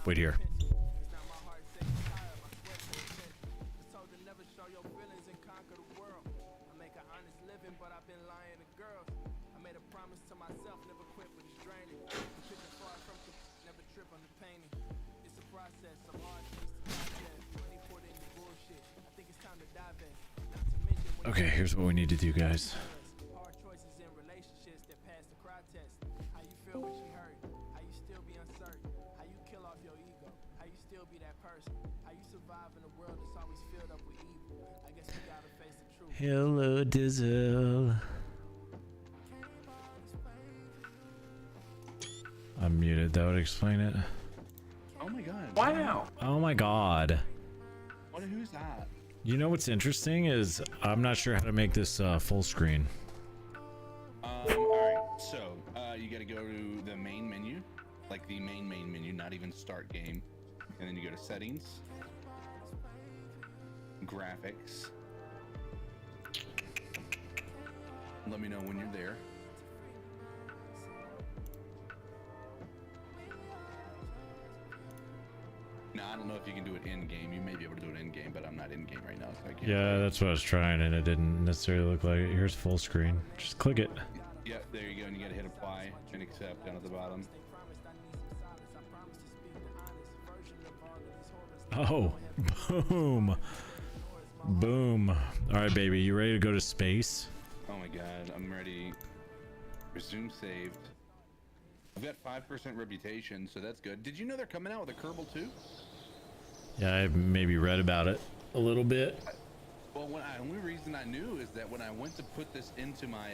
Wait here. Okay, here's what we need to do, guys. Hello, Dizzle. I'm muted. That would explain it. Oh my god. Wow. Oh my god. Who's that? You know what's interesting is I'm not sure how to make this full screen. Alright, so you gotta go to the main menu, like the main menu, not even start game. And then you go to settings, graphics. Let me know when you're there. Now, I don't know if you can do it in game. You may be able to do it in game, but I'm not in game right now, so I can't. Yeah, that's what I was trying, and it didn't necessarily look like it. Here's full screen. Just click it. Yeah, there you go, and you gotta hit apply and accept down at the bottom. Oh, boom. Boom. All right, baby, you ready to go to space? Oh my god, I'm ready. Resume saved. I've got 5% reputation, so that's good. Did you know they're coming out with a Kerbal 2? Yeah, I maybe read about it a little bit. Well, the only reason I knew is that when I went to put this into my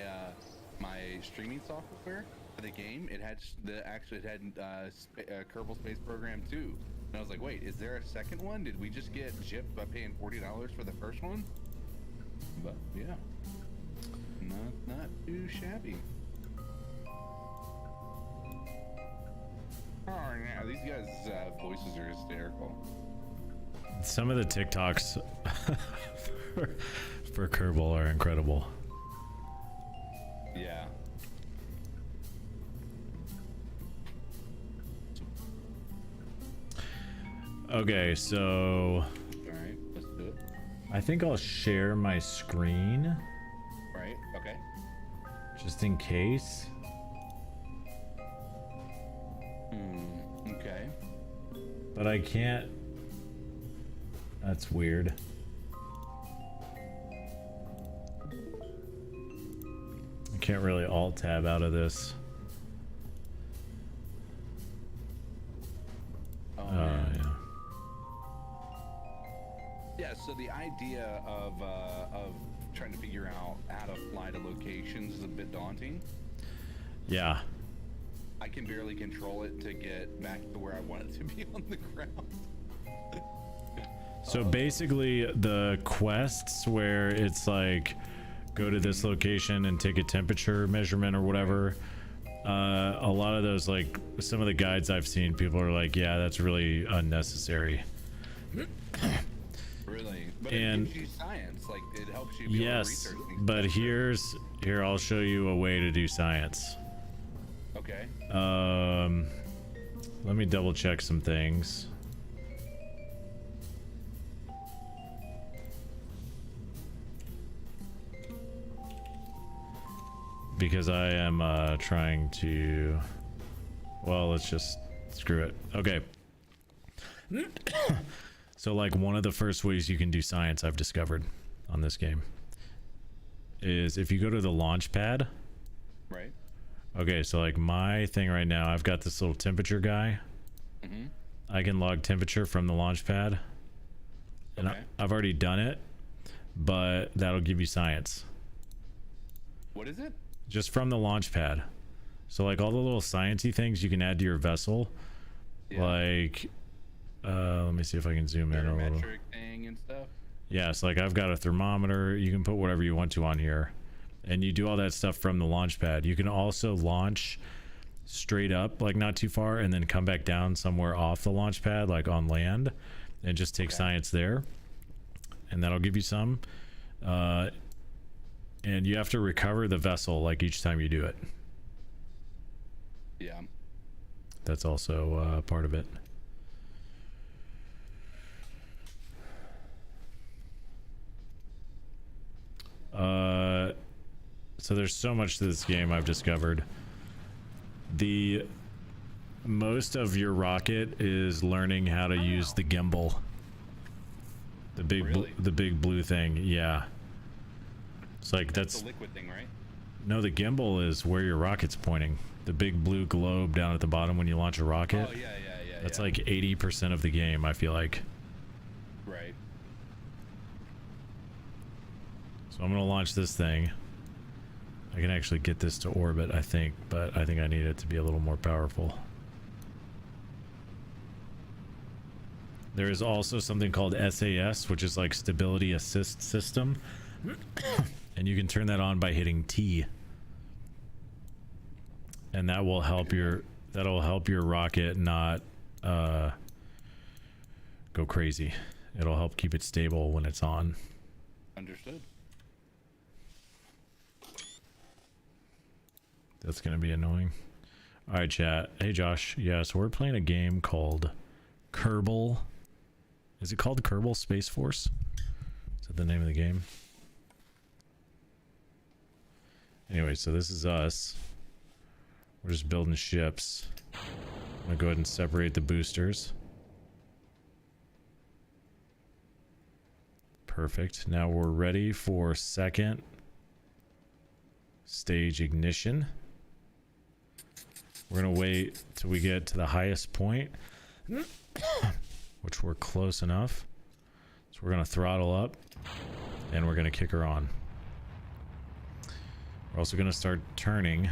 my streaming software for the game, it had Kerbal Space Program 2. And I was like, wait, is there a second one? Did we just get gypped by paying $40 for the first one? But yeah, not too shabby. Oh yeah, these guys' voices are hysterical. Some of the TikToks for Kerbal are incredible. Yeah. Okay, so All right, let's do it. I think I'll share my screen Right. Okay. just in case. Okay. But I can't. That's weird. I can't really alt tab out of this. Oh, Oh, man. yeah. Yeah. So the idea of trying to figure out how to fly to locations is a bit daunting. Yeah. I can barely control it to get back to where I want it to be on the ground. So basically the quests where it's like go to this location and take a temperature measurement or whatever, a lot of those, like some of the guides I've seen, people are like, yeah, that's really unnecessary. Really? But And- it gives you science, like it helps you be able to Yes, research things but faster. here I'll show you a way to do science. Okay. Let me double check some things. Because I am trying to, well, let's just screw it. Okay. So like one of the first ways you can do science I've discovered on this game is if you go to the launch pad. Right. Okay, so like my thing right now, I've got this little temperature guy. Mm-hmm. I can log temperature from the launch pad. And Okay. I've already done it, but that'll give you science. What is it? Just from the launch pad. So like all the little sciencey things you can add to your vessel. Yeah. Like, let me see if I can zoom in a little. Barometric thing and stuff. Yeah, so like I've got a thermometer. You can put whatever you want to on here. And you do all that stuff from the launch pad. You can also launch straight up, like not too far, and then come back down somewhere off the launch pad, like on land, and just take science there. And that'll give you some. And you have to recover the vessel like each time you do it. Yeah. That's also part of it. So there's so much to this game I've discovered. Most of your rocket is learning how to use the gimbal. The big blue thing, yeah. It's like that's the liquid thing, right? No, the gimbal is where your rocket's pointing. The big blue globe down at the bottom when you launch a rocket. Oh yeah. That's like 80% of the game, I feel like. Right. So I'm gonna launch this thing. I can actually get this to orbit, I think, but I think I need it to be a little more powerful. There is also something called SAS, which is like Stability Assist System. And you can turn that on by hitting T. And that will help your rocket not go crazy. It'll help keep it stable when it's on. Understood. That's gonna be annoying. All right, chat. Hey, Josh. Yeah, so we're playing a game called Kerbal. Is it called Kerbal Space Force? Is that the name of the game? Anyway, so this is us. We're just building ships. I'm gonna go ahead and separate the boosters. Perfect. Now we're ready for second stage ignition. We're gonna wait till we get to the highest point, which we're close enough. So we're gonna throttle up and we're gonna kick her on. We're also gonna start turning.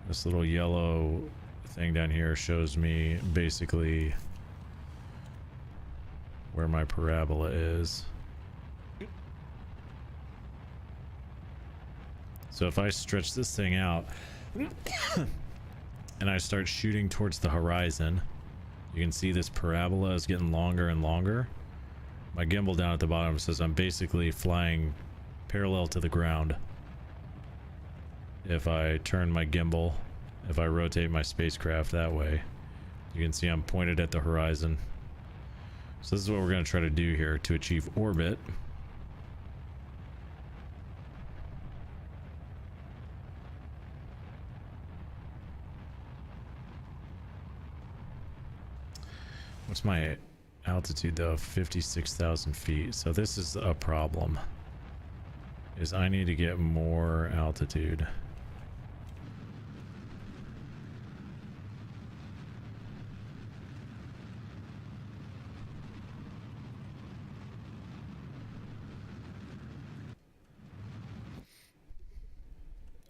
This little yellow thing down here shows me basically where my parabola is. So if I stretch this thing out and I start shooting towards the horizon, you can see this parabola is getting longer and longer. My gimbal down at the bottom says I'm basically flying parallel to the ground. If I turn my gimbal, if I rotate my spacecraft that way, you can see I'm pointed at the horizon. So this is what we're going to try to do here to achieve orbit. What's my altitude though? 56,000 feet. So this is a problem. Is I need to get more altitude.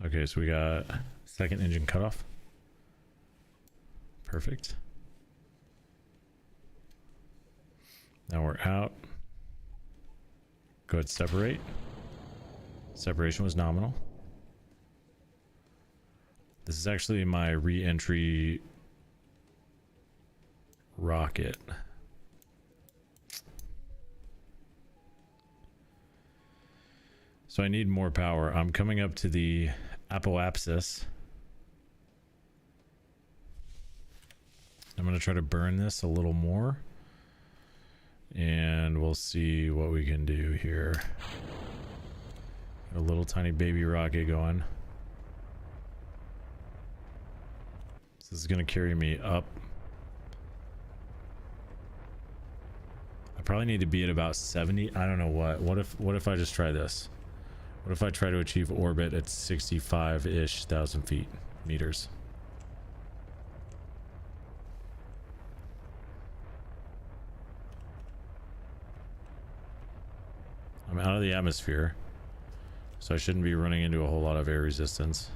Okay, so we got second engine cutoff. Perfect. Now we're out. Go ahead, separate. Separation was nominal. This is actually my re-entry rocket. So I need more power. I'm coming up to the apoapsis. I'm going to try to burn this a little more. And we'll see what we can do here. A little tiny baby rocket going. So this is going to carry me up. I probably need to be at about 70. I don't know what. What if I just try this? What if I try to achieve orbit at 65-ish thousand feet, meters? I'm out of the atmosphere, so I shouldn't be running into a whole lot of air resistance.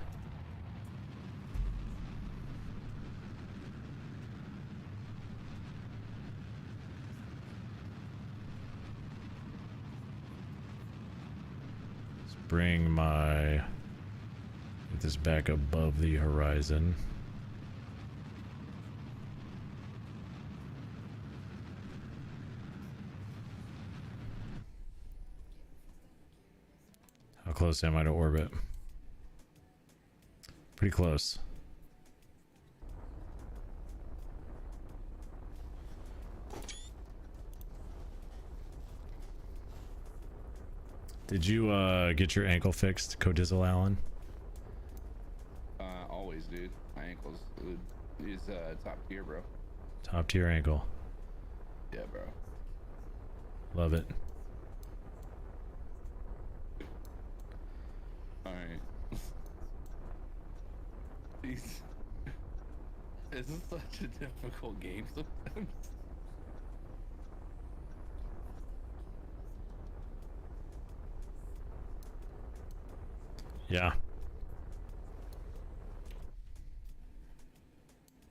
Let's bring get this back above the horizon. How close am I to orbit? Pretty close. Did you get your ankle fixed, Codizzle Allen? Always, dude. My ankles is top tier, bro. Top tier ankle. Yeah, bro. Love it. All right. Jeez. This is such a difficult game sometimes. Yeah.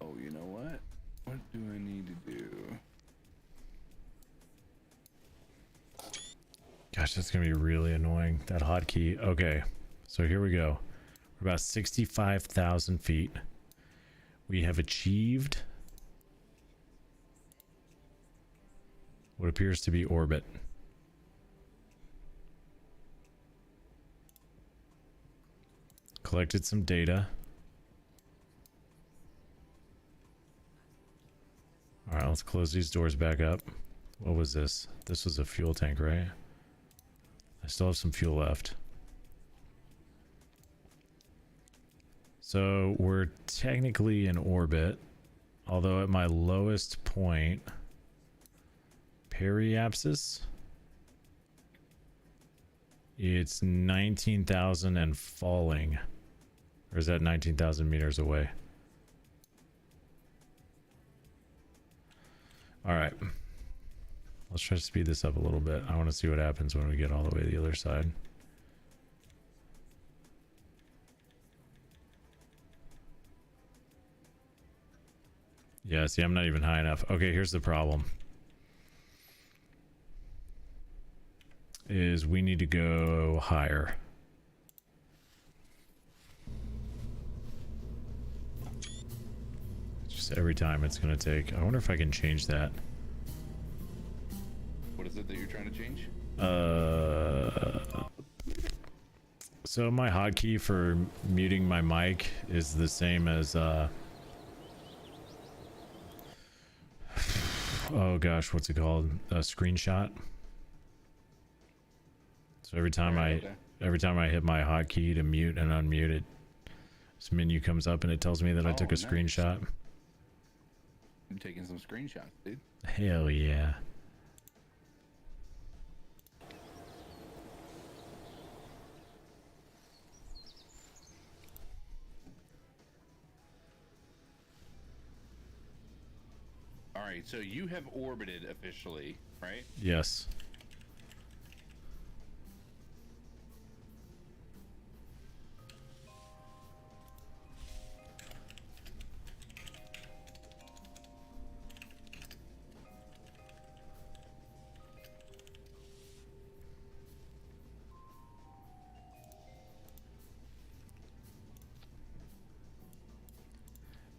Oh, you know what? What do I need to do? Gosh, that's gonna be really annoying. That hotkey. Okay, so here we go. We're about 65,000 feet. We have achieved what appears to be orbit. Collected some data. All right, let's close these doors back up. What was this? This was a fuel tank, right? I still have some fuel left. So we're technically in orbit, although at my lowest point, periapsis, it's 19,000 and falling. Or is that 19,000 meters away? All right. Let's try to speed this up a little bit. I want to see what happens when we get all the way to the other side. Yeah, see, I'm not even high enough. Okay, here's the problem. Is we need to go higher. Just every time it's going to take. I wonder if I can change that. What is it that you're trying to change? So my hotkey for muting my mic is the same as oh gosh, what's it called? A screenshot. So every time every time I hit my hotkey to mute and unmute it, this menu comes up and it tells me that I took a screenshot. I'm taking some screenshots, dude. Hell yeah. All right, so you have orbited officially, right? Yes.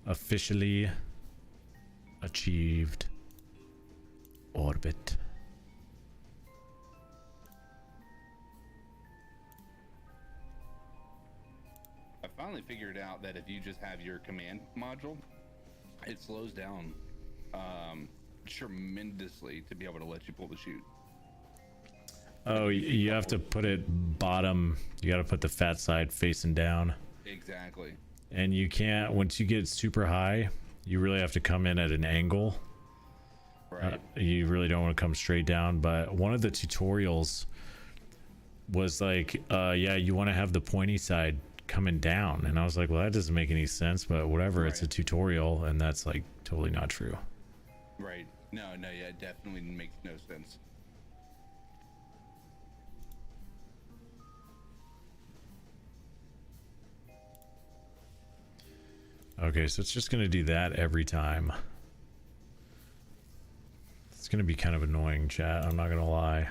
Officially achieved orbit. I finally figured out that if you just have your command module, it slows down tremendously to be able to let you pull the chute. Oh, you have to put it bottom. You got to put the fat side facing down. Exactly. And you can't, once you get super high, you really have to come in at an angle. Right. You really don't want to come straight down. But one of the tutorials was like, yeah, you want to have the pointy side coming down. And I was like, well, that doesn't make any sense, but whatever. Right. It's a tutorial, and that's like totally not true. Right. No, yeah, it definitely makes no sense. Okay, so it's just going to do that every time. It's going to be kind of annoying, chat. I'm not going to lie.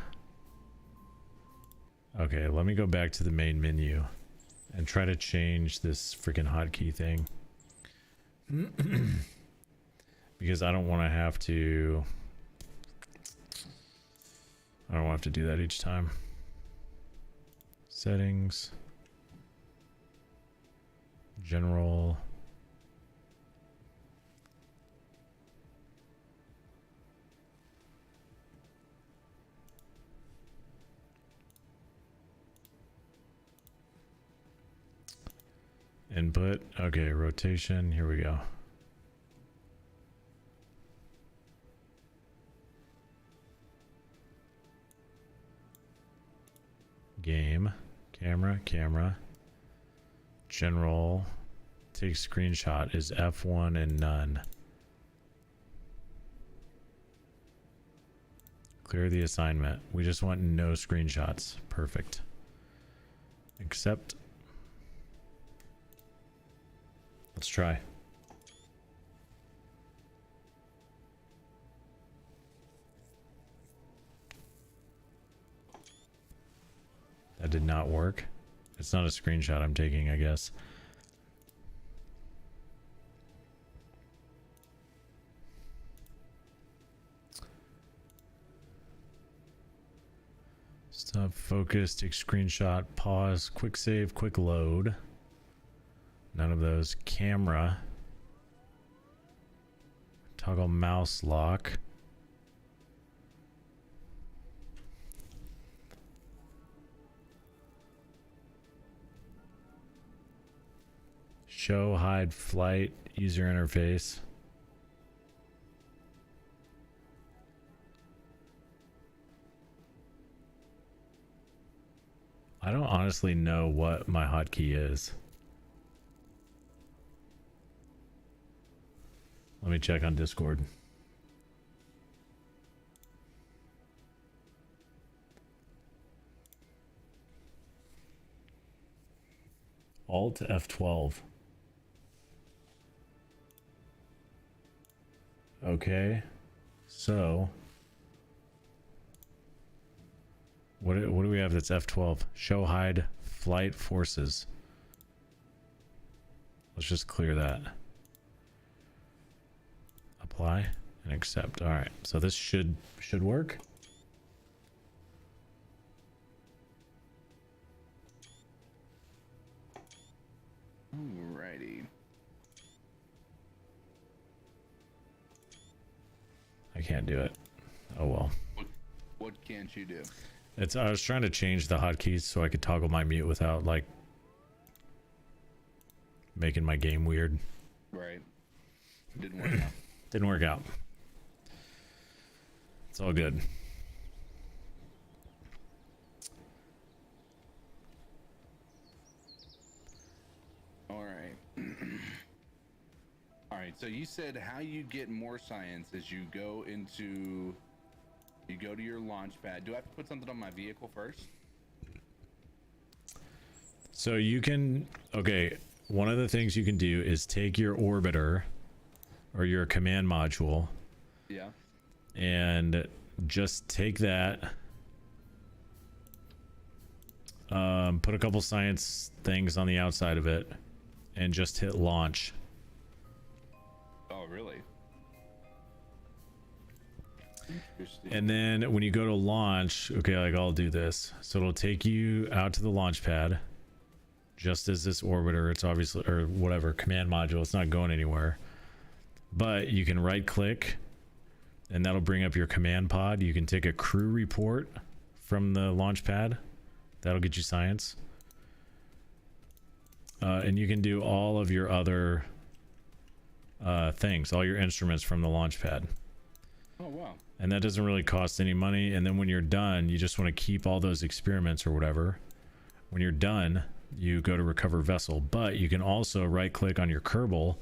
Okay, let me go back to the main menu and try to change this freaking hotkey thing. Because I don't want to have to... I don't want to have to do that each time. Settings. General. Input. Okay, rotation. Here we go. Game. Camera. General. Take screenshot is F1 and none. Clear the assignment. We just want no screenshots. Perfect. Accept. Let's try. That did not work. It's not a screenshot I'm taking, I guess. Stop, focus, take screenshot, pause, quick save, quick load. None of those. Camera. Toggle mouse lock. Show, hide, flight, user interface. I don't honestly know what my hotkey is. Let me check on Discord. Alt F12. Okay. So what do we have that's F12? Show, hide, flight forces. Let's just clear that. Apply and accept. All right, so this should work. Alrighty. I can't do it. Oh well. What can't you do? I was trying to change the hotkeys so I could toggle my mute without like making my game weird. Right. Didn't work out. Didn't work out. It's all good. All right. All right. So you said how you get more science is you go to your launch pad. Do I have to put something on my vehicle first? So you can, okay, one of the things you can do is take your orbiter or your command module. Yeah. And just take that, put a couple science things on the outside of it, and just hit launch. Oh, really? And then when you go to launch, okay, like I'll do this. So it'll take you out to the launch pad, just as this orbiter. It's obviously, or whatever, command module. It's not going anywhere. But you can right click and that'll bring up your command pod. You can take a crew report from the launch pad. That'll get you science. And you can do all of your other things, all your instruments from the launch pad. Oh, wow. And that doesn't really cost any money. And then when you're done, you just want to keep all those experiments or whatever. When you're done, you go to recover vessel. But you can also right click on your Kerbal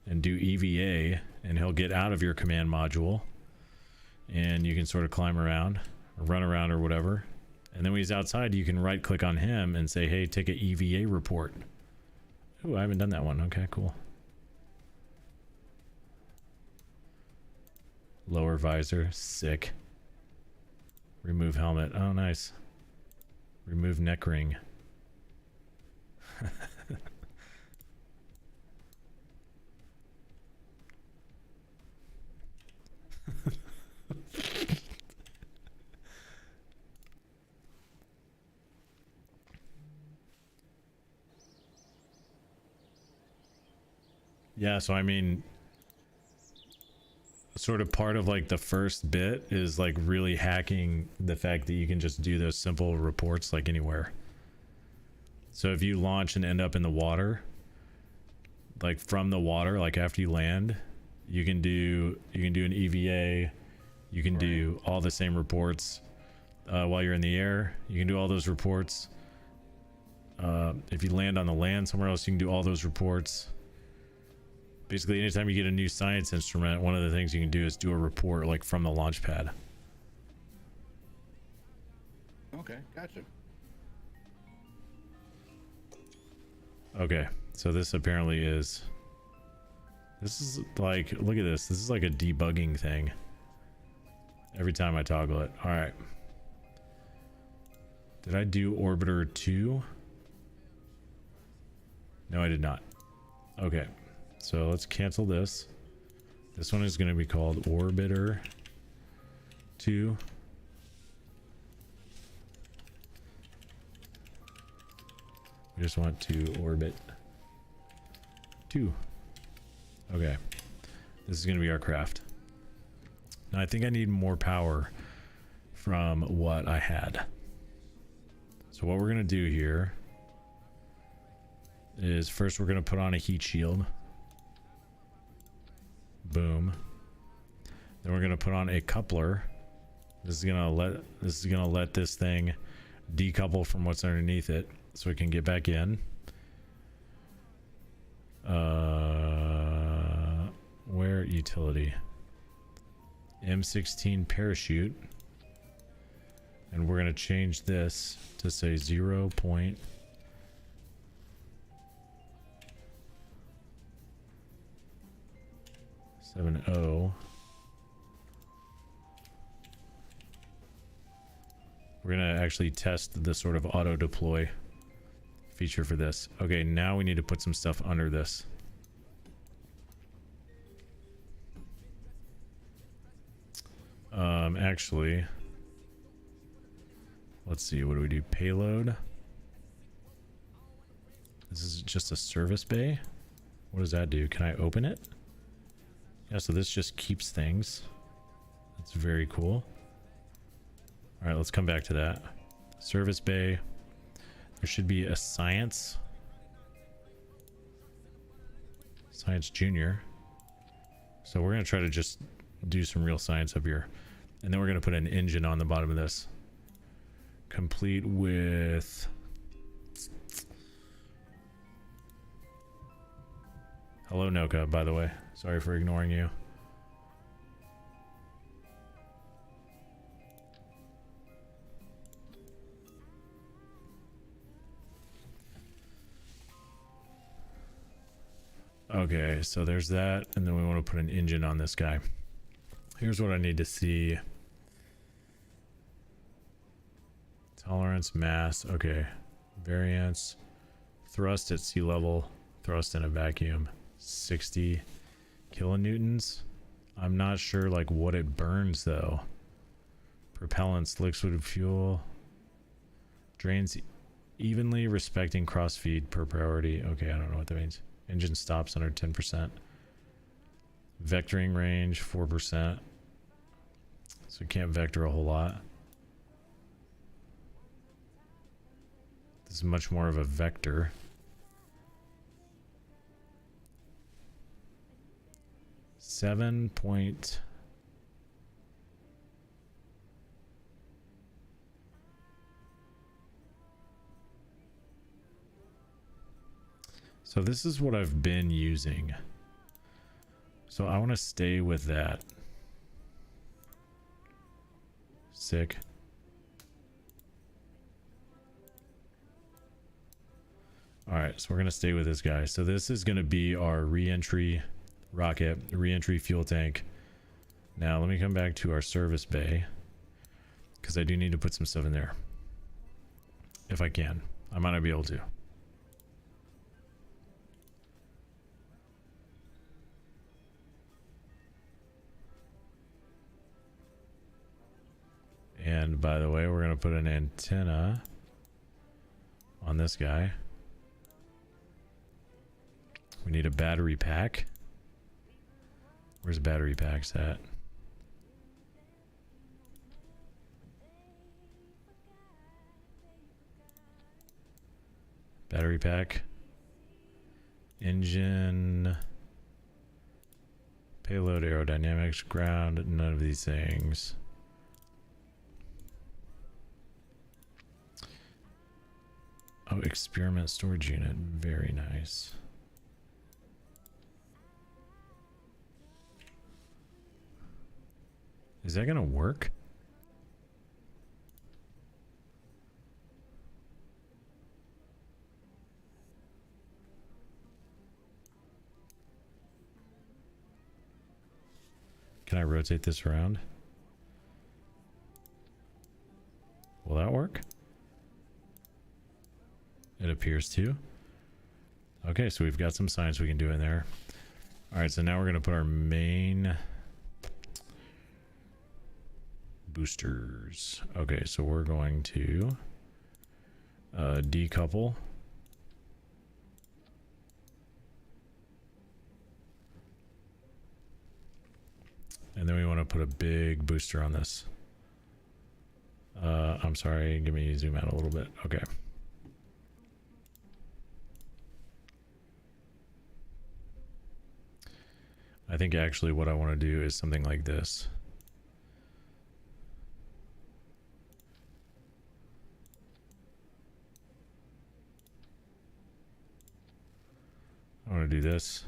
and do EVA, and he'll get out of your command module. And you can sort of climb around, or run around or whatever. And then when he's outside, you can right click on him and say, hey, take an EVA report. Ooh, I haven't done that one. Okay, cool. Lower visor, sick. Remove helmet. Oh, nice. Remove neck ring. Yeah, so I mean, sort of part of like the first bit is like really hacking the fact that you can just do those simple reports like anywhere. So if you launch and end up in the water, like from the water, like after you land, you can do an EVA, you can do all the same reports while you're in the air. You can do all those reports. If you land on the land somewhere else, you can do all those reports. Basically, anytime you get a new science instrument, one of the things you can do is do a report like from the launch pad. Okay, gotcha. Okay, so this apparently is... This is like, look at this. This is like a debugging thing. Every time I toggle it. Alright. Did I do Orbiter 2? No, I did not. Okay, so let's cancel this. This one is going to be called Orbiter 2. We just want to orbit 2. Okay, this is going to be our craft. Now I think I need more power from what I had. So what we're going to do here is first we're going to put on a heat shield. Boom. Then we're going to put on a coupler. This is going to let this thing decouple from what's underneath it so it can get back in. Where utility? M16 parachute. And we're going to change this to say 0.70. We're going to actually test the sort of auto deploy feature for this. Okay, now we need to put some stuff under this. Actually, let's see, what do we do? Payload. This is just a service bay. What does that do? Can I open it? Yeah, so this just keeps things. That's very cool. All right, let's come back to that. Service bay. There should be a science junior. So we're going to try to just do some real science up here. And then we're going to put an engine on the bottom of this. Complete with... Hello, Noka, by the way. Sorry for ignoring you. Okay, so there's that, and then we want to put an engine on this guy. Here's what I need to see. Tolerance, mass, okay. Variance, thrust at sea level, thrust in a vacuum, 60 kilonewtons. I'm not sure like what it burns though. Propellants, liquid fuel, drains evenly, respecting cross feed per priority. Okay, I don't know what that means. Engine stops under 10%. Vectoring range 4%. So it can't vector a whole lot. This is much more of a vector. So this is what I've been using. So I want to stay with that. Sick. All right, so we're going to stay with this guy. So this is going to be our re-entry rocket, re-entry fuel tank. Now let me come back to our service bay because I do need to put some stuff in there. If I can. I might not be able to. And by the way, we're going to put an antenna on this guy. We need a battery pack. Where's battery packs at? Battery pack. Engine. Payload, aerodynamics, ground, none of these things. Oh, experiment storage unit. Very nice. Is that gonna work? Can I rotate this around? Will that work? It appears to. Okay, so we've got some science we can do in there. All right, so now we're going to put our main boosters. Okay, so we're going to decouple. And then we want to put a big booster on this. I'm sorry, give me zoom out a little bit. Okay. I think actually what I want to do is something like this. I want to do this.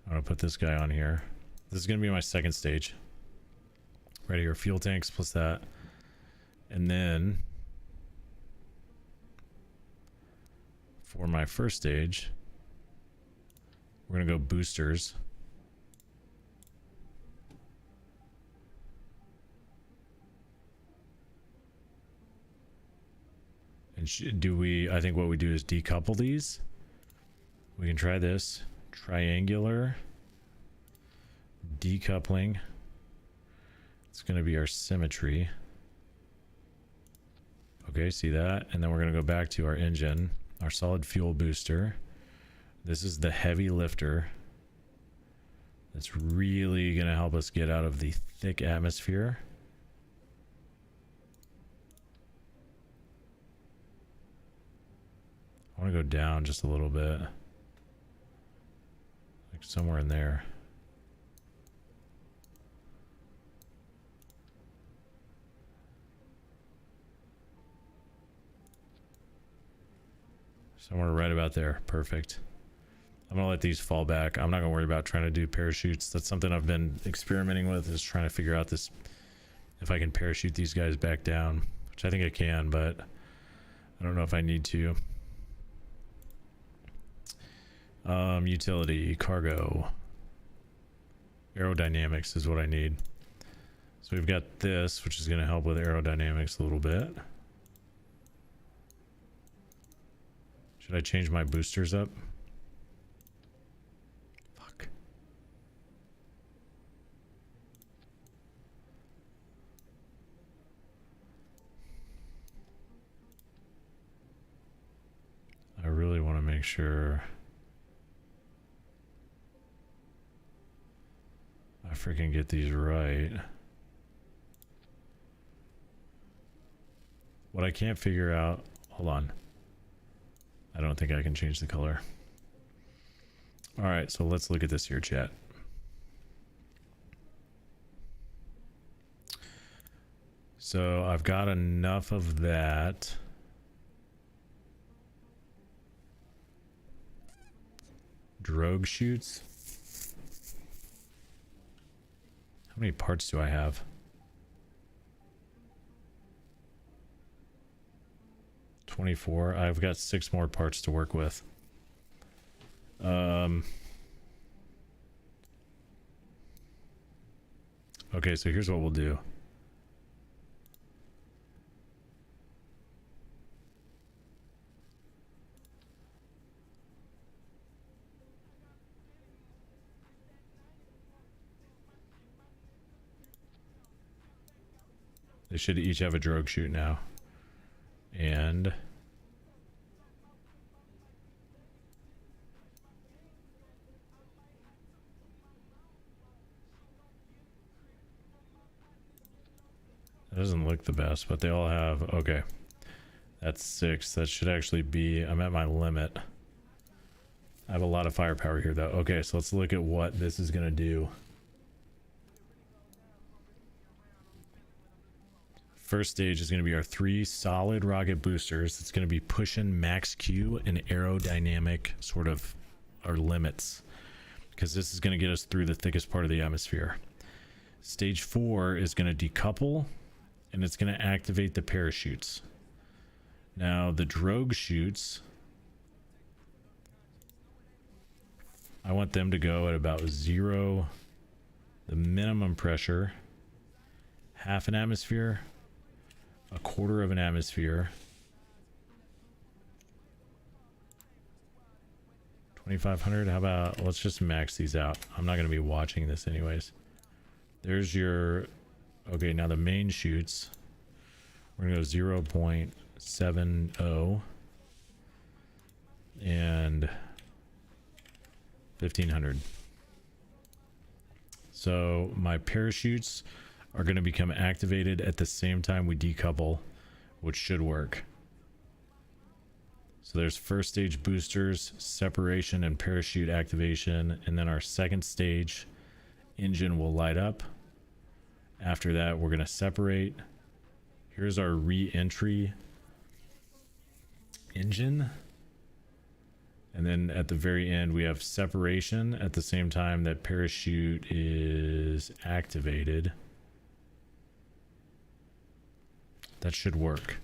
I want to put this guy on here. This is going to be my second stage. Right here, fuel tanks plus that. And then for my first stage, we're going to go boosters. And do we, I think what we do is decouple these. We can try this. Triangular decoupling. It's going to be our symmetry. Okay, see that? And then we're going to go back to our engine, our solid fuel booster. This is the heavy lifter. That's really going to help us get out of the thick atmosphere. I want to go down just a little bit. Like somewhere in there. Somewhere right about there. Perfect. I'm going to let these fall back. I'm not going to worry about trying to do parachutes. That's something I've been experimenting with, is trying to figure out this, if I can parachute these guys back down, which I think I can, but I don't know if I need to. Utility, cargo, aerodynamics is what I need. So we've got this, which is going to help with aerodynamics a little bit. Should I change my boosters up? Fuck. I really want to make sure I freaking get these right. What I can't figure out, hold on. I don't think I can change the color. All right, so let's look at this here, chat. So I've got enough of that. Drogue chutes. How many parts do I have? 24. I've got 6 more parts to work with. Okay, so here's what we'll do. They should each have a drogue chute now. And That doesn't look the best, but they all have, okay. That's 6. That should actually be, I'm at my limit. I have a lot of firepower here though. Okay, so let's look at what this is gonna do. First stage is going to be our 3 solid rocket boosters. It's going to be pushing max Q and aerodynamic sort of our limits, because this is going to get us through the thickest part of the atmosphere. Stage 4 is going to decouple, and it's going to activate the parachutes. Now the drogue chutes, I want them to go at about 0, the minimum pressure, half an atmosphere, a quarter of an atmosphere, 2500. How about, let's just max these out. I'm not going to be watching this anyways. There's your, okay, now the main chutes, we're going to go 0.70 and 1500. So my parachutes are going to become activated at the same time we decouple, which should work. So there's first stage boosters, separation, and parachute activation, and then our second stage engine will light up. After that, we're going to separate. Here's our re-entry engine, and then at the very end we have separation at the same time that parachute is activated. That should work.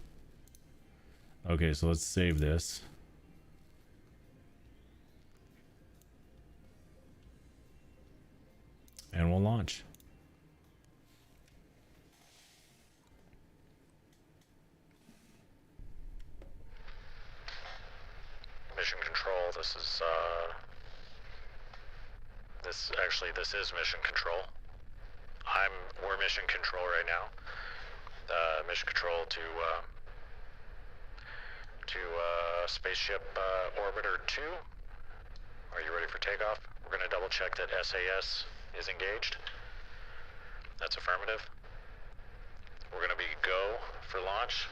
Okay, so let's save this. And we'll launch. Mission control, this is mission control. We're mission control right now. Mission control to spaceship orbiter 2. Are you ready for takeoff? We're going to double check that SAS is engaged. That's affirmative. We're going to be go for launch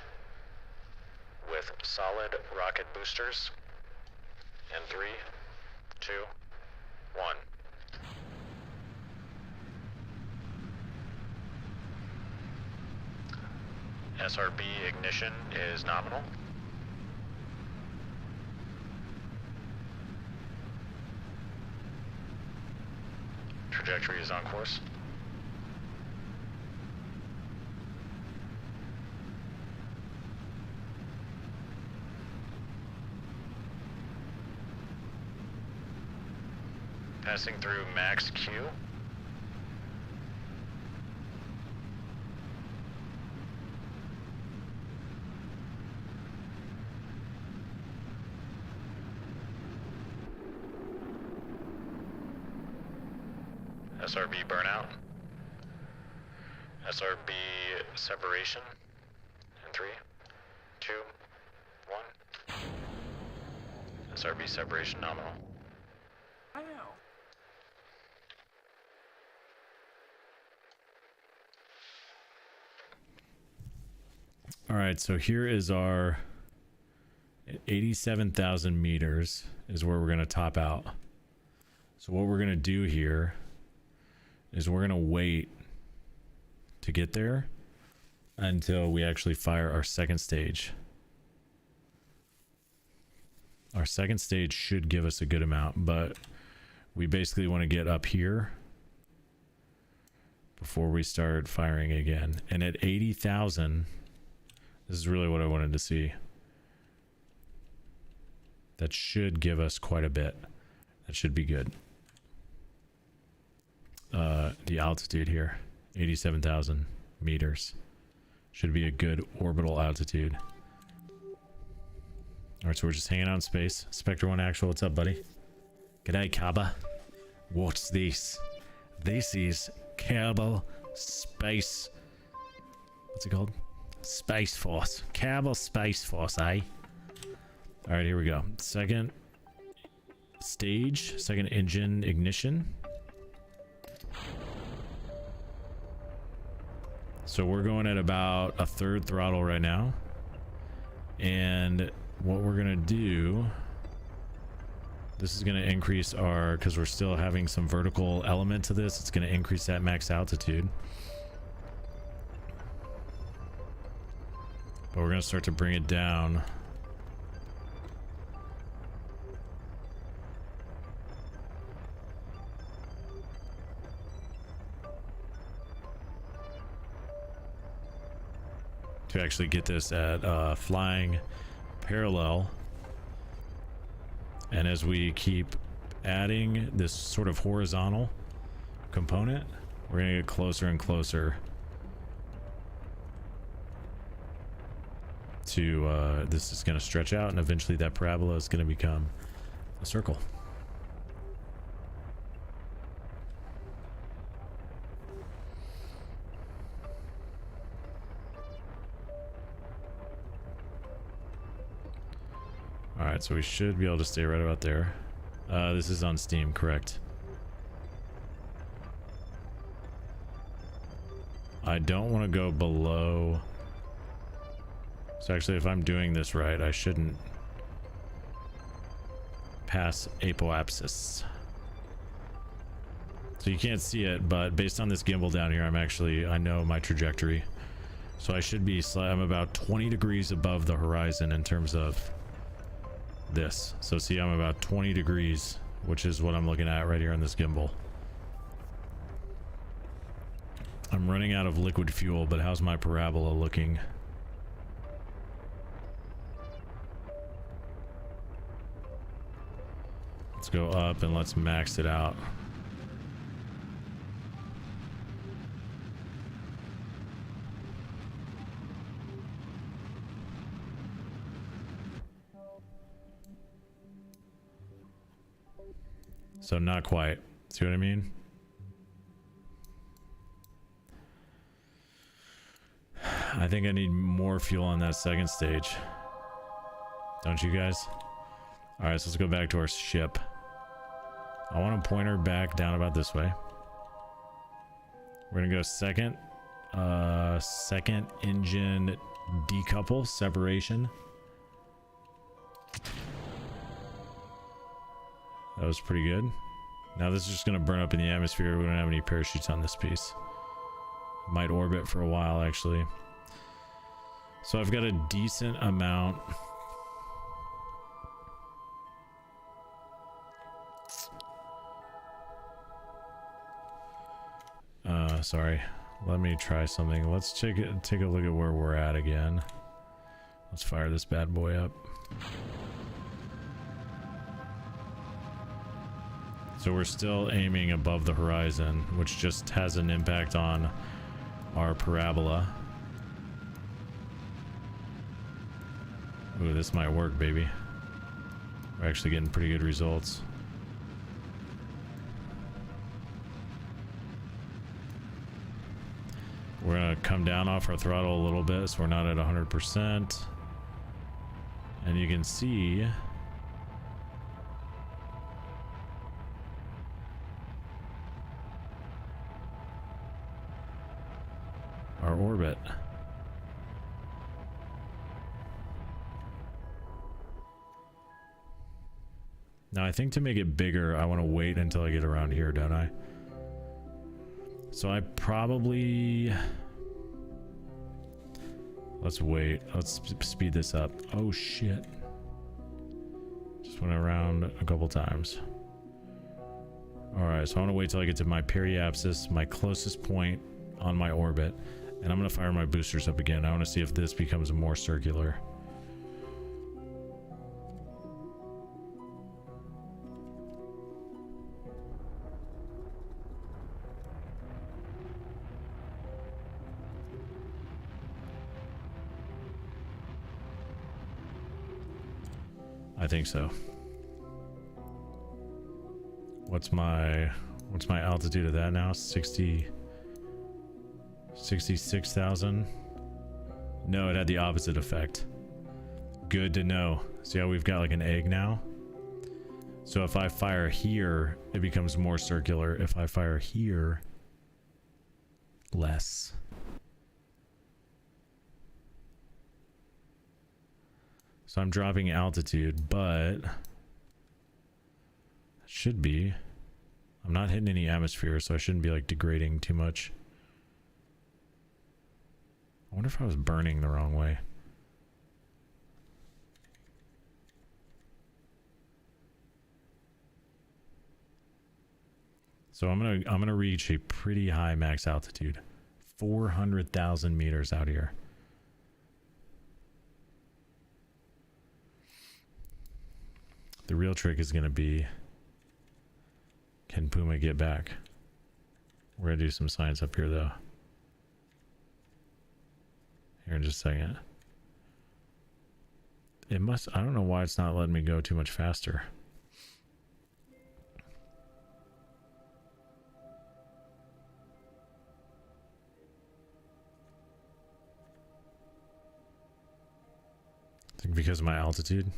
with solid rocket boosters. In 3, 2, 1. SRB ignition is nominal. Trajectory is on course. Passing through max Q. SRB burnout. SRB separation. In 3, 2, 1. SRB separation nominal. All right, so here is our 87,000 meters is where we're going to top out. So what we're going to do here is we're going to wait to get there until we actually fire our second stage. Our second stage should give us a good amount, but we basically want to get up here before we start firing again. And at 80,000, this is really what I wanted to see. That should give us quite a bit. That should be good. The altitude here, 87,000 meters. Should be a good orbital altitude. Alright, so we're just hanging out in space. Spectre 1 Actual, what's up, buddy? G'day, Kaba. What's this? This is Kerbal Space... What's it called? Space Force. Kerbal Space Force, eh? Alright, here we go. Second stage. Second engine ignition. So we're going at about a third throttle right now. And what we're gonna do, this is gonna increase our, because we're still having some vertical element to this, it's gonna increase that max altitude. But we're gonna start to bring it down. To actually get this at flying parallel. And as we keep adding this sort of horizontal component, we're gonna get closer and closer to this is gonna stretch out, and eventually that parabola is gonna become a circle. Alright, so we should be able to stay right about there. This is on Steam, correct. I don't want to go below. So actually, if I'm doing this right, I shouldn't pass apoapsis. So you can't see it, but based on this gimbal down here, I know my trajectory. So I should be, I'm about 20 degrees above the horizon in terms of this. So see, I'm about 20 degrees, which is what I'm looking at right here on this gimbal. I'm running out of liquid fuel, but how's my parabola looking? Let's go up and let's max it out. So not quite. See what I mean? I think I need more fuel on that second stage. Don't you guys? Alright, so let's go back to our ship. I want to point her back down about this way. We're gonna go second engine decouple, separation. That was pretty good. Now this is just gonna burn up in the atmosphere. We don't have any parachutes on this piece. Might orbit for a while, actually. So I've got a decent amount. Sorry. Let me try something. Let's take a look at where we're at again. Let's fire this bad boy up. So we're still aiming above the horizon, which just has an impact on our parabola. Ooh, this might work, baby. We're actually getting pretty good results. We're gonna come down off our throttle a little bit so we're not at 100%. And you can see our orbit. Now I think to make it bigger, I want to wait until I get around here, don't I? So I probably... Let's wait. Let's speed this up. Oh shit. Just went around a couple times. Alright, so I want to wait till I get to my periapsis, my closest point on my orbit. And I'm going to fire my boosters up again. I want to see if this becomes more circular. I think so. What's my altitude of that now? 66,000. No, it had the opposite effect. Good to know. See how we've got like an egg now? So if I fire here, it becomes more circular. If I fire here, less. So I'm dropping altitude, but should be. I'm not hitting any atmosphere, so I shouldn't be like degrading too much. I wonder if I was burning the wrong way. So I'm gonna reach a pretty high max altitude, 400,000 meters out here. The real trick is gonna be, can Puma get back? We're gonna do some science up here though. Here in just a second. It must, I don't know why it's not letting me go too much faster. I think because of my altitude.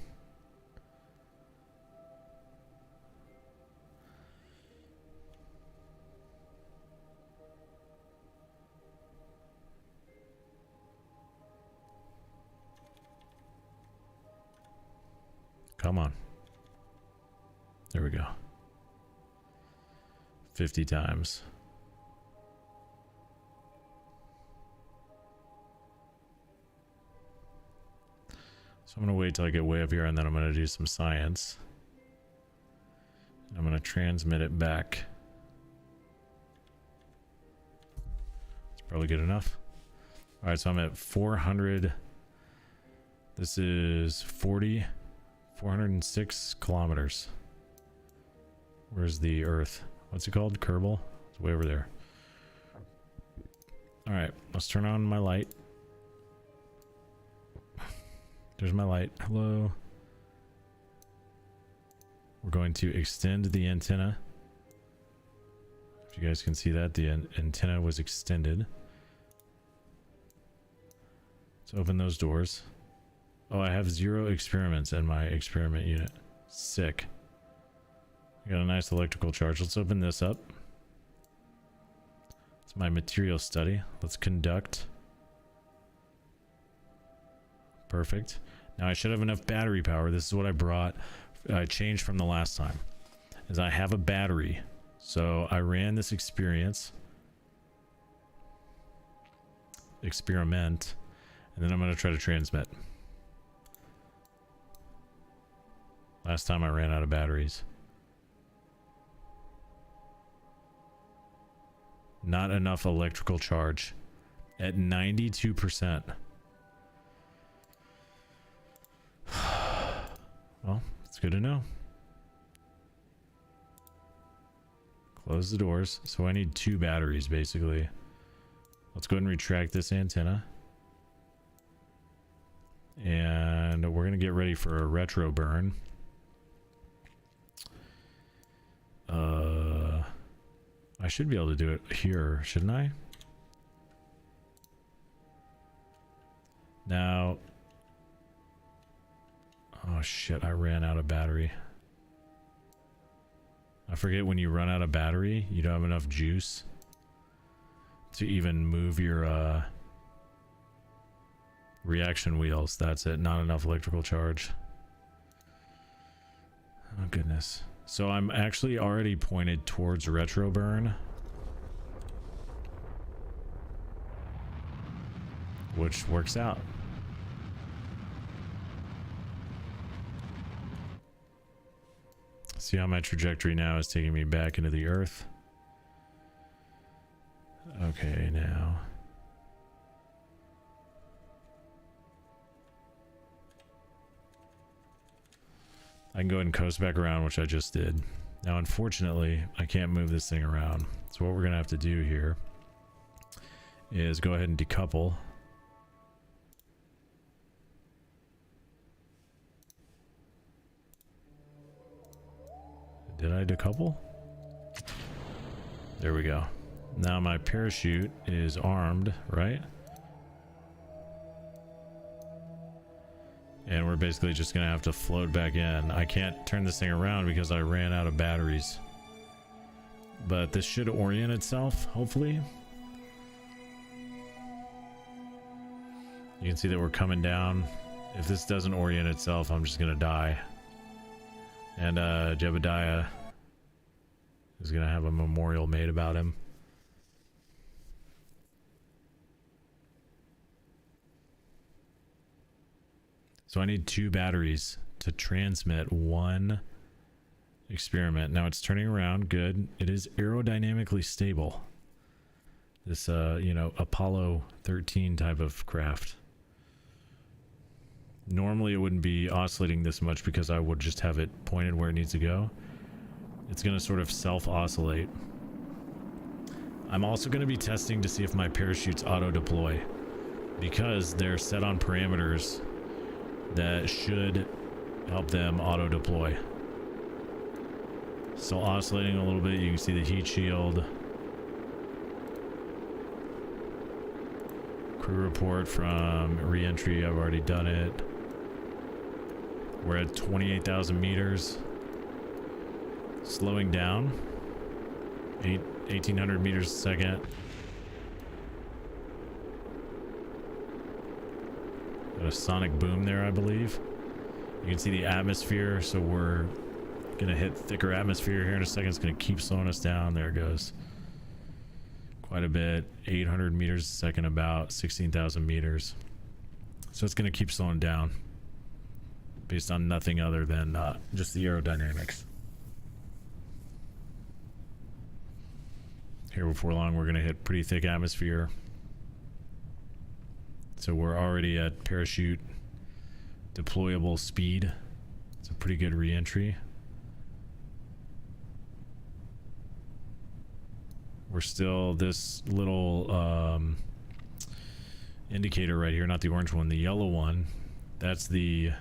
Come on. There we go. 50 times. So I'm going to wait till I get way up here, and then I'm going to do some science. I'm going to transmit it back. It's probably good enough. All right, so I'm at 400. This is 406 kilometers. Where's the Earth? What's it called? Kerbal? It's way over there. All right, let's turn on my light. There's my light. Hello. We're going to extend the antenna. If you guys can see that, the antenna was extended. Let's open those doors. Oh, I have 0 experiments in my experiment unit. Sick. I got a nice electrical charge. Let's open this up. It's my material study. Let's conduct. Perfect. Now I should have enough battery power. This is what I brought. I changed from the last time. Is I have a battery. So I ran this experiment. And then I'm going to try to transmit. Last time I ran out of batteries. Not enough electrical charge. At 92%. Well, it's good to know. Close the doors. So I need 2 batteries, basically. Let's go ahead and retract this antenna. And we're going to get ready for a retro burn. I should be able to do it here, shouldn't I? Now... Oh shit, I ran out of battery. I forget when you run out of battery, you don't have enough juice to even move your reaction wheels. That's it, not enough electrical charge. Oh goodness. So I'm actually already pointed towards retro burn, which works out. See how my trajectory now is taking me back into the Earth. Okay, now. I can go ahead and coast back around, which I just did. Now, unfortunately, I can't move this thing around. So what we're going to have to do here is go ahead and decouple. Did I decouple? There we go. Now my parachute is armed, right? And we're basically just gonna have to float back in. I can't turn this thing around because I ran out of batteries. But this should orient itself, hopefully. You can see that we're coming down. If this doesn't orient itself, I'm just gonna die. And Jebediah is gonna have a memorial made about him. So I need 2 batteries to transmit 1 experiment. Now it's turning around, good. It is aerodynamically stable. This, you know, Apollo 13 type of craft. Normally it wouldn't be oscillating this much because I would just have it pointed where it needs to go. It's going to sort of self-oscillate. I'm also going to be testing to see if my parachutes auto-deploy, because they're set on parameters that should help them auto-deploy. Still oscillating a little bit. You can see the heat shield. Crew report from re-entry. I've already done it. We're at 28,000 meters. Slowing down. 1,800 meters a second. Got a sonic boom there, I believe. You can see the atmosphere, so we're gonna hit thicker atmosphere here in a second. It's gonna keep slowing us down. There it goes. Quite a bit. 800 meters a second, about 16,000 meters. So it's gonna keep slowing down based on nothing other than just the aerodynamics. Here before long, we're gonna hit pretty thick atmosphere. So we're already at parachute deployable speed. It's a pretty good re-entry. We're still this little indicator right here, not the orange one, the yellow one. That's the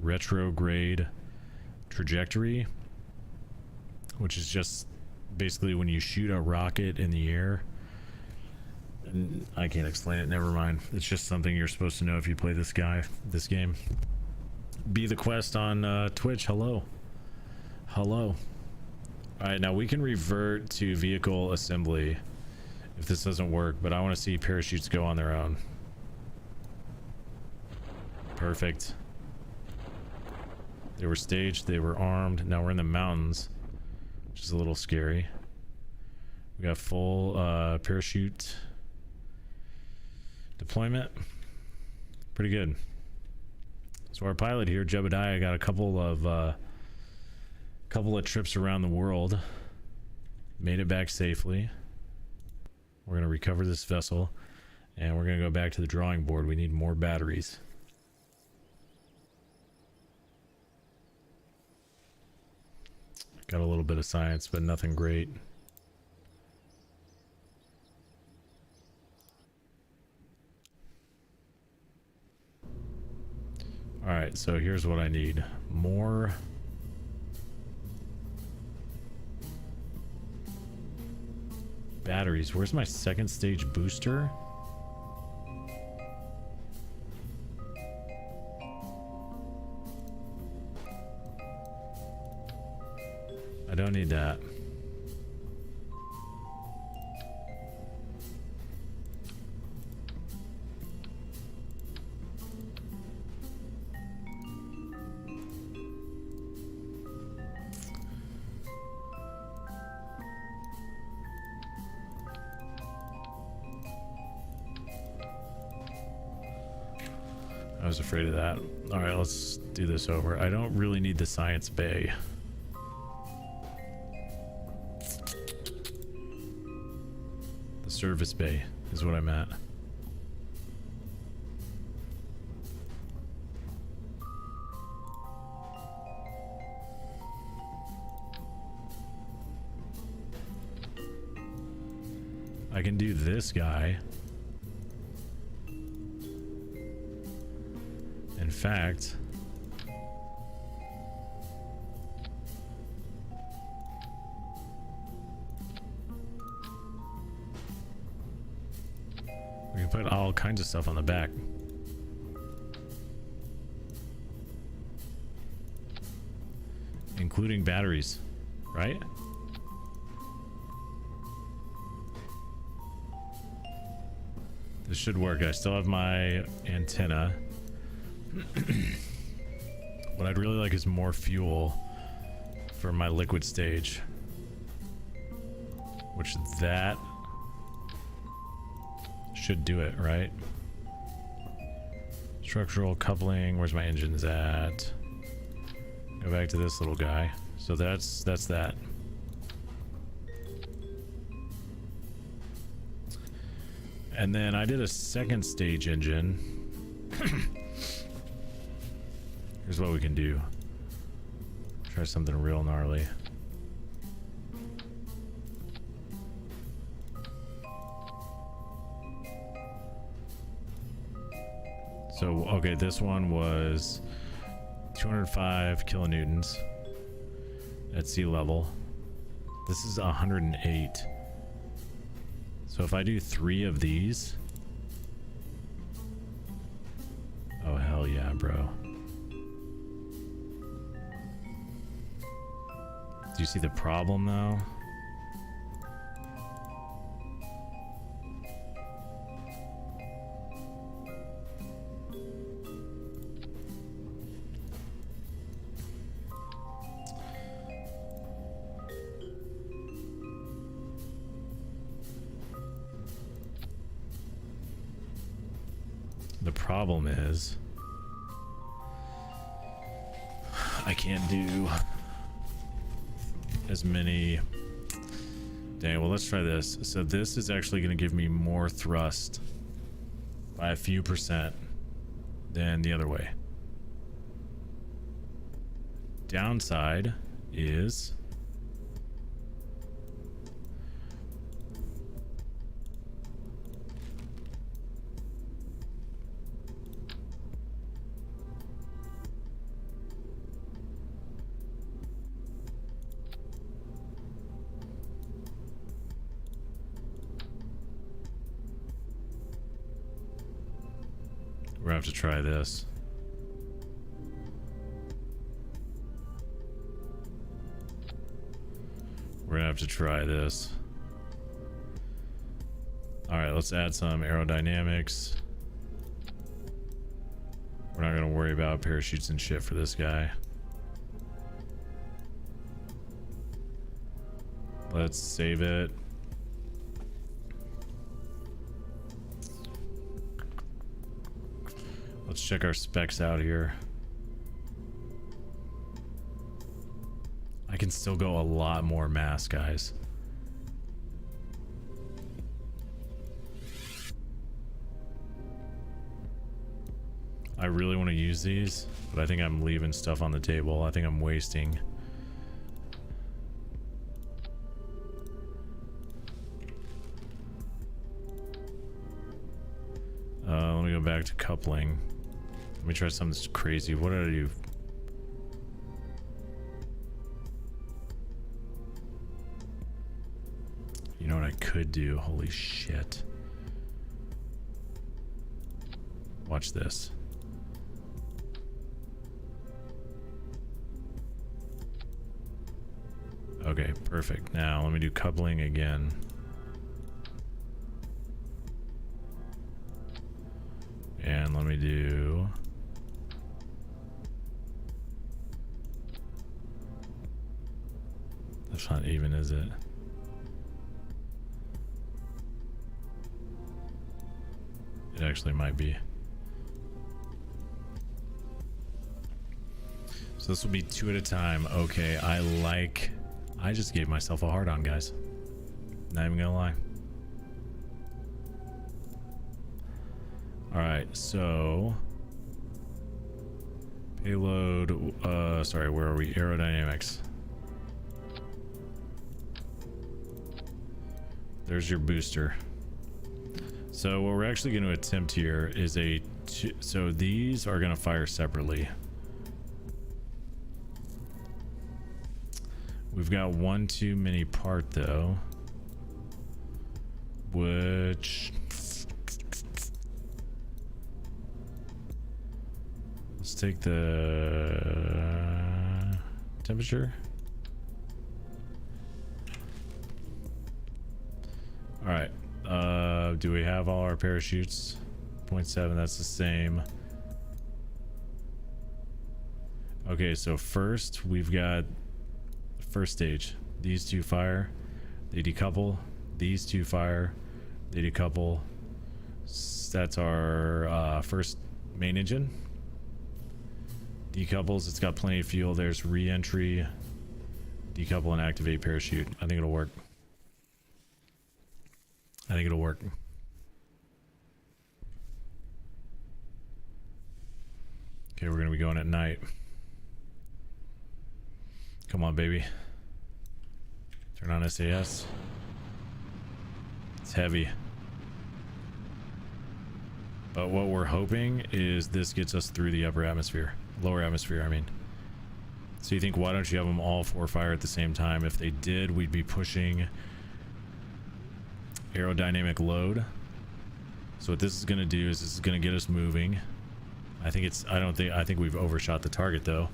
retrograde trajectory, which is just basically when you shoot a rocket in the air. And I can't explain it, never mind. It's just something you're supposed to know if you play this game. Be the Quest on Twitch. Hello. All right, now we can revert to vehicle assembly if this doesn't work, but I want to see parachutes go on their own. Perfect. They were staged, they were armed. Now we're in the mountains, which is a little scary. We got full parachute deployment. Pretty good. So our pilot here, Jebediah, got a couple of trips around the world, made it back safely. We're going to recover this vessel, and we're going to go back to the drawing board. We need more batteries. Got a little bit of science, but nothing great. All right, so here's what I need. More batteries. Where's my second stage booster? I don't need that. I was afraid of that. All right, let's do this over. I don't really need the science bay. The service bay is what I'm at. I can do this guy. In fact, we can put all kinds of stuff on the back. Including batteries, right? This should work. I still have my antenna. What I'd really like is more fuel for my liquid stage. Which that should do it, right? Structural coupling, where's my engines at? Go back to this little guy. So that's that. And then I did a second stage engine. Here's what we can do. Try something real gnarly. So, okay, this one was 205 kilonewtons at sea level. This is 108. So if I do 3 of these... Oh, hell yeah, bro. Do you see the problem, though? The problem is I can't do as many. Dang, well, let's try this. So this is actually going to give me more thrust by a few percent than the other way. Downside is we're gonna have to try this. We're gonna have to try this. All right, let's add some aerodynamics. We're not gonna worry about parachutes and shit for this guy. Let's save it. Let's check our specs out here. I can still go a lot more mass, guys. I really want to use these, but I think I'm leaving stuff on the table. I think I'm wasting. Let me go back to coupling. Let me try something crazy. What did I do? You know what I could do? Holy shit. Watch this. Okay, perfect. Now let me do coupling again. And let me do... That's not even, is it? It actually might be. So this will be 2 at a time. Okay, I just gave myself a hard on, guys. Not even gonna lie. Alright, so payload, sorry, where are we? Aerodynamics. There's your booster. So what we're actually going to attempt here is so these are going to fire separately. We've got one too many part though, which let's take the temperature. All right. Do we have all our parachutes? 0.7, that's the same. Okay, so first we've got first stage. These two fire, they decouple. These two fire, they decouple. That's our first main engine. Decouples, it's got plenty of fuel. There's re-entry, decouple, and activate parachute. I think it'll work. I think it'll work. Okay, we're gonna be going at night. Come on, baby. Turn on SAS. It's heavy. But what we're hoping is this gets us through the upper atmosphere. Lower atmosphere, I mean. So you think, why don't you have them all four fire at the same time? If they did, we'd be pushing aerodynamic load. So what this is going to do is this is going to get us moving. I think we've overshot the target though.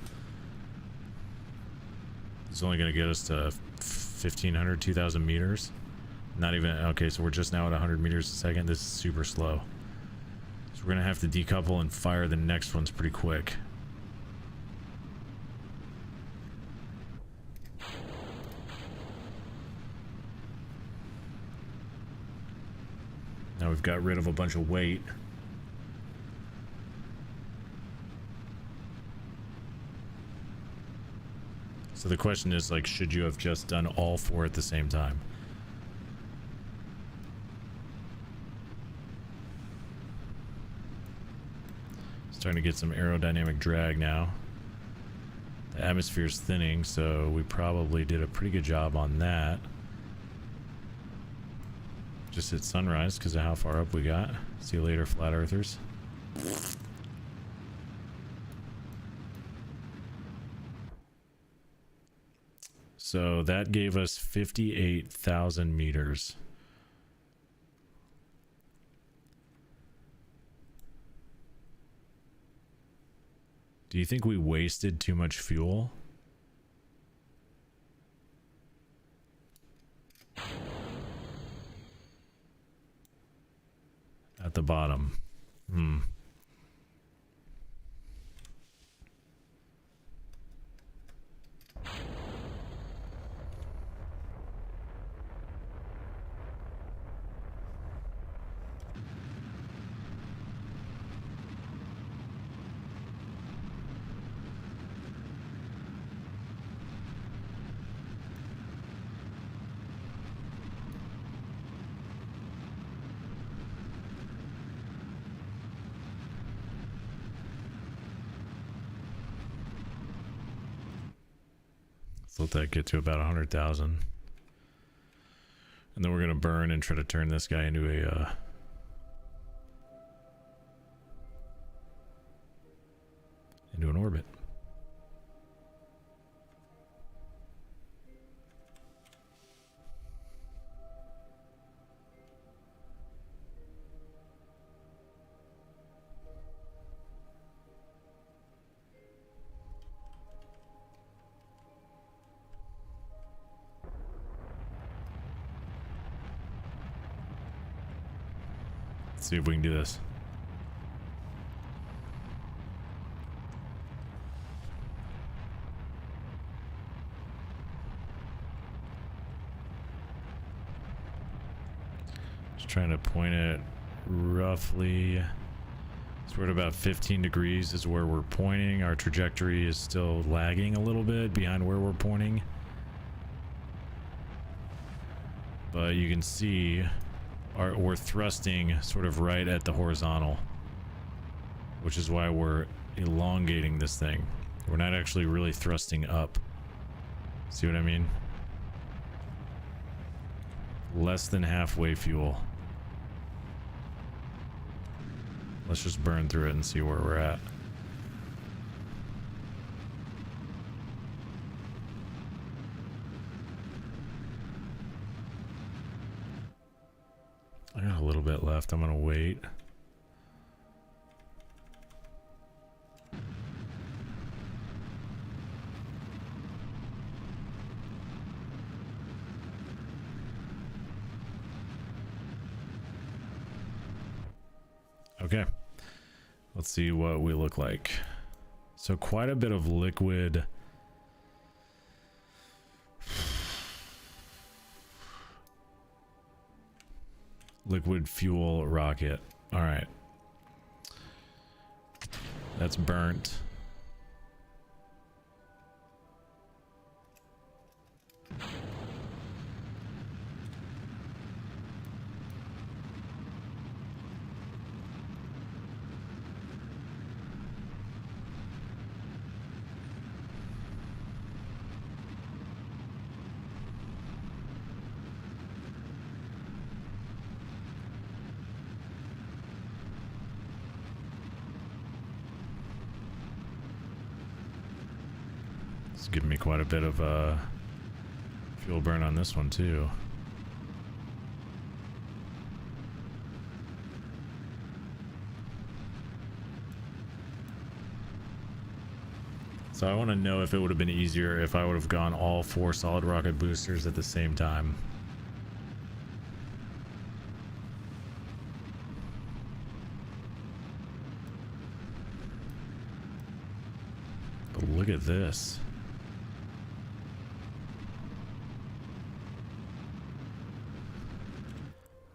It's only going to get us to 1,500, 2,000 meters. Not even, okay, so we're just now at 100 meters a second. This is super slow. So we're going to have to decouple and fire the next ones pretty quick. Now we've got rid of a bunch of weight. So the question is, like, should you have just done all four at the same time? Starting to get some aerodynamic drag now. The atmosphere's thinning, so we probably did a pretty good job on that. Just hit sunrise because of how far up we got. See you later, flat earthers. So that gave us 58,000 meters. Do you think we wasted too much fuel? At the bottom. Let's let that get to about 100,000. And then we're going to burn and try to turn this guy into an orbit. Let's see if we can do this. Just trying to point it roughly. So we're at about 15 degrees is where we're pointing. Our trajectory is still lagging a little bit behind where we're pointing. But you can see we're thrusting sort of right at the horizontal, which is why we're elongating this thing. We're not actually really thrusting up. See what I mean? Less than halfway fuel. Let's just burn through it and see where we're at. I got a little bit left. I'm gonna wait. Okay. Let's see what we look like. So quite a bit of liquid. Liquid fuel rocket. All right. That's burnt. It's giving me quite a bit of fuel burn on this one too. So I want to know if it would have been easier if I would have gone all 4 solid rocket boosters at the same time. But look at this.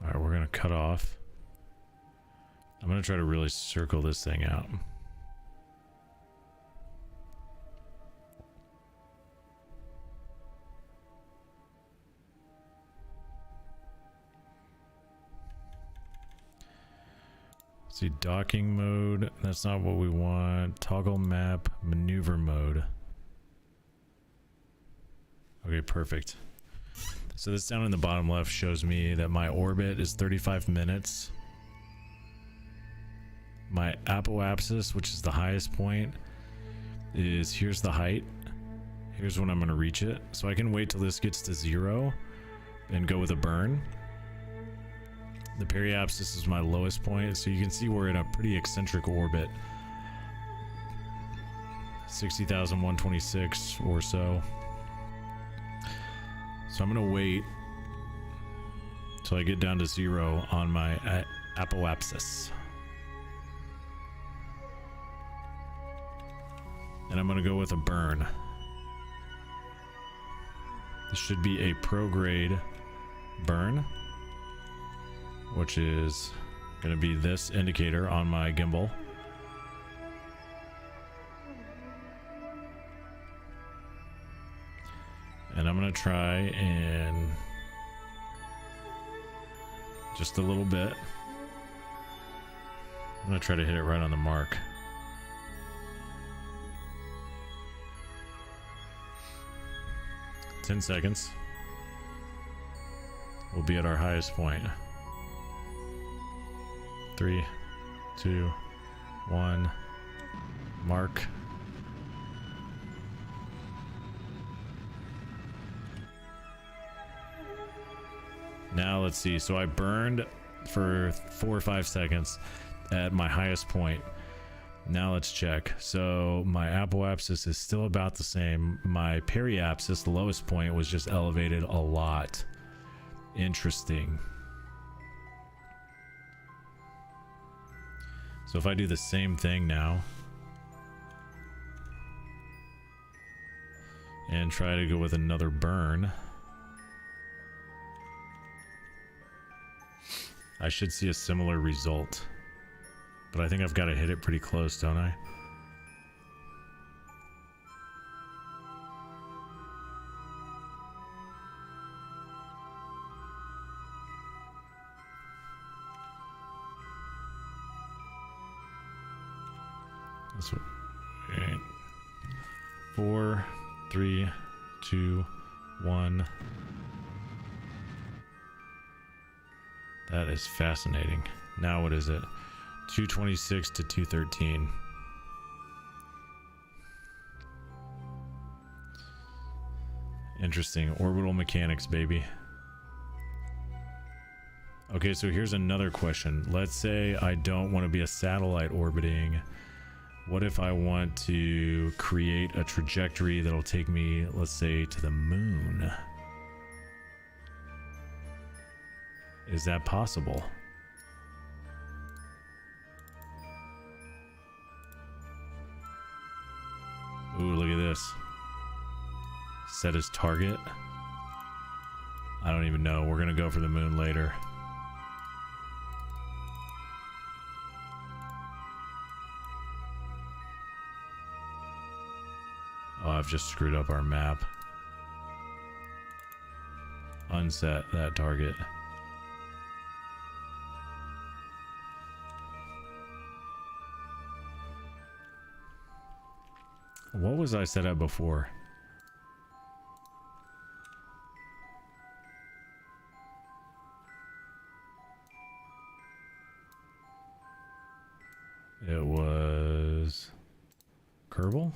Alright, we're gonna cut off. I'm gonna try to really circle this thing out. See, docking mode, that's not what we want. Toggle map, maneuver mode. Okay, perfect. So this down in the bottom left shows me that my orbit is 35 minutes. My apoapsis, which is the highest point, is here's the height. Here's when I'm gonna reach it. So I can wait till this gets to 0 and go with a burn. The periapsis is my lowest point, so you can see we're in a pretty eccentric orbit. 60,126 or so. So I'm gonna wait till I get down to 0 on my apoapsis. And I'm gonna go with a burn. This should be a pro grade burn, which is going to be this indicator on my gimbal. And I'm going to try and just a little bit. I'm going to try to hit it right on the mark. "10 seconds. We'll be at our highest point. 3, 2, 1, mark." Now let's see. So I burned for 4 or 5 seconds at my highest point. Now let's check. So my apoapsis is still about the same. My periapsis, the lowest point, was just elevated a lot. Interesting. So if I do the same thing now and try to go with another burn, I should see a similar result. But I think I've got to hit it pretty close, don't I? That's what, right. 4, 3, 2, 1. That is fascinating. Now what is it? 226 to 213. Interesting. Orbital mechanics, baby. Okay, so here's another question. Let's say I don't want to be a satellite orbiting. What if I want to create a trajectory that'll take me, let's say, to the moon? Is that possible? Ooh, look at this. Set as target. I don't even know. We're gonna go for the moon later. Oh, I've just screwed up our map. Unset that target. What was I set up before? It was Kerbal?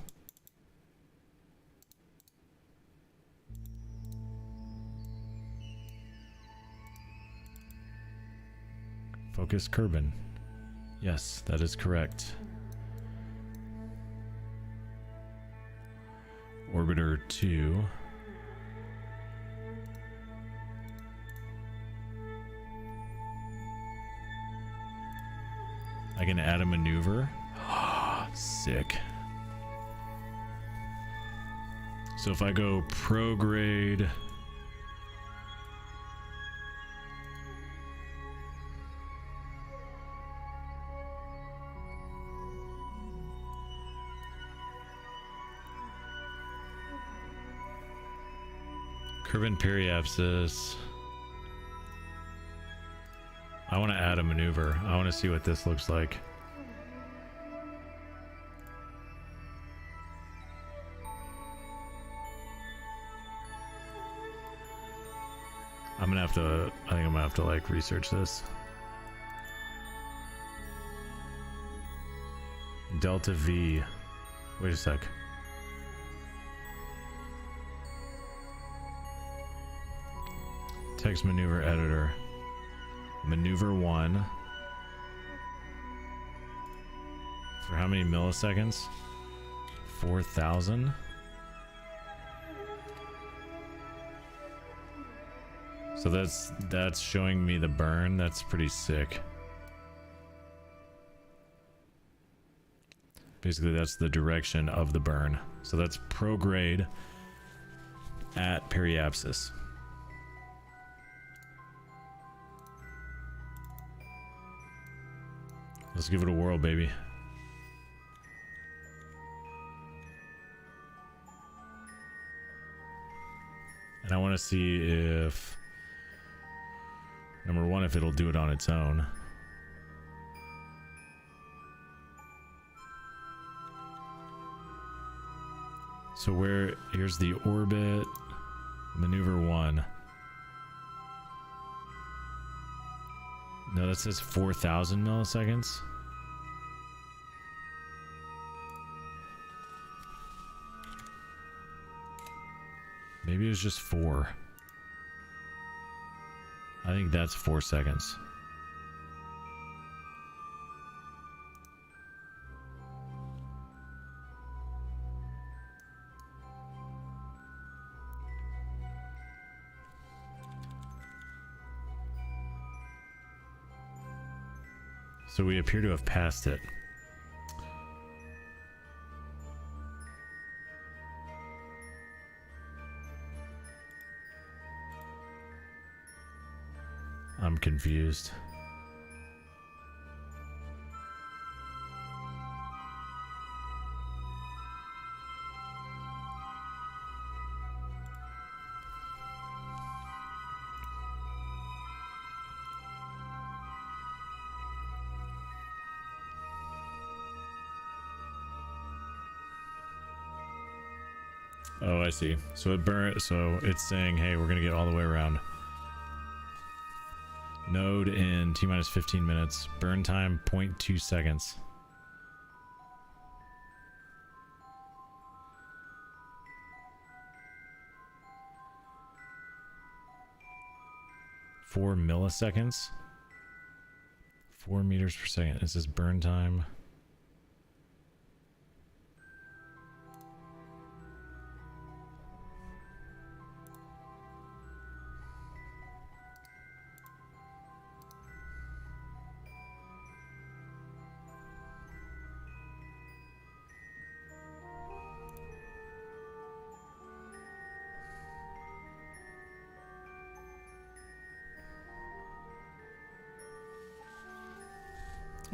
Focus Kerbin. Yes, that is correct. Orbiter 2. I can add a maneuver. Sick. So if I go prograde, Kerbin periapsis. I want to add a maneuver. I want to see what this looks like. I'm gonna have to, I think I'm gonna have to like research this. Delta V. Wait a sec. Text maneuver editor. Maneuver 1. For how many milliseconds? 4,000. So that's showing me the burn. That's pretty sick. Basically, that's the direction of the burn. So that's prograde at periapsis. Let's give it a whirl, baby. And I want to see if, number one, if it'll do it on its own. So here's the orbit, maneuver 1. No, that says 4,000 milliseconds. Maybe it was just 4. I think that's 4 seconds. So we appear to have passed it. I'm confused. Oh, I see. So so it's saying, hey, we're gonna get all the way around. Node in T-minus 15 minutes. Burn time 0.2 seconds. Four milliseconds. 4 meters per second. This is burn time.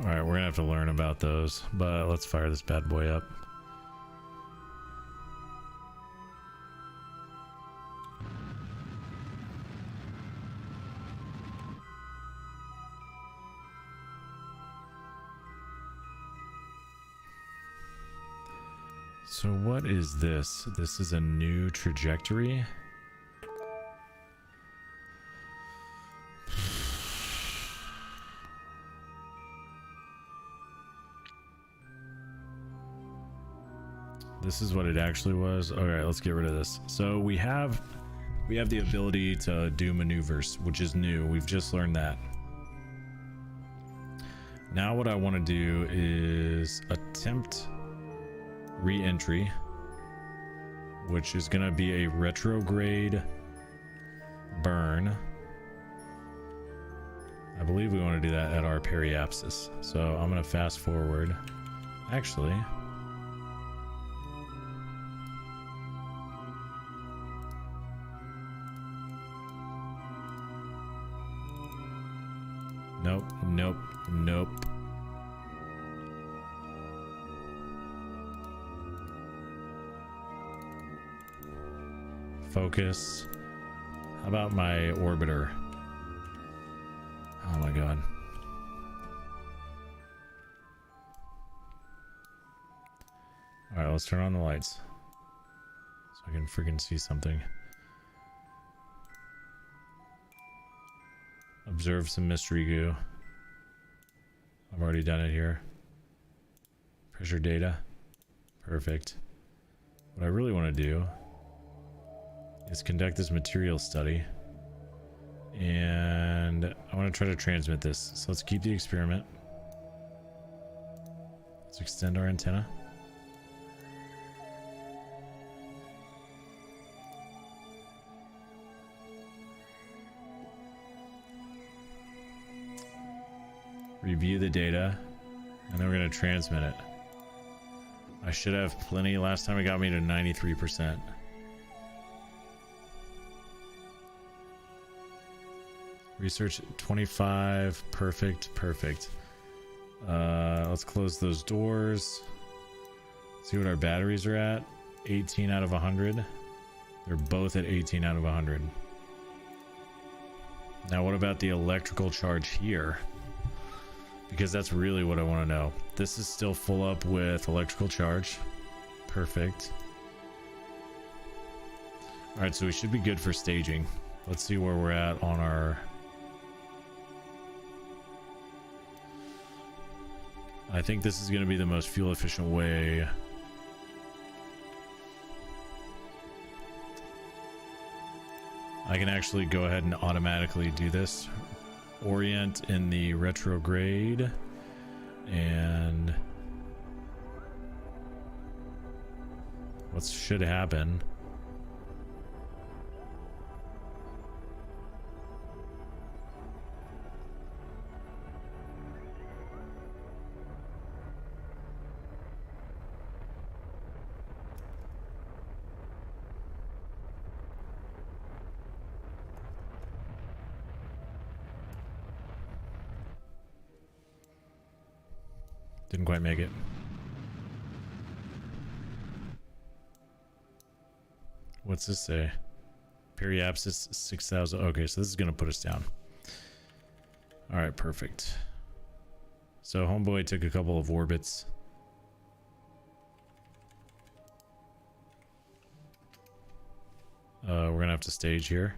All right, we're gonna have to learn about those, but let's fire this bad boy up. So what is this? This is a new trajectory. This is what it actually was. All right, let's get rid of this. So we have the ability to do maneuvers, which is new. We've just learned that. Now what I want to do is attempt re-entry, which is going to be a retrograde burn. I believe we want to do that at our periapsis. So I'm going to fast forward. Actually, nope, nope, nope. Focus. How about my orbiter? Oh my god. Alright, let's turn on the lights so I can freaking see something. Observe some mystery goo. I've already done it here. Pressure data. Perfect. What I really want to do is conduct this material study, and I want to try to transmit this. So let's keep the experiment. Let's extend our antenna. Review the data, and then we're going to transmit it. I should have plenty. Last time it got me to 93%. Research 25. Perfect, perfect. Let's close those doors. See what our batteries are at. 18 out of 100. They're both at 18 out of 100. Now what about the electrical charge here? Because that's really what I want to know. This is still full up with electrical charge. Perfect. Alright, so we should be good for staging. Let's see where we're at on our... I think this is going to be the most fuel efficient way. I can actually go ahead and automatically do this. Orient in the retrograde, and what should happen? Didn't quite make it. What's this say? Periapsis 6,000. Okay, so this is going to put us down. All right, perfect. So homeboy took a couple of orbits. We're going to have to stage here.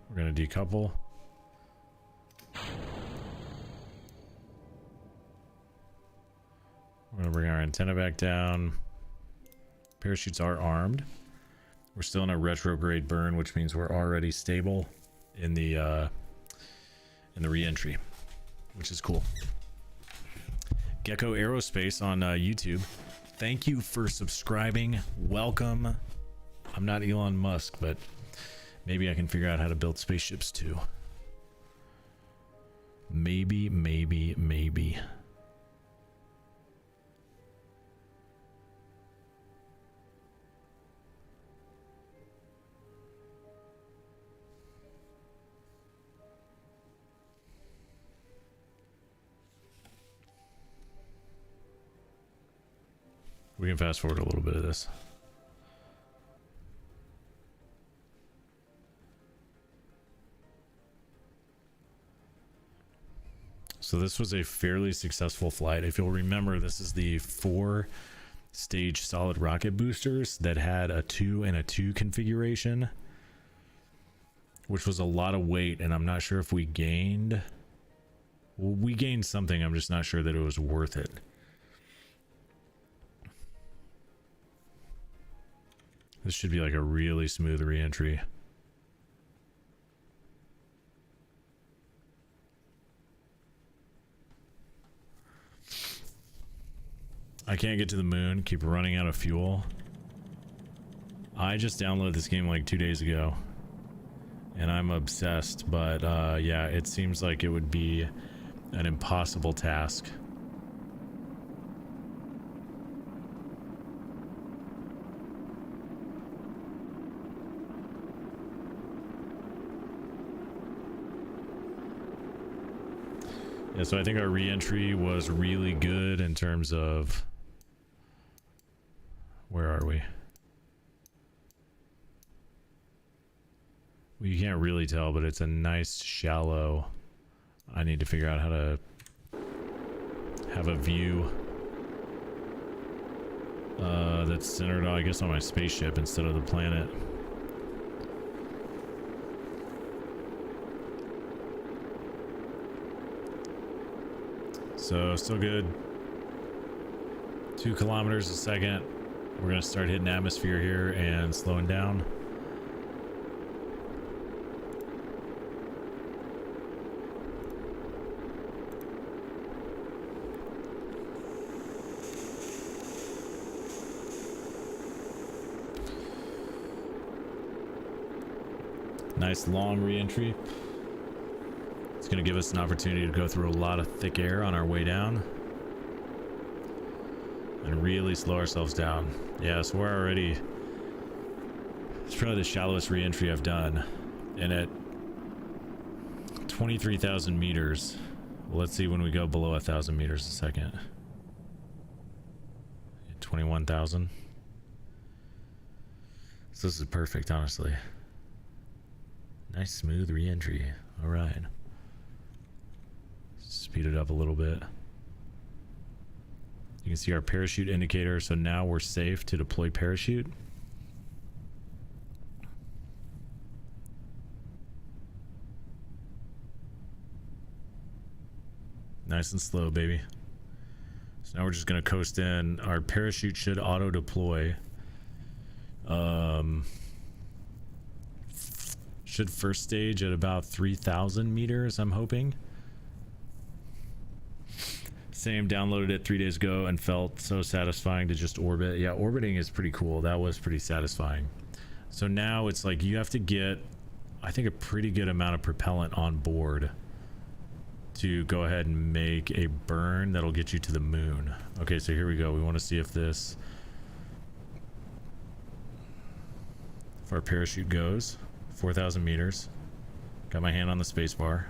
We're going to decouple. We're going to bring our antenna back down. Parachutes are armed. We're still in a retrograde burn, which means we're already stable in the re-entry, which is cool. Gecko Aerospace on YouTube. Thank you for subscribing. Welcome. I'm not Elon Musk, but maybe I can figure out how to build spaceships too. Maybe, maybe, maybe. We can fast forward a little bit of this. So this was a fairly successful flight. If you'll remember, this is the 4-stage solid rocket boosters that had a 2 and a 2 configuration, which was a lot of weight, and I'm not sure if we gained... Well, we gained something, I'm just not sure that it was worth it. This should be like a really smooth re-entry. I can't get to the moon, keep running out of fuel. I just downloaded this game like 2 days ago, and I'm obsessed, but yeah, it seems like it would be an impossible task. Yeah, so I think our re-entry was really good in terms of... Where are we? Well, you can't really tell, but it's a nice shallow... I need to figure out how to have a view that's centered, I guess, on my spaceship instead of the planet. So, still good. 2 kilometers a second. We're gonna start hitting atmosphere here and slowing down. Nice long re-entry. It's going to give us an opportunity to go through a lot of thick air on our way down and really slow ourselves down. Yeah, so we're already... It's probably the shallowest re-entry I've done, and at 23,000 meters. Well, let's see when we go below 1,000 meters a second. 21,000. So this is perfect, honestly. Nice smooth re-entry. All right. Speed it up a little bit. You can see our parachute indicator, so now we're safe to deploy parachute. Nice and slow, baby. So now we're just gonna coast in. Our parachute should auto deploy. Should first stage at about 3,000 meters, I'm hoping. Same, downloaded it 3 days ago and felt so satisfying to just orbit. Yeah, orbiting is pretty cool. That was pretty satisfying. So now it's like you have to get, I think, a pretty good amount of propellant on board to go ahead and make a burn that'll get you to the moon. Okay, so here we go. We want to see if our parachute goes. 4,000 meters. Got my hand on the space bar.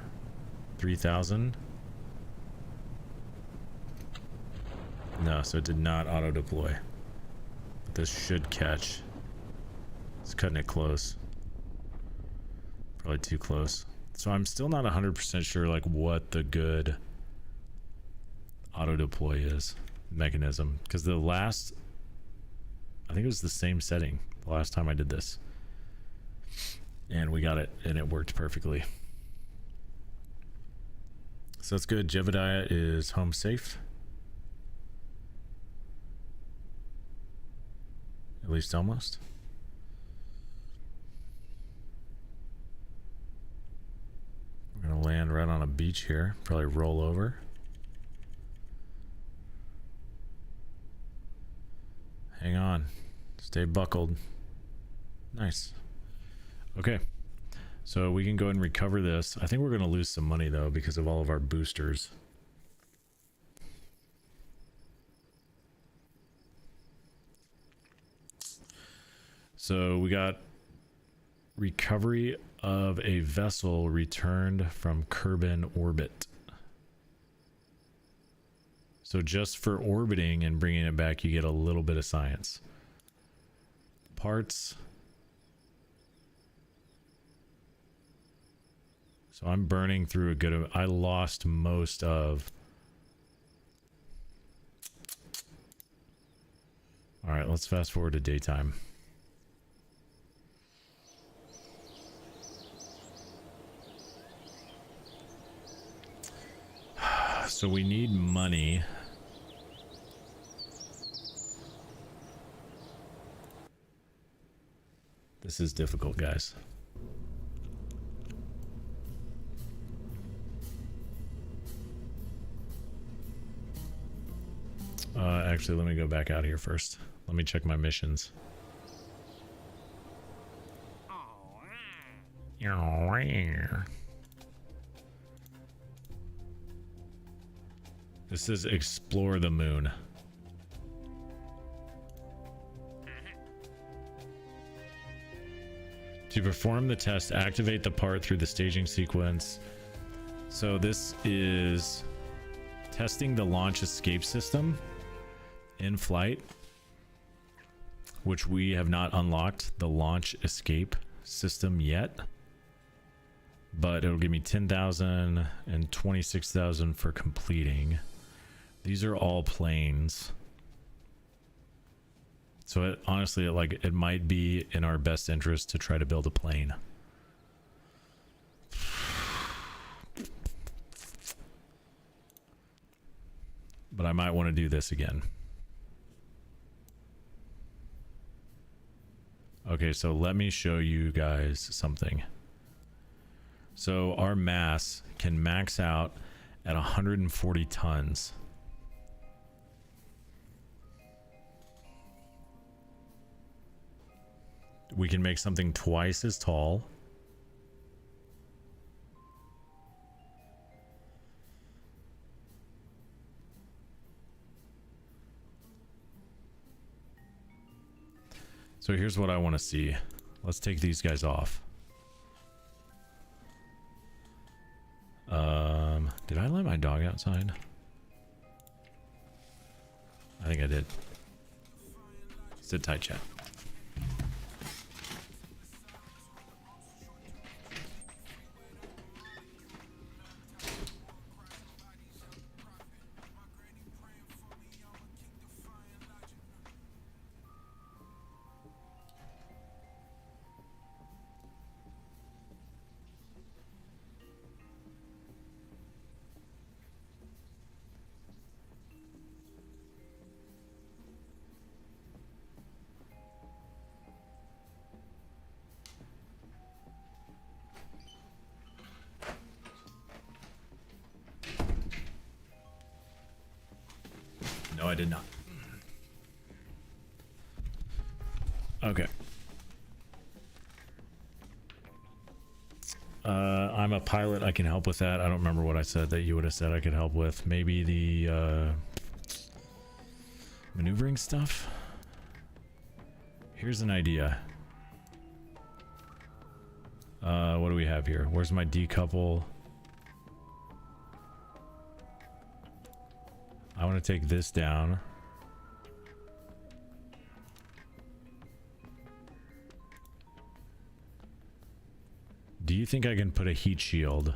3,000. No, so it did not auto deploy. But this should catch. It's cutting it close. Probably too close. So I'm still not 100% sure like what the good auto deploy is mechanism, because the last, I think it was the same setting the last time I did this. And we got it, and it worked perfectly. So that's good. Jebediah is home safe. At least almost. We're gonna land right on a beach here. Probably roll over. Hang on. Stay buckled. Nice. Okay, so we can go and recover this. I think we're going to lose some money, though, because of all of our boosters. So we got recovery of a vessel returned from Kerbin orbit. So just for orbiting and bringing it back, you get a little bit of science. Parts. So I'm burning through a good... I lost most of... All right, let's fast forward to daytime. So we need money. This is difficult, guys. Actually, let me go back out here first. Let me check my missions. This is explore the moon. To perform the test, activate the part through the staging sequence. So this is testing the launch escape system in flight, which we have not unlocked the launch escape system yet, but it'll give me 10,000 and 26,000 for completing. These are all planes. So it, honestly, it might be in our best interest to try to build a plane. But I might want to do this again. Okay, so let me show you guys something. So our mass can max out at 140 tons. We can make something twice as tall. So here's what I want to see. Let's take these guys off. Did I let my dog outside? I think I did. Sit tight, chat. No, I did not. Okay. I'm a pilot. I can help with that. I don't remember what I said that you would have said I could help with. Maybe the maneuvering stuff. Here's an idea. What do we have here? Where's my decouple? I want to take this down. Do you think I can put a heat shield?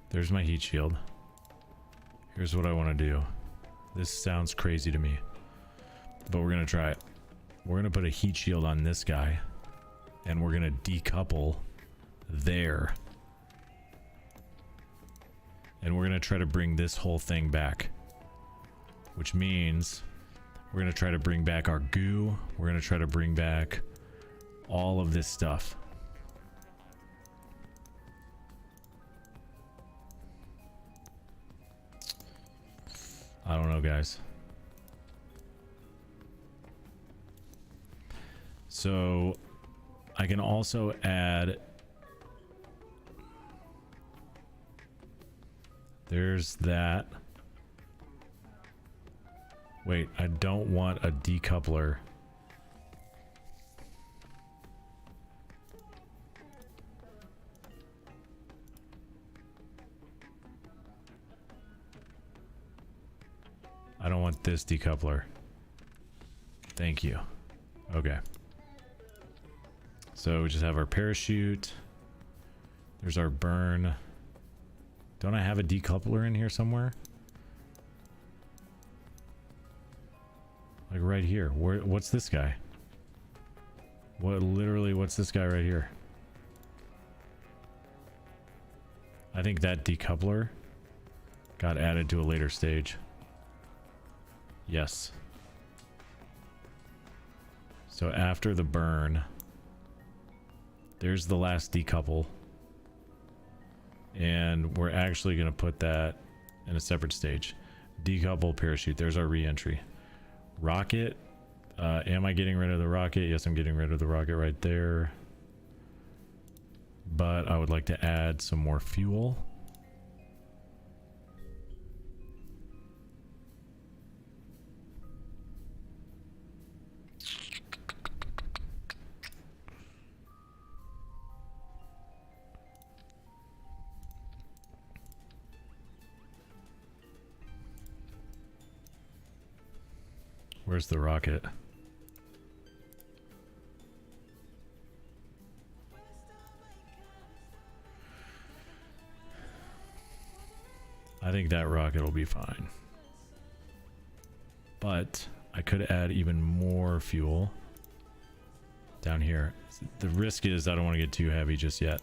There's my heat shield. Here's what I want to do. This sounds crazy to me, but we're gonna try it. We're gonna put a heat shield on this guy, and we're gonna decouple there, and we're gonna try to bring this whole thing back, which means we're gonna try to bring back our goo. We're gonna try to bring back all of this stuff. I don't know, guys. So I can also add, there's that. Wait, I don't want a decoupler. I don't want this decoupler. Thank you. Okay. So we just have our parachute. There's our burn. Don't I have a decoupler in here somewhere? Like right here. What's this guy? What's this guy right here? I think that decoupler got added to a later stage. Yes. So after the burn, there's the last decouple. And we're actually going to put that in a separate stage. Decouple parachute. There's our re-entry. Rocket. Am I getting rid of the rocket? Yes, I'm getting rid of the rocket right there. But I would like to add some more fuel. Where's the rocket? I think that rocket will be fine. But I could add even more fuel down here. The risk is I don't want to get too heavy just yet.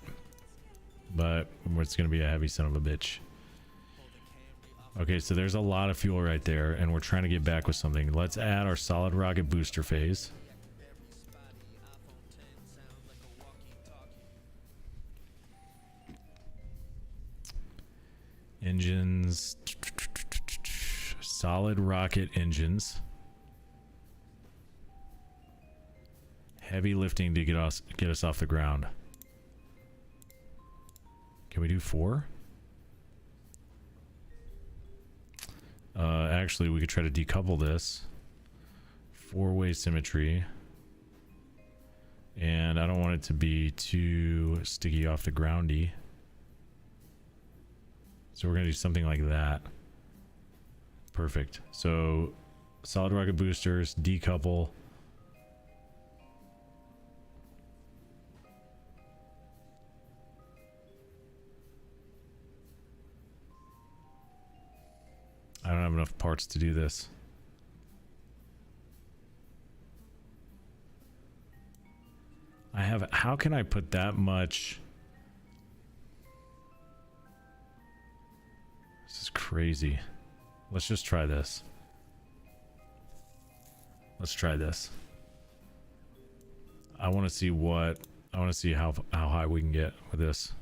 But it's going to be a heavy son of a bitch. Okay, so there's a lot of fuel right there, and we're trying to get back with something. Let's add our solid rocket booster phase. Engines. Solid rocket engines. Heavy lifting to get us off the ground. Can we do 4? Actually, we could try to decouple this. 4-way symmetry. And I don't want it to be too sticky off the groundy. So we're going to do something like that. Perfect. So, solid rocket boosters, decouple. I don't have enough parts to do this. How can I put that much? This is crazy. Let's just try this. Let's try this. I want to see how high we can get with this.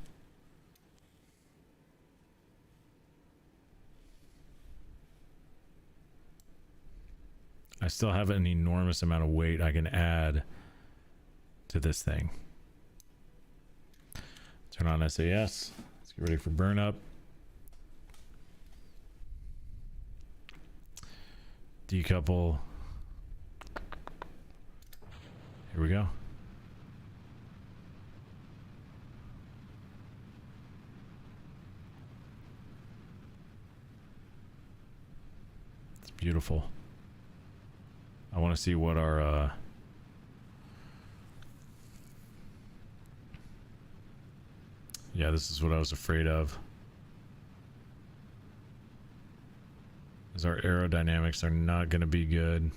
I still have an enormous amount of weight I can add to this thing. Turn on SAS. Let's get ready for burn up. Decouple. Here we go. It's beautiful. I want to see what our yeah, this is what I was afraid of. Is our aerodynamics are not going to be good.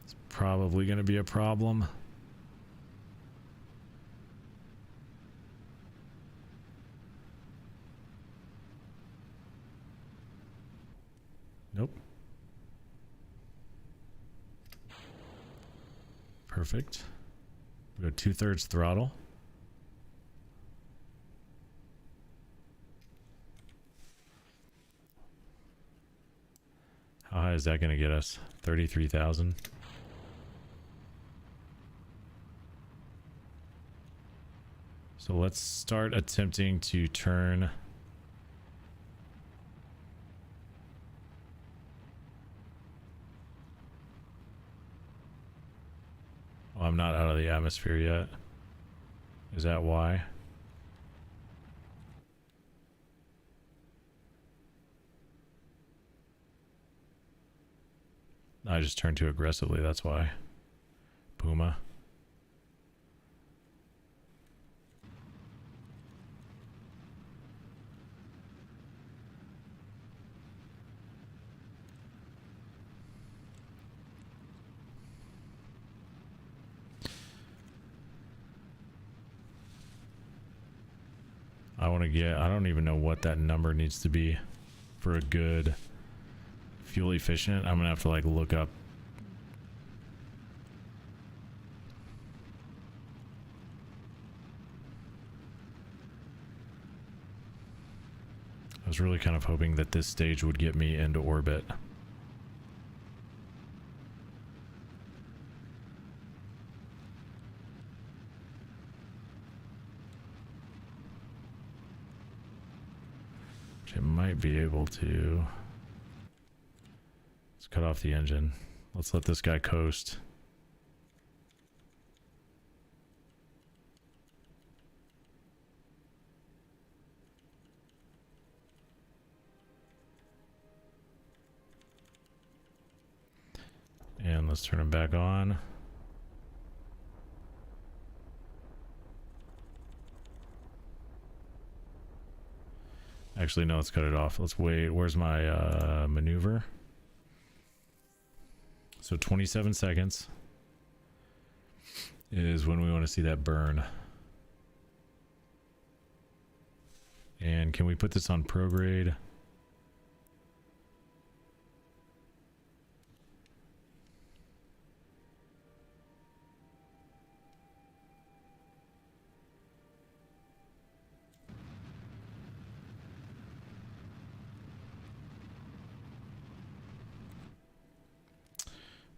It's probably going to be a problem. Nope. Perfect. We go 2/3 throttle. How high is that going to get us? 33,000. So let's start attempting to turn I'm not out of the atmosphere yet. Is that why? I just turned too aggressively, that's why. Puma. I want to get, I don't even know what that number needs to be for a good fuel efficient. I'm gonna have to like look up. I was really kind of hoping that this stage would get me into orbit. Which it might be able to. Let's cut off the engine. Let's let this guy coast. And let's turn him back on. Actually, no, let's cut it off. Let's wait. Where's my maneuver? So 27 seconds is when we want to see that burn. And can we put this on prograde?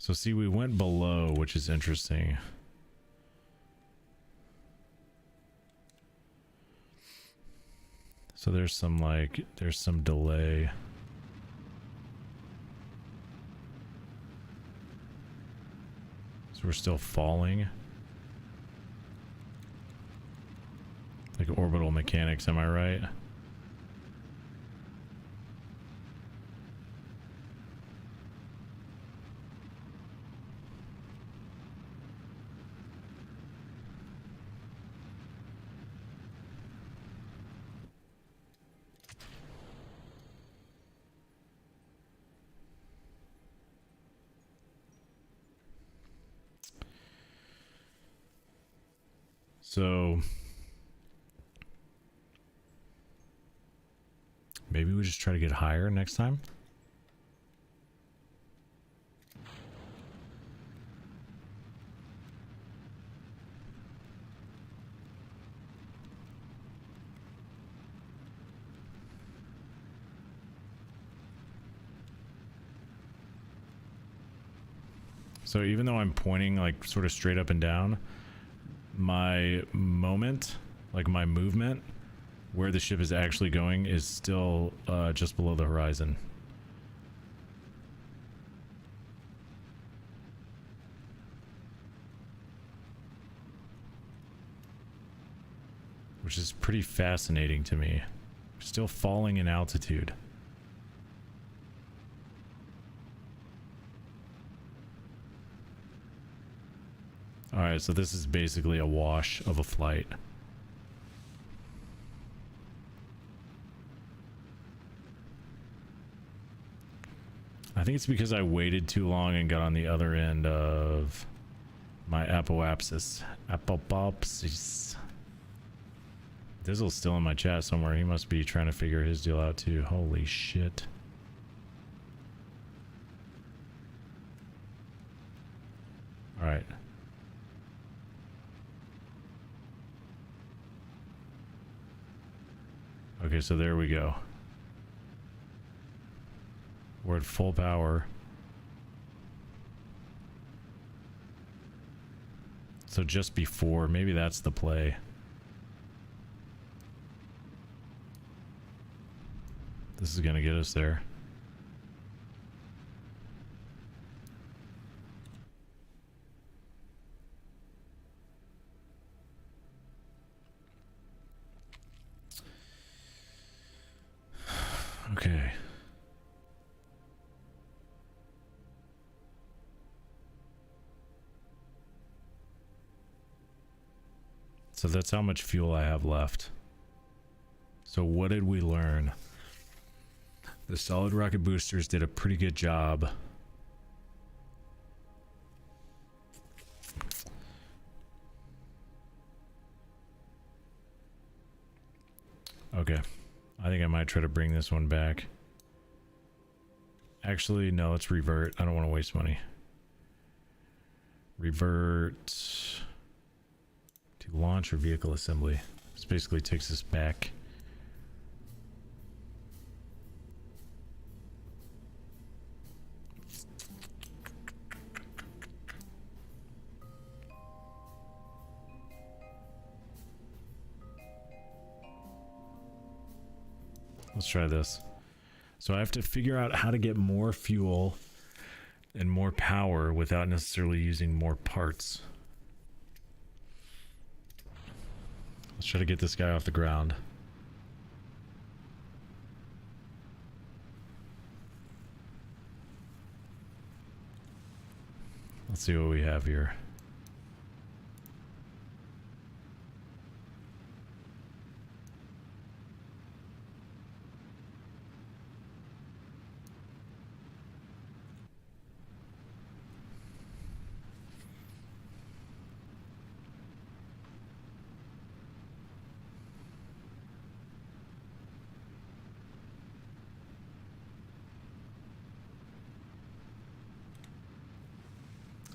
So see, we went below, which is interesting. So there's some like, there's some delay. So we're still falling. Like orbital mechanics, am I right? So maybe we just try to get higher next time. So even though I'm pointing like sort of straight up and down, my moment, like my movement, where the ship is actually going is still just below the horizon. Which is pretty fascinating to me. Still falling in altitude. Alright, so this is basically a wash of a flight. I think it's because I waited too long and got on the other end of my apoapsis. Apopopsis. Dizzle's still in my chat somewhere. He must be trying to figure his deal out too. Holy shit. Alright. Okay, so there we go. We're at full power. So just before, maybe that's the play. This is gonna get us there. So that's how much fuel I have left. So what did we learn? The solid rocket boosters did a pretty good job. Okay. I think I might try to bring this one back. Actually, no, let's revert. I don't want to waste money. Revert to launch or vehicle assembly. This basically takes us back. Let's try this. So I have to figure out how to get more fuel and more power without necessarily using more parts. Let's try to get this guy off the ground. Let's see what we have here.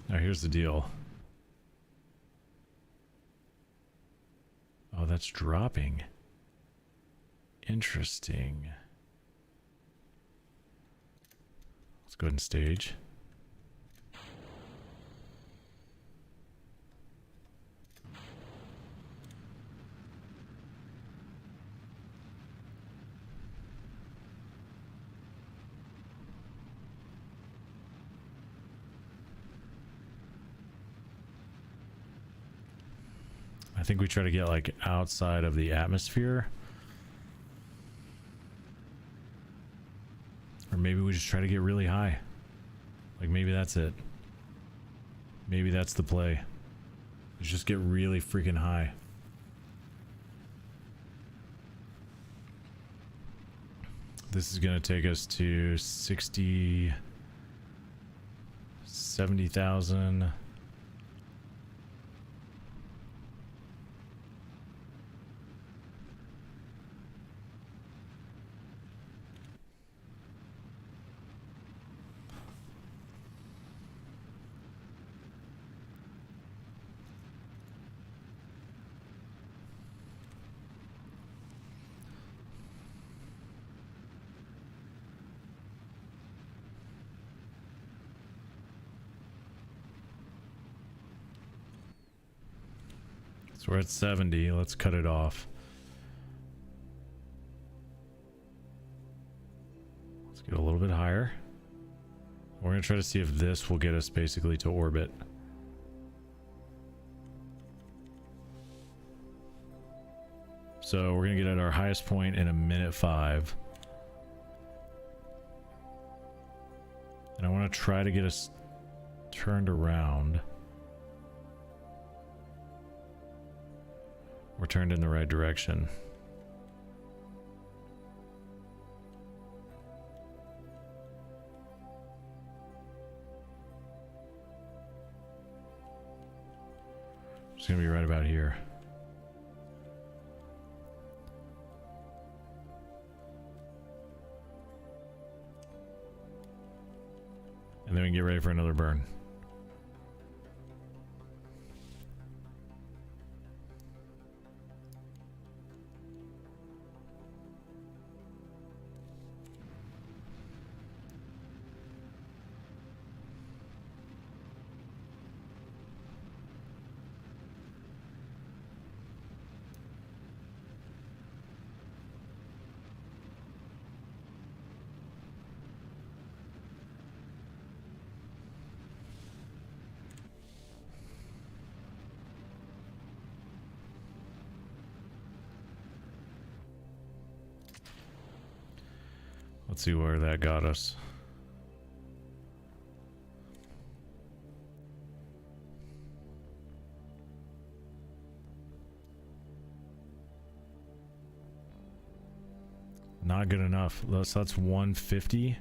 Now here's the deal. Oh, that's dropping. Interesting. Let's go ahead and stage. I think we try to get like outside of the atmosphere. Or maybe we just try to get really high. Like maybe that's it. Maybe that's the play. Let's just get really freaking high. This is going to take us to 60, 70,000. So we're at 70. Let's cut it off. Let's get a little bit higher. We're going to try to see if this will get us basically to orbit. So we're going to get at our highest point in 1:05. And I want to try to get us turned around. We're turned in the right direction. It's gonna be right about here. And then we can get ready for another burn. Let's see where that got us. Not good enough. So that's 150.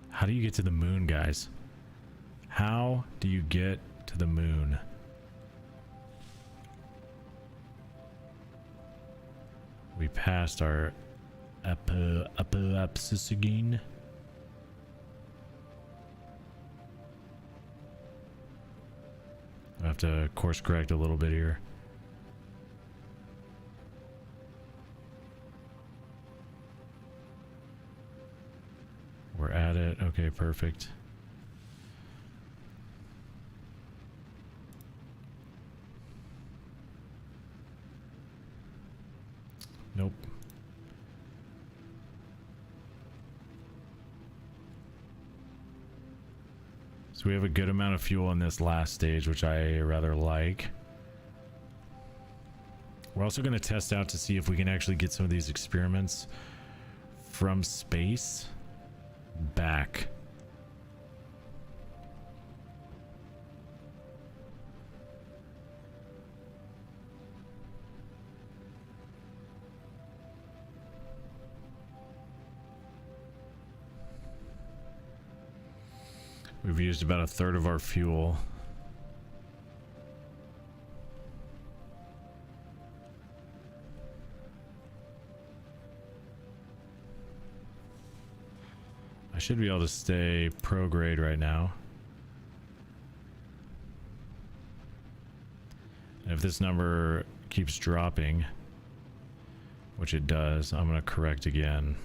How do you get to the moon, guys? How do you get to the moon? We passed our apopsis again. I have to course correct a little bit here. We're at it. Okay, perfect. Nope. So we have a good amount of fuel in this last stage, which I rather like. We're also going to test out to see if we can actually get some of these experiments from space back. We've used about a third of our fuel. I should be able to stay pro grade right now. And if this number keeps dropping, which it does, I'm going to correct again.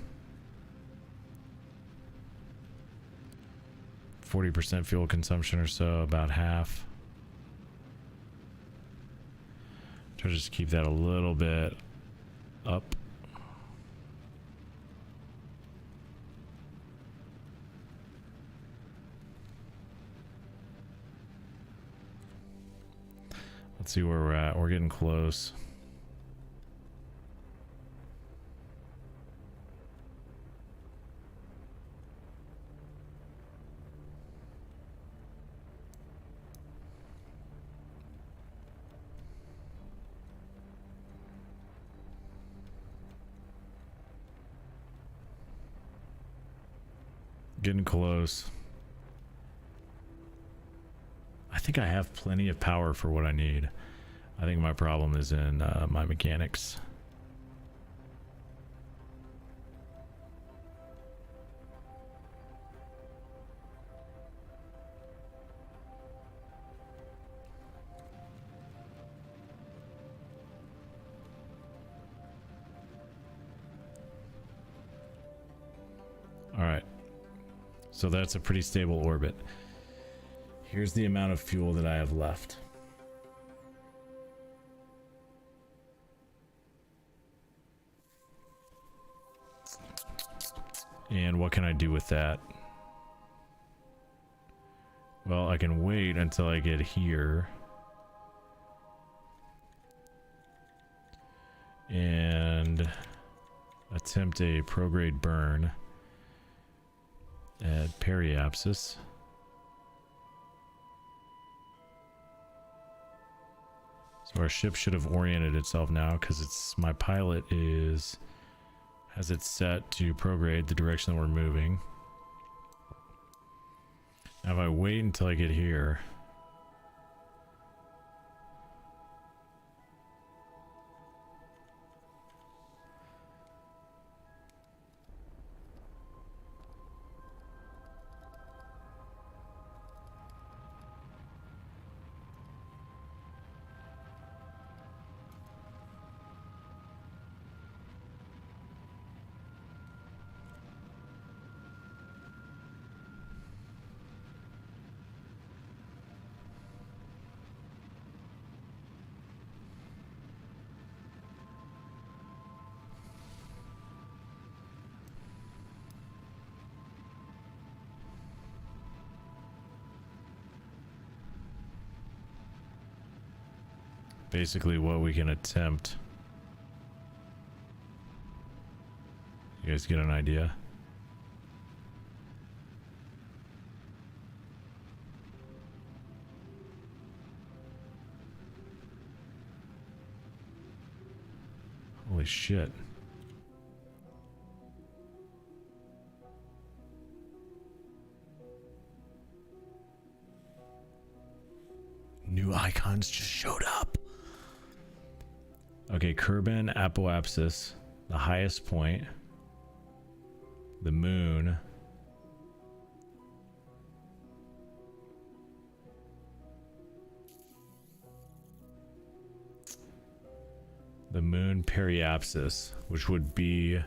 40% fuel consumption or so, about half. Try to just keep that a little bit up. Let's see where we're at. We're getting close. Getting close. I think I have plenty of power for what I need. I think my problem is in my mechanics. All right. So that's a pretty stable orbit. Here's the amount of fuel that I have left. And what can I do with that? Well, I can wait until I get here. And attempt a prograde burn at periapsis. So our ship should have oriented itself now because it's my pilot has it set to prograde the direction that we're moving. Now if I wait until I get here, basically what we can attempt. You guys get an idea? shit. New icons just showed up. Okay, Kerbin Apoapsis, the highest point. The moon. The moon Periapsis, which would be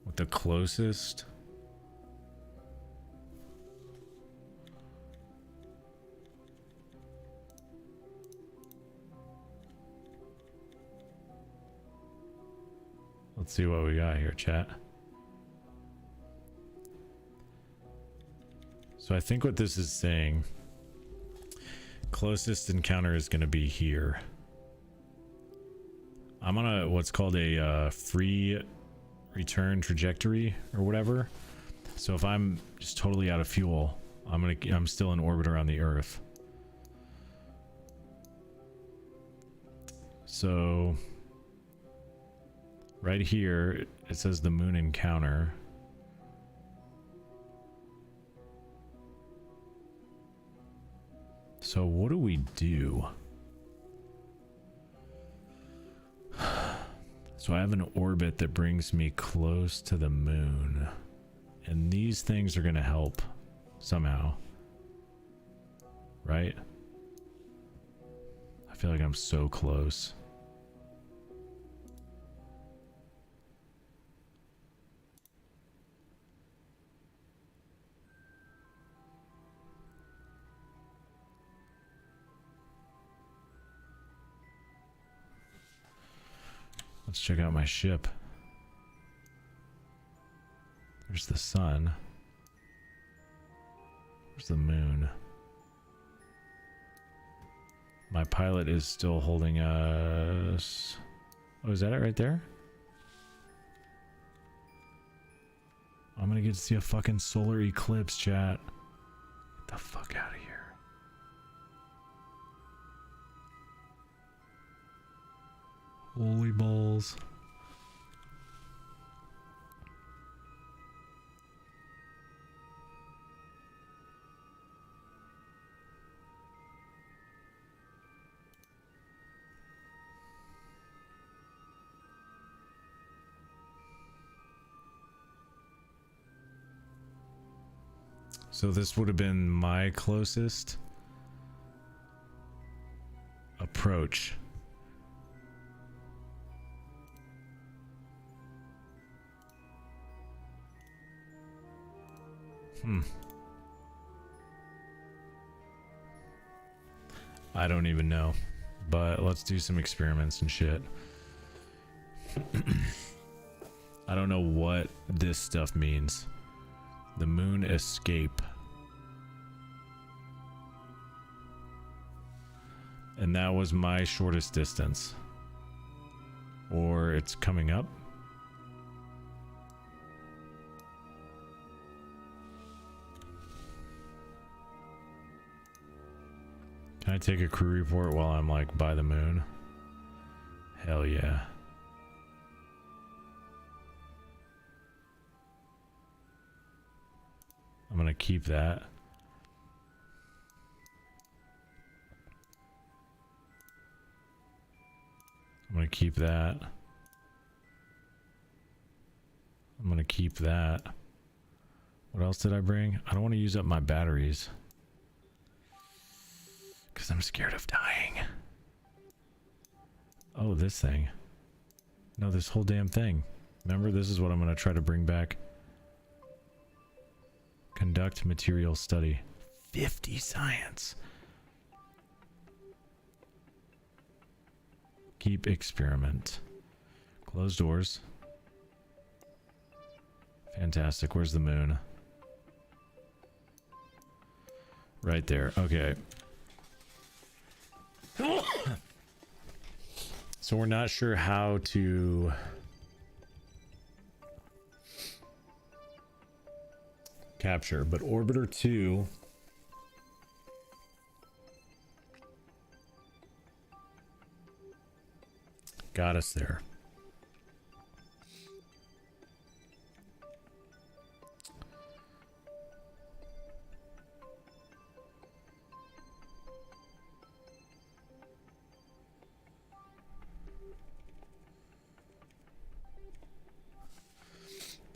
with the closest. Let's see what we got here, chat. So I think what this is saying, closest encounter is going to be here. I'm on a what's called a free return trajectory or whatever. So if I'm just totally out of fuel, I'm still in orbit around the Earth. So right here it says the moon encounter. So what do we do? So I have an orbit that brings me close to the moon. And these things are going to help somehow. Right? I feel like I'm so close. Let's check out my ship. There's the sun. There's the moon. My pilot is still holding us. Oh, is that it right there? I'm gonna get to see a fucking solar eclipse, chat. Get the fuck out of here. Holy balls. So this would have been my closest approach. I don't even know, but let's do some experiments and shit. I don't know what this stuff means. The moon escape. And that was my shortest distance. Or it's coming up. Can I take a crew report while I'm like by the moon? Hell yeah. I'm gonna keep that. I'm gonna keep that. I'm gonna keep that. What else did I bring? I don't want to use up my batteries. Because I'm scared of dying. Oh, this thing. No, this whole damn thing. Remember, this is what I'm going to try to bring back. Conduct material study. 50 science. Keep experiment. Close doors. Fantastic. Where's the moon? Right there. Okay. So we're not sure how to capture, but Orbiter 2 got us there.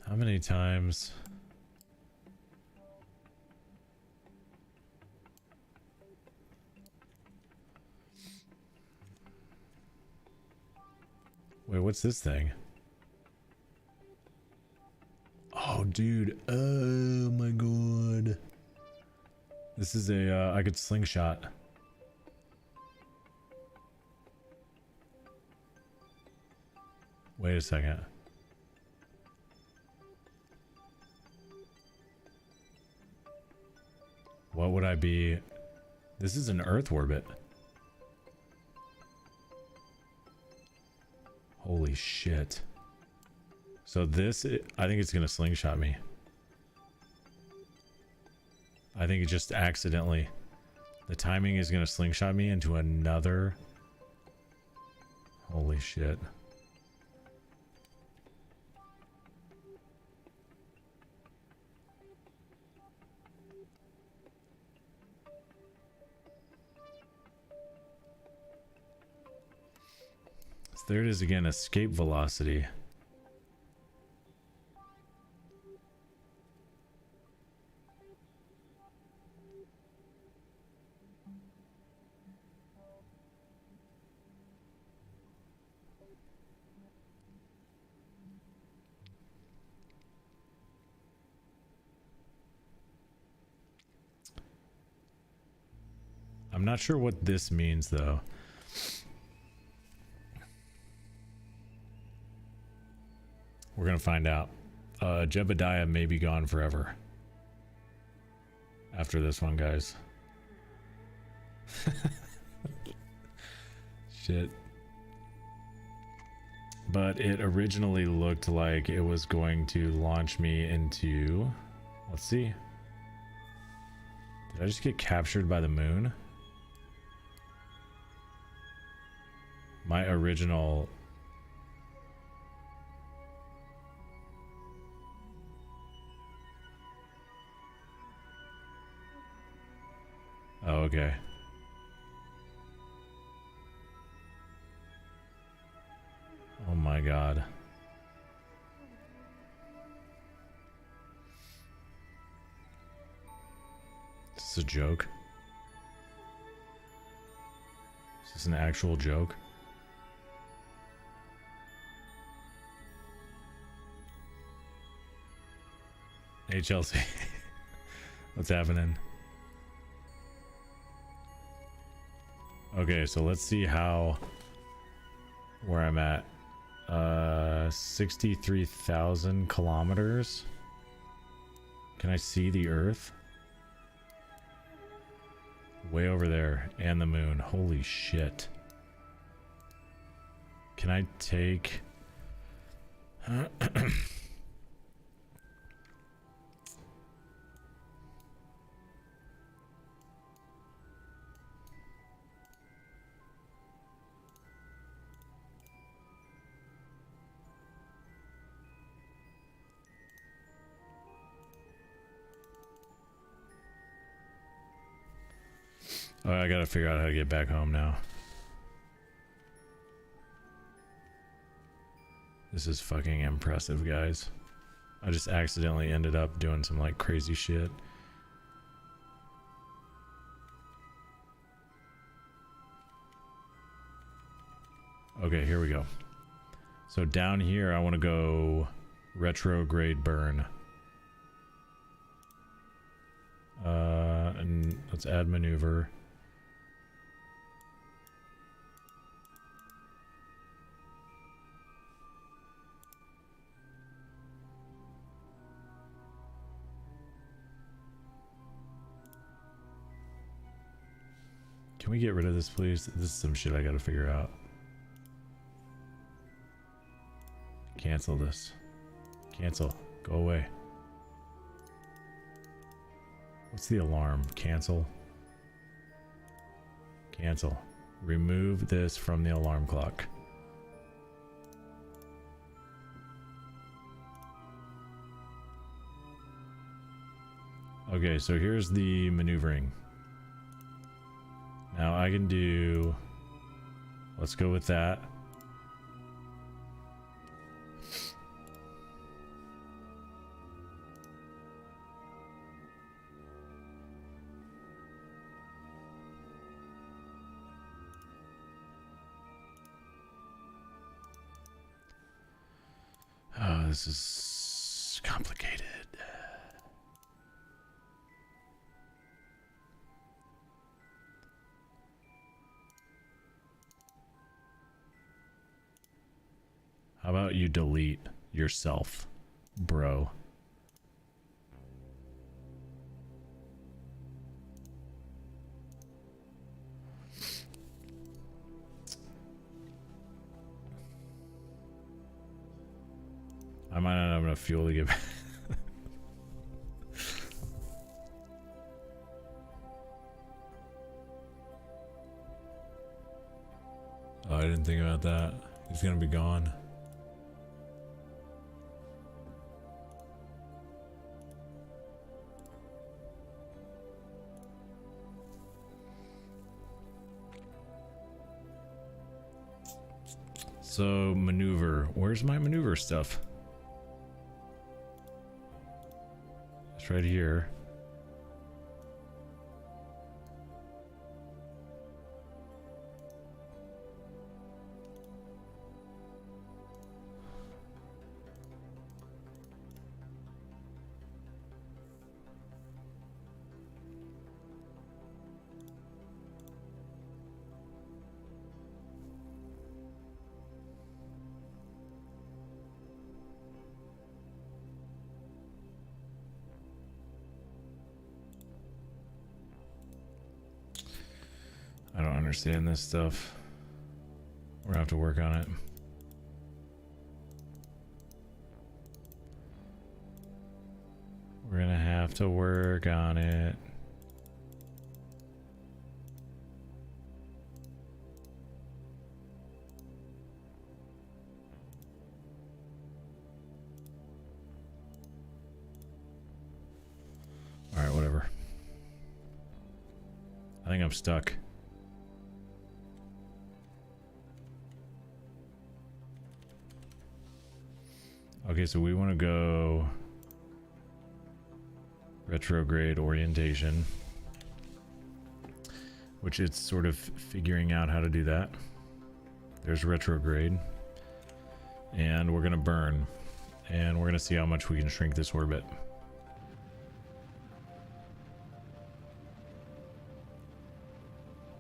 How many times? Wait, what's this thing? Oh, dude. Oh my god. This is a, I could slingshot. Wait a second. What would I be? This is an Earth orbit. Holy shit. So this, I think it's gonna slingshot me. I think it just accidentally. The timing is gonna slingshot me into another. Holy shit. There it is again, escape velocity. I'm not sure what this means though. We're gonna find out. Jebediah may be gone forever after this one, guys. Shit. But it originally looked like it was going to launch me into, let's see. Did I just get captured by the moon? My original. Oh, okay. Oh my god. Is this a joke? Is this an actual joke? Hey Chelsea. What's happening? Okay, so let's see where I'm at. 63,000 kilometers. Can I see the Earth? Way over there, and the moon. Holy shit. Can I take... Oh, I gotta figure out how to get back home now. This is fucking impressive, guys. I just accidentally ended up doing some like crazy shit. Okay, here we go. So down here, I want to go retrograde burn. And let's add maneuver. Can we get rid of this, please? This is some shit I gotta figure out. Cancel this. Cancel. Go away. What's the alarm? Cancel. Cancel. Remove this from the alarm clock. Okay, so here's the maneuvering. Now I can do... Let's go with that. Oh, this is complicated. How about you delete yourself, bro? I might not have enough fuel to get back. Oh, I didn't think about that. He's gonna be gone. So, maneuver. Where's my maneuver stuff? It's right here. I don't understand this stuff. We're gonna have to work on it. We're gonna have to work on it. All right, whatever. I think I'm stuck. Okay, so we want to go retrograde orientation, which it's sort of figuring out how to do that. There's retrograde, and we're gonna burn, and we're gonna see how much we can shrink this orbit.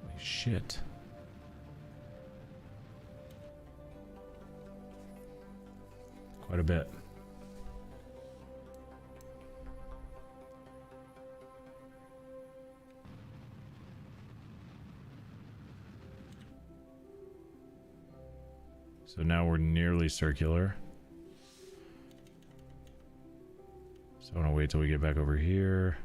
Holy shit. Quite a bit. So now we're nearly circular. So I want to wait till we get back over here.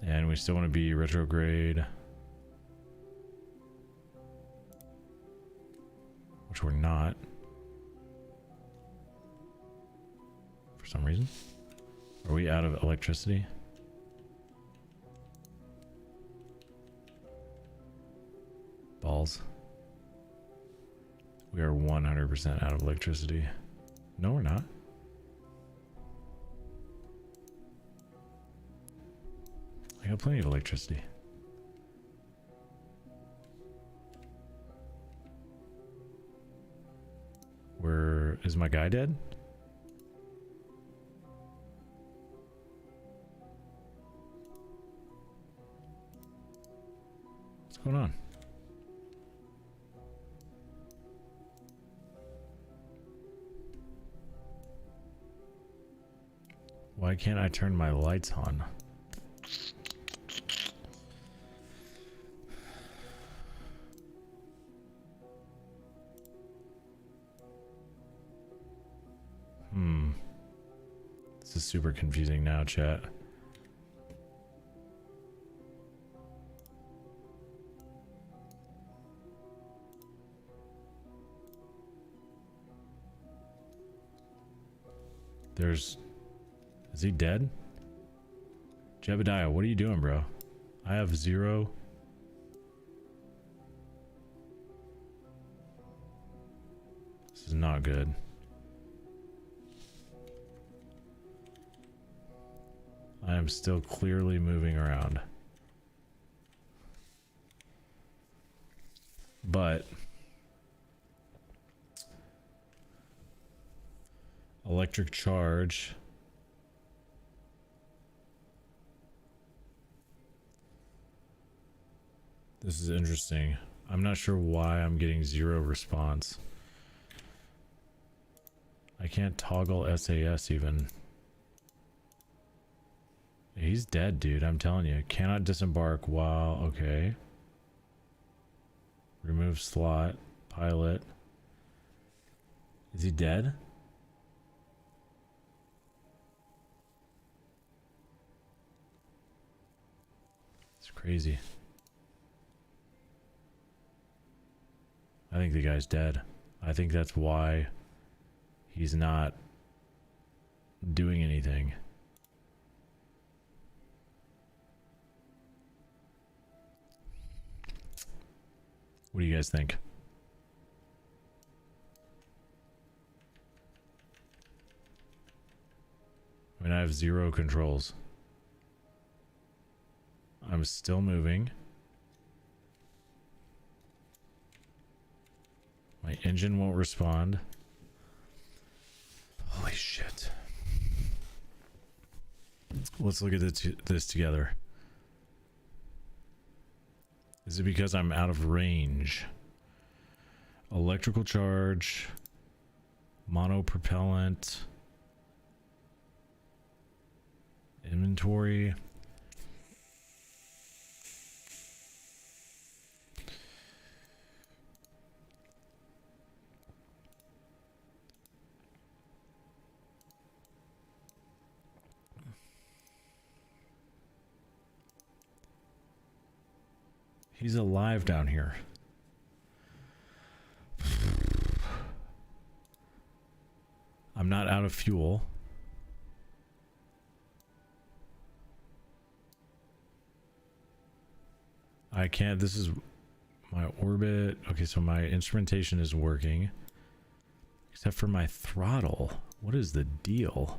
And we still want to be retrograde. Which we're not. For some reason. Are we out of electricity? Balls. We are 100% out of electricity. No, we're not. I got plenty of electricity. Is my guy dead? What's going on? Why can't I turn my lights on? super confusing now, chat. There's... Is he dead? Jebediah, what are you doing, bro? I have 0. This is not good. I am still clearly moving around. But... Electric charge. This is interesting. I'm not sure why I'm getting 0 response. I can't toggle SAS even. He's dead, dude. I'm telling you. Cannot disembark while... Okay. Remove slot. Pilot. Is he dead? It's crazy. I think the guy's dead. I think that's why he's not doing anything. What do you guys think? I mean, I have 0 controls. I'm still moving. My engine won't respond. Holy shit. Let's look at this together. Is it because I'm out of range? Electrical charge. Monopropellant. Inventory. He's alive down here. I'm not out of fuel. I can't, this is my orbit. Okay, so my instrumentation is working. Except for my throttle. What is the deal?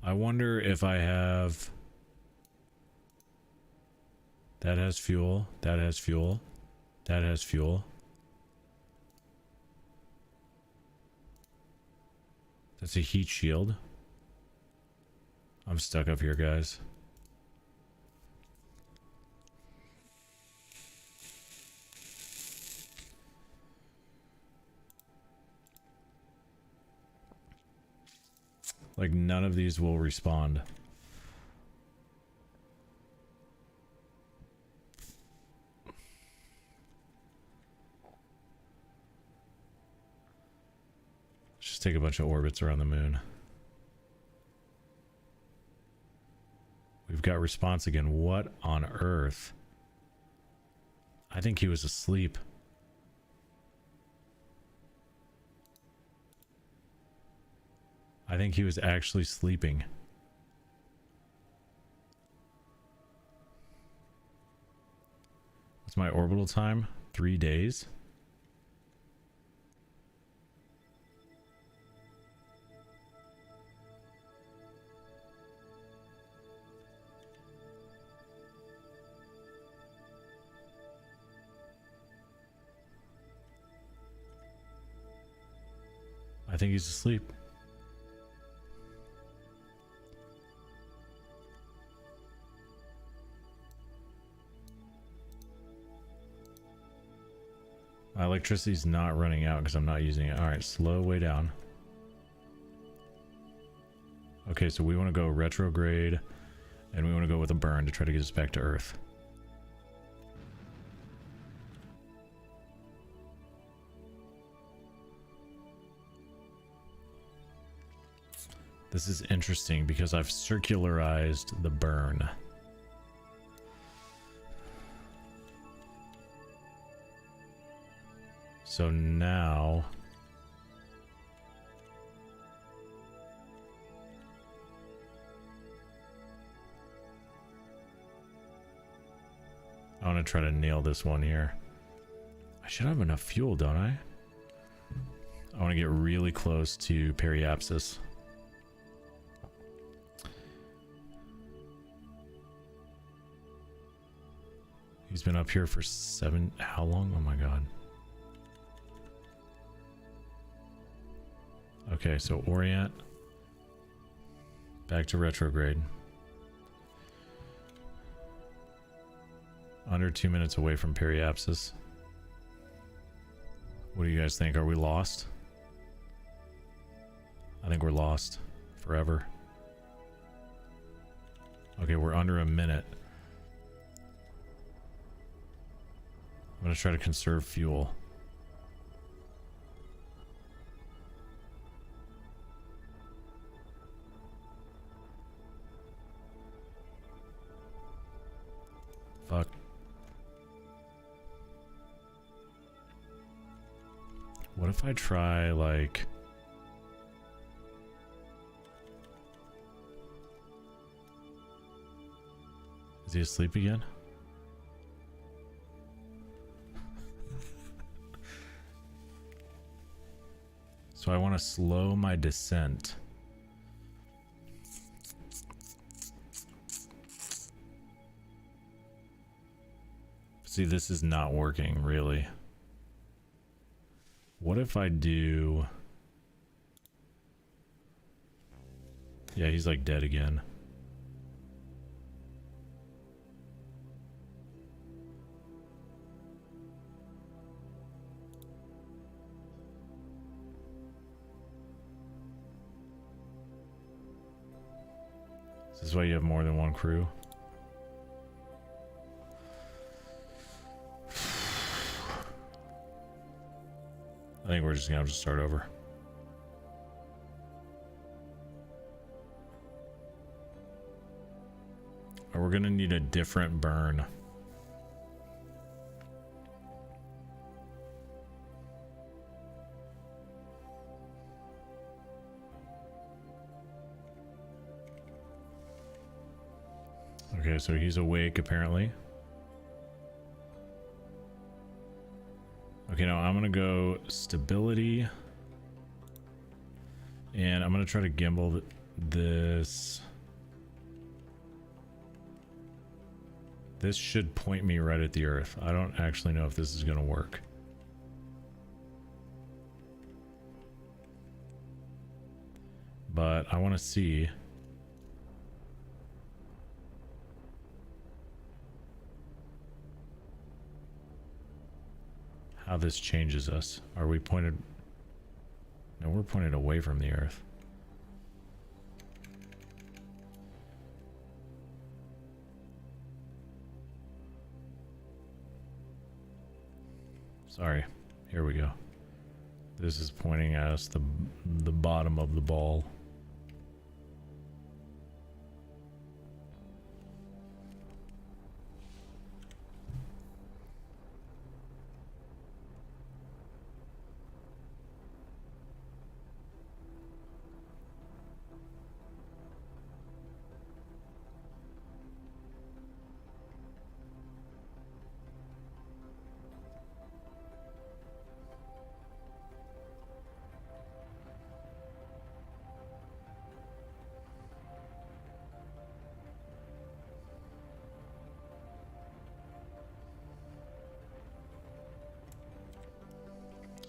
I wonder if I have... That has fuel. That has fuel. That has fuel. That's a heat shield. I'm stuck up here, guys. Like, none of these will respond. Let's just take a bunch of orbits around the moon. We've got response again. What on earth? I think he was asleep. I think he was actually sleeping. What's my orbital time? 3 days. I think he's asleep. My electricity's not running out because I'm not using it. All right, slow way down. Okay, so we want to go retrograde and we want to go with a burn to try to get us back to Earth. This is interesting because I've circularized the burn. So now I want to try to nail this one here. I should have enough fuel, don't I? I want to get really close to periapsis. He's been up here for how long? Oh my god. Okay, so orient. Back to retrograde. Under 2 minutes away from periapsis. What do you guys think? Are we lost? I think we're lost forever. Okay, we're under a minute. I'm gonna try to conserve fuel. Fuck. What if I try, like... Is he asleep again? So I want to slow my descent. See, this is not working, really. What if I do... Yeah, he's like dead again. This is why you have more than one crew. I think we're just gonna have to start over. Or we're gonna need a different burn. Okay, so he's awake apparently. Okay, now I'm gonna go stability, and I'm gonna try to gimbal this. This should point me right at the Earth. I don't actually know if this is gonna work. But I want to see. How this changes us. Are we pointed? No, we're pointed away from the Earth. Sorry. Here we go. This is pointing at us, the bottom of the ball.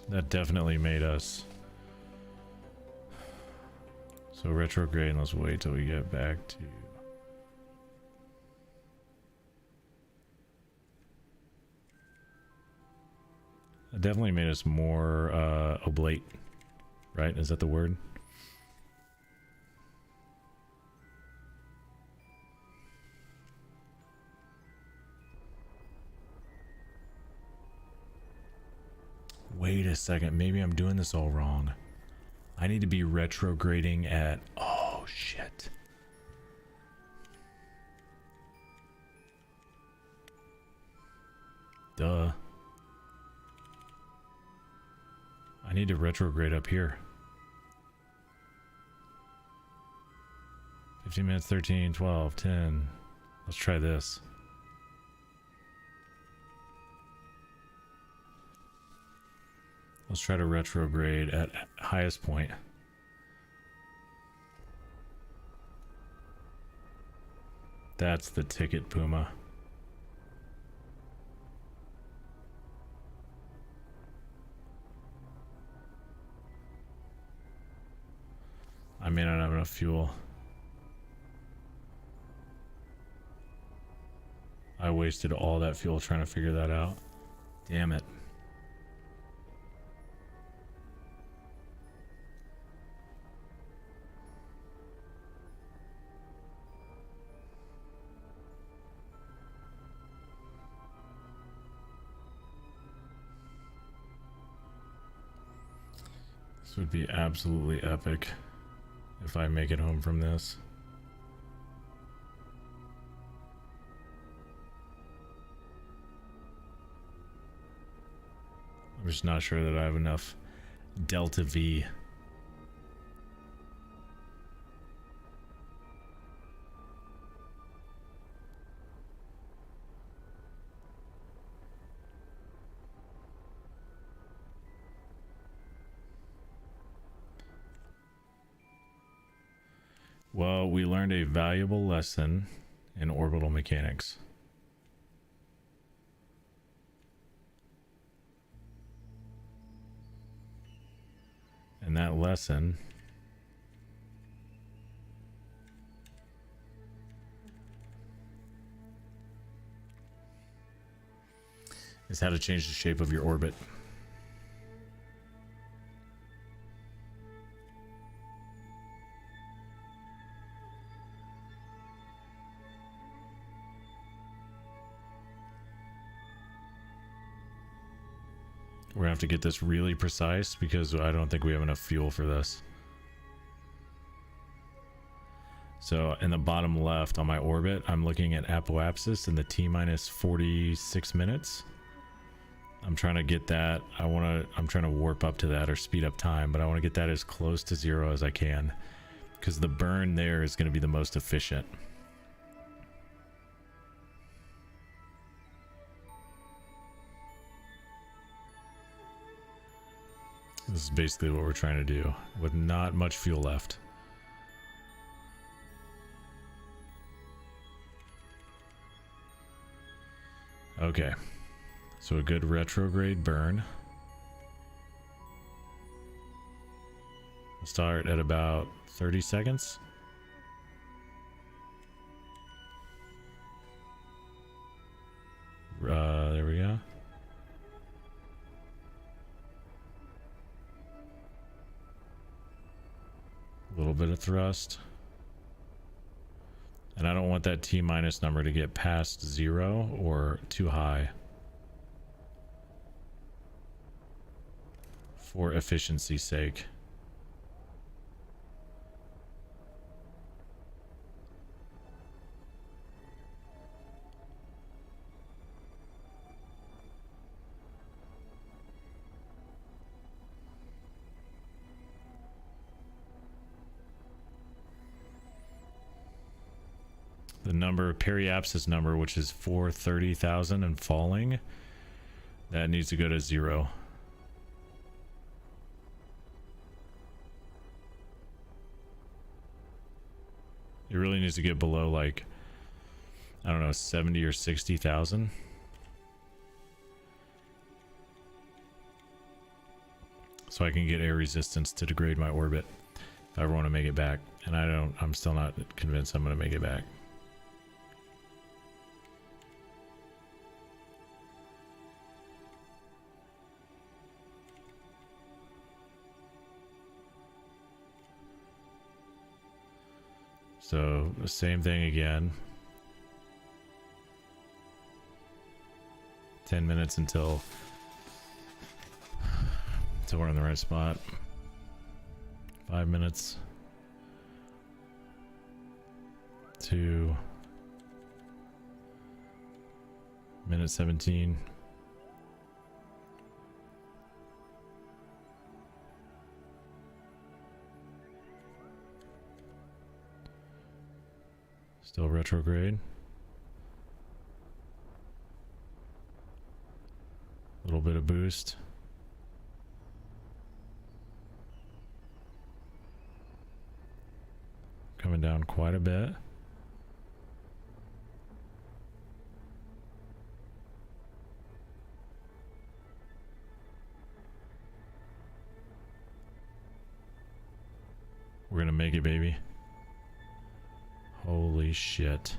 That definitely made us. So retrograde, and let's wait till we get back to. That definitely made us more oblate, right? Is that the word? Wait a second, maybe I'm doing this all wrong. I need to be retrograding at... Oh, shit. Duh. I need to retrograde up here. 15 minutes, 13, 12, 10. Let's try this. Let's try to retrograde at highest point. That's the ticket, Puma. I may not have enough fuel. I wasted all that fuel trying to figure that out. Damn it. This would be absolutely epic if I make it home from this. I'm just not sure that I have enough Delta V. Well, we learned a valuable lesson in orbital mechanics. And that lesson is how to change the shape of your orbit. We're gonna have to get this really precise because I don't think we have enough fuel for this. So in the bottom left on my orbit, I'm looking at apoapsis in the T-minus 46 minutes. I'm trying to get that. I'm trying to warp up to that or speed up time, but I want to get that as close to 0 as I can because the burn there is going to be the most efficient. This is basically what we're trying to do with not much fuel left. Okay, so a good retrograde burn. We'll start at about 30 seconds. There we go. A little bit of thrust. And I don't want that T-minus number to get past 0 or too high for efficiency's sake. The number, periapsis number, which is 430,000 and falling, that needs to go to 0. It really needs to get below, like, I don't know, 70 or 60,000. So I can get air resistance to degrade my orbit if I ever want to make it back. And I'm still not convinced I'm going to make it back. So the same thing again. 10 minutes until we're in the right spot. 5 minutes. to minute 17. Still retrograde. A little bit of boost. Coming down quite a bit. We're gonna make it, baby. Holy shit.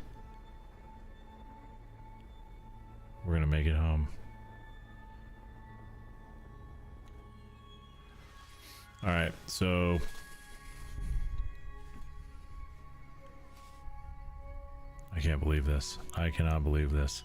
We're gonna make it home. All right, so I can't believe this. I cannot believe this.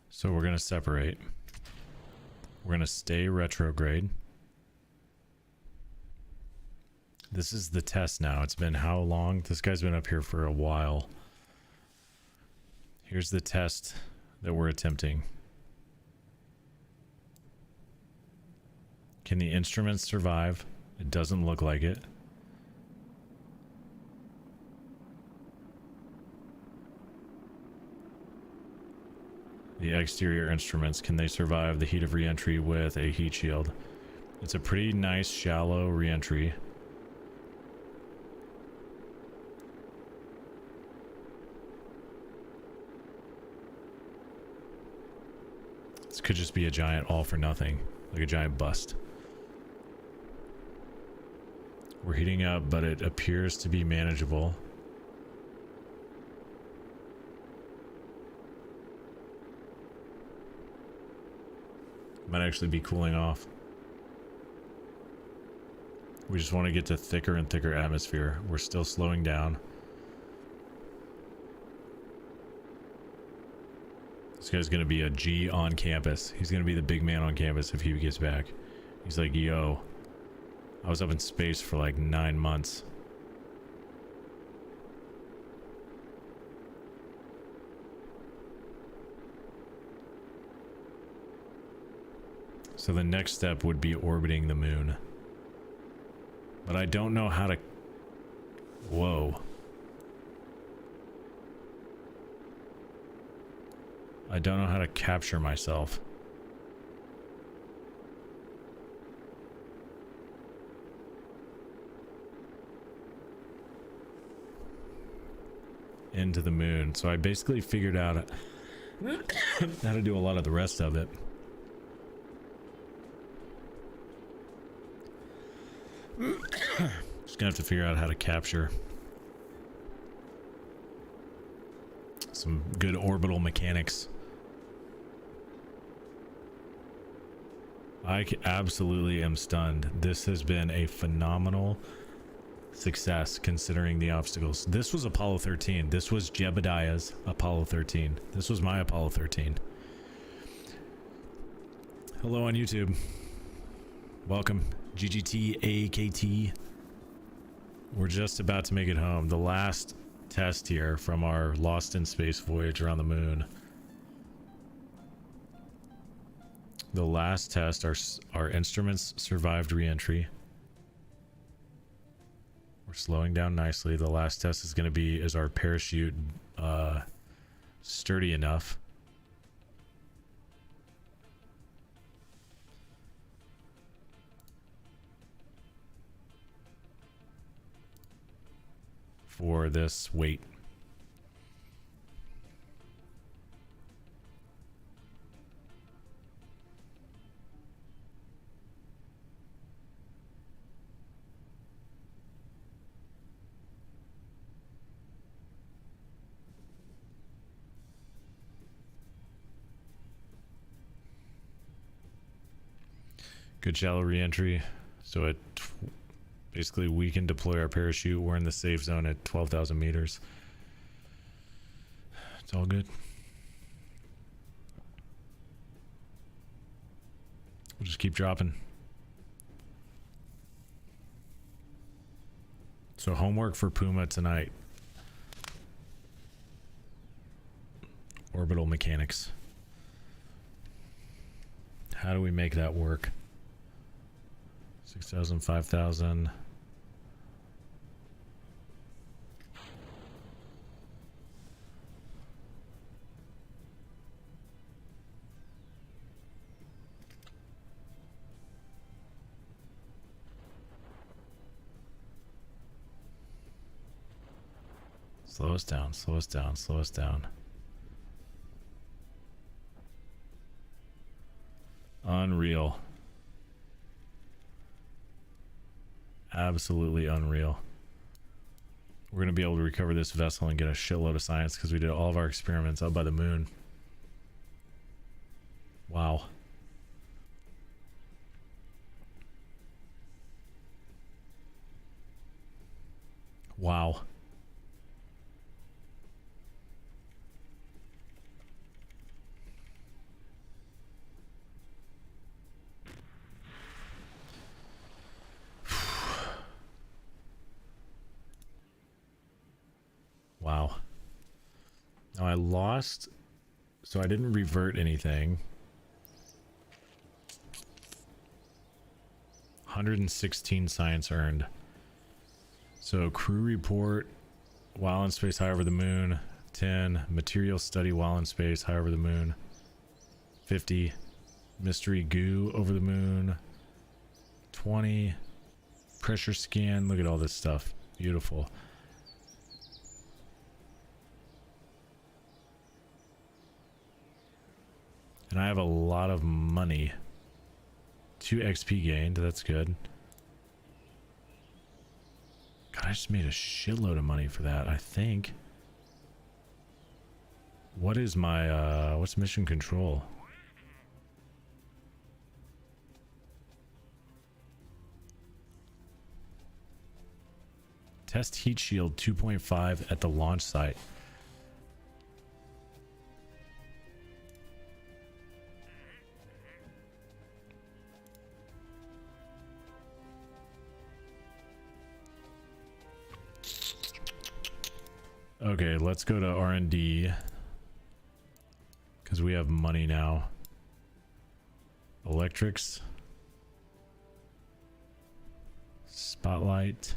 So we're going to separate. We're going to stay retrograde. This is the test now. It's been how long? This guy's been up here for a while. Here's the test that we're attempting. Can the instruments survive? It doesn't look like it. The exterior instruments, can they survive the heat of re-entry with a heat shield? It's a pretty nice shallow re-entry. This could just be a giant all for nothing, like a giant bust. We're heating up, but it appears to be manageable. Might actually be cooling off. We just want to get to thicker and thicker atmosphere. We're still slowing down. This guy's gonna be a G on campus. He's gonna be the big man on campus if he gets back. He's like, yo, I was up in space for like 9 months. So the next step would be orbiting the moon. But I don't know how to... Whoa. I don't know how to capture myself. Into the moon. So I basically figured out how to do a lot of the rest of it. Just gonna have to figure out how to capture some good orbital mechanics. I absolutely am stunned. This has been a phenomenal success considering the obstacles. This was Apollo 13. This was Jebediah's Apollo 13. This was my Apollo 13. Hello on YouTube. Welcome. GGT AKT. We're just about to make it home. The last test here from our Lost in Space voyage around the moon. The last test, our instruments survived re-entry. We're slowing down nicely. The last test is going to be, is our parachute sturdy enough? For this weight. Good shallow re-entry. So it basically we can deploy our parachute. We're in the safe zone at 12,000 meters. It's all good. We'll just keep dropping. So homework for Puma tonight. Orbital mechanics. How do we make that work? 6,000, 5,000. Slow us down, slow us down, slow us down. Unreal. Absolutely unreal. We're going to be able to recover this vessel and get a shitload of science because we did all of our experiments out by the moon. Wow. Wow. Wow. Now I lost, so I didn't revert anything. 116 science earned. So crew report while in space high over the moon, 10. Material study while in space high over the moon, 50. Mystery goo over the moon, 20. Pressure scan, look at all this stuff. Beautiful. And I have a lot of money. 2 XP gained, that's good. God, I just made a shitload of money for that, I think. What is my, what's mission control? Test heat shield 2.5 at the launch site. Okay, let's go to R&D because we have money now. Electrics. Spotlight.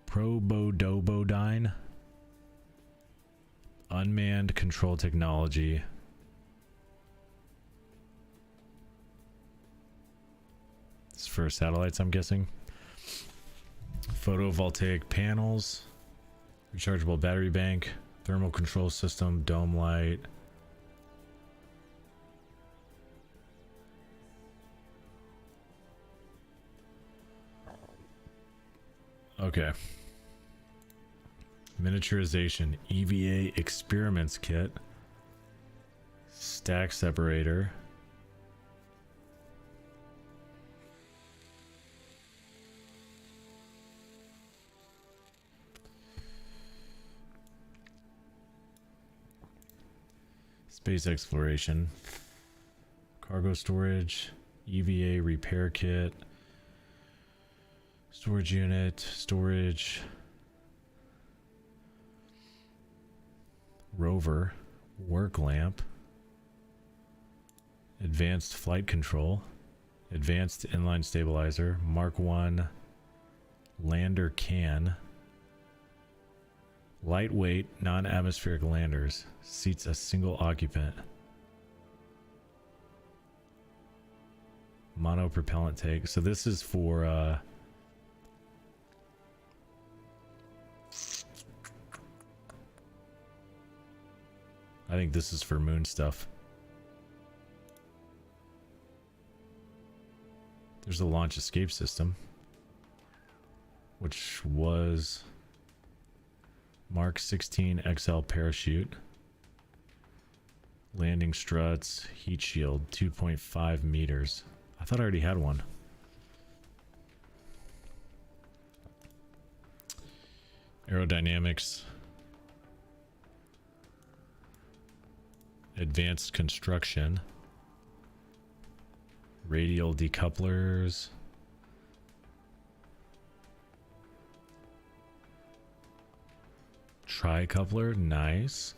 Probodobodyne. Unmanned control technology. This is for satellites, I'm guessing. Photovoltaic panels, rechargeable battery bank, thermal control system, dome light. Okay. Miniaturization, EVA experiments kit, stack separator. Space exploration, cargo storage, EVA repair kit, storage unit, storage, rover, work lamp, advanced flight control, advanced inline stabilizer, Mark 1 lander can. Lightweight, non-atmospheric landers. Seats a single occupant. Monopropellant tank. So this is for, I think this is for moon stuff. There's the launch escape system, which was Mark 16 XL parachute, landing struts, heat shield 2.5 meters. I thought I already had one. Aerodynamics, Advanced construction. Radial decouplers. Tri-coupler, nice.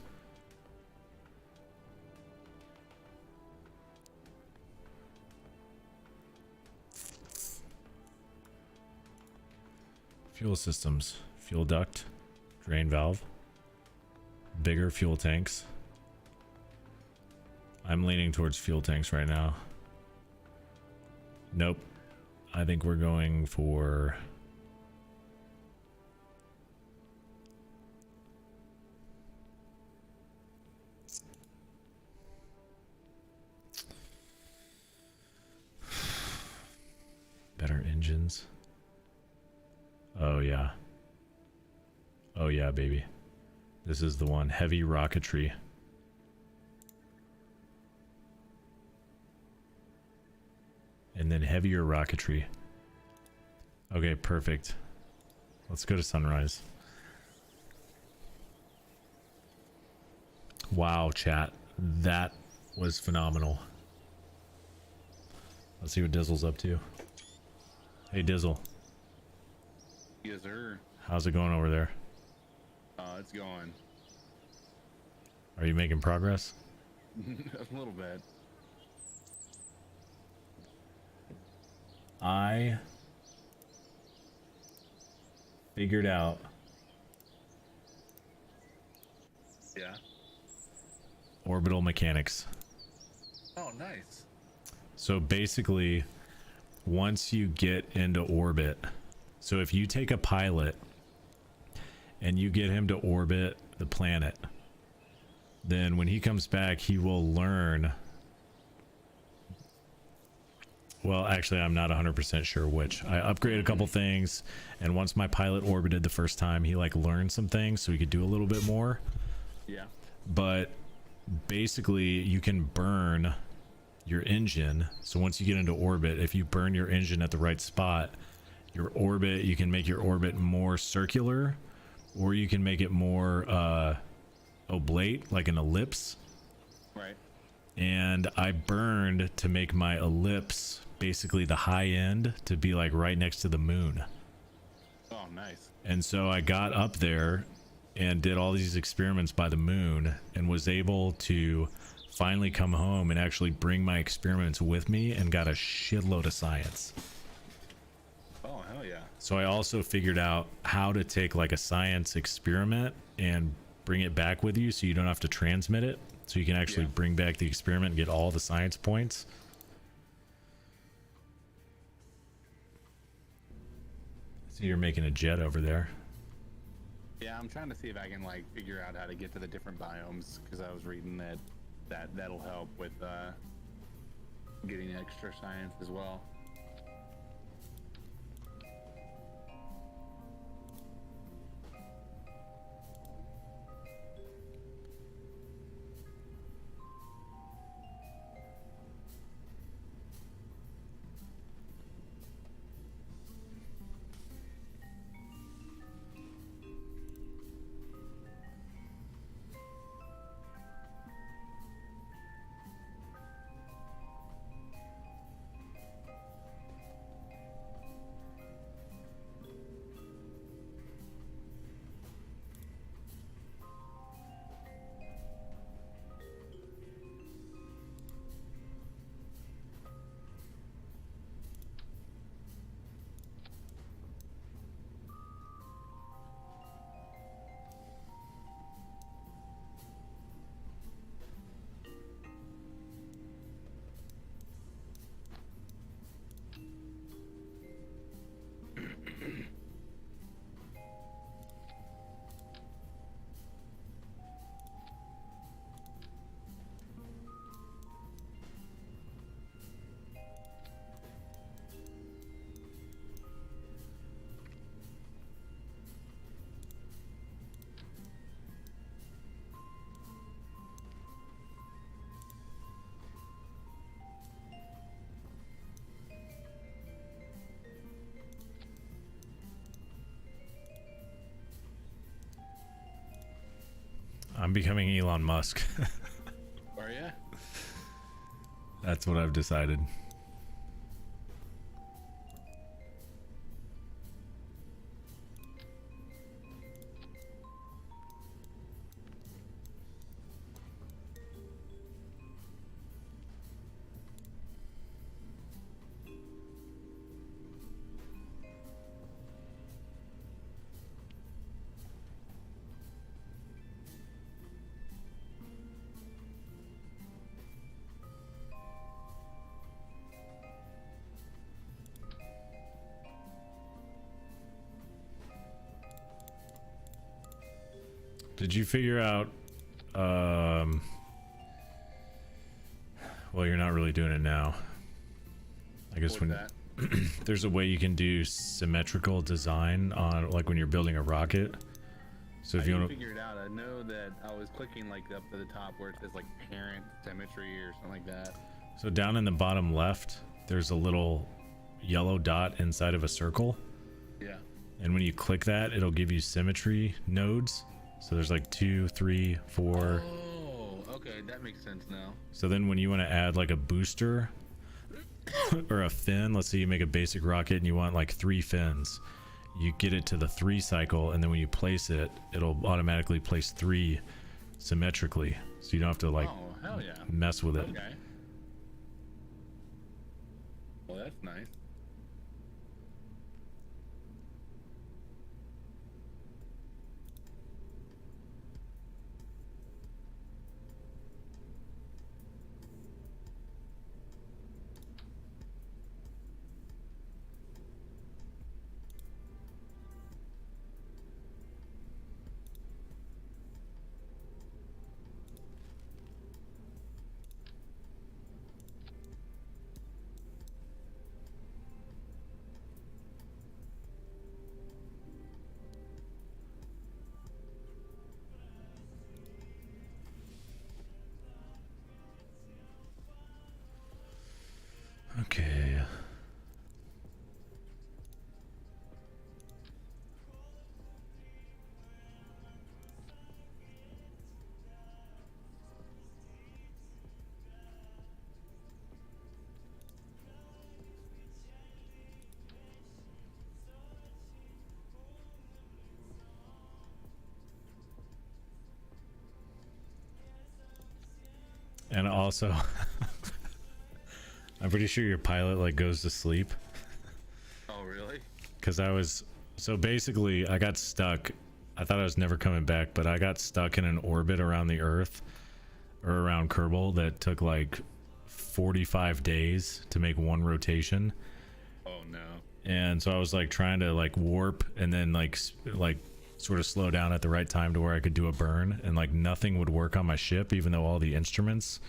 Fuel systems, fuel duct, drain valve, bigger fuel tanks. I'm leaning towards fuel tanks right now. Nope. I think we're going for better engines. Oh yeah. Oh yeah, baby. This is the one. Heavy rocketry. And then heavier rocketry. Okay, perfect. Let's go to sunrise. Wow, chat. That was phenomenal. Let's see what Dizzle's up to. Hey, Dizzle. Yes, sir. How's it going over there? It's going. Are you making progress? A little bit. I figured out. Yeah. Orbital mechanics. Oh, nice. So basically, once you get into orbit, so if you take a pilot and you get him to orbit the planet, then when he comes back, he will learn. Well, actually, I'm not 100% sure which. I upgraded a couple things, and once my pilot orbited the first time, he like learned some things so he could do a little bit more. Yeah. But basically, you can burn your engine. So once you get into orbit, if you burn your engine at the right spot, your orbit, you can make your orbit more circular, or you can make it more oblate, like an ellipse. Right. And I burned to make my ellipse basically the high end to be like right next to the moon. Oh, nice. And so I got up there and did all these experiments by the moon and was able to finally come home and actually bring my experiments with me and got a shitload of science. Oh, hell yeah. So I also figured out how to take like a science experiment and bring it back with you so you don't have to transmit it. So you can actually bring back the experiment and get all the science points. So you're making a jet over there. Yeah, I'm trying to see if I can like figure out how to get to the different biomes, because I was reading that'll help with getting extra science as well. I'm becoming Elon Musk. Are you? That's what I've decided. Did you figure out, well, you're not really doing it now. I guess What's when that? there's a way you can do symmetrical design on, like when you're building a rocket. So if I you didn't want to, figure it out. I know that I was clicking like up to the top where it says like parent symmetry or something like that. so down in the bottom left, there's a little yellow dot inside of a circle. Yeah. And when you click that, it'll give you symmetry nodes. So there's like 2, 3, 4. Oh, okay, that makes sense now. So then when you want to add like a booster or a fin, let's say you make a basic rocket and you want like 3 fins, you get it to the 3 cycle, and then when you place it, it'll automatically place 3 symmetrically. So you don't have to like Oh, hell yeah. mess with it. Okay. Well, that's nice. Okay. And also, I'm pretty sure your pilot like goes to sleep. Oh, really? Because so basically I got stuck. I thought I was never coming back, but I got stuck in an orbit around the Earth or around Kerbal that took like 45 days to make one rotation. Oh, no. And so I was like trying to like warp and then like sort of slow down at the right time to where I could do a burn, and like nothing would work on my ship, even though all the instruments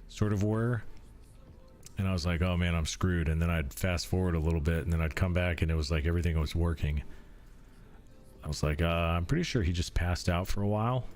sort of were. And I was like, oh man, I'm screwed. And then I'd fast forward a little bit, and then I'd come back and it was like everything was working. I was like, I'm pretty sure he just passed out for a while.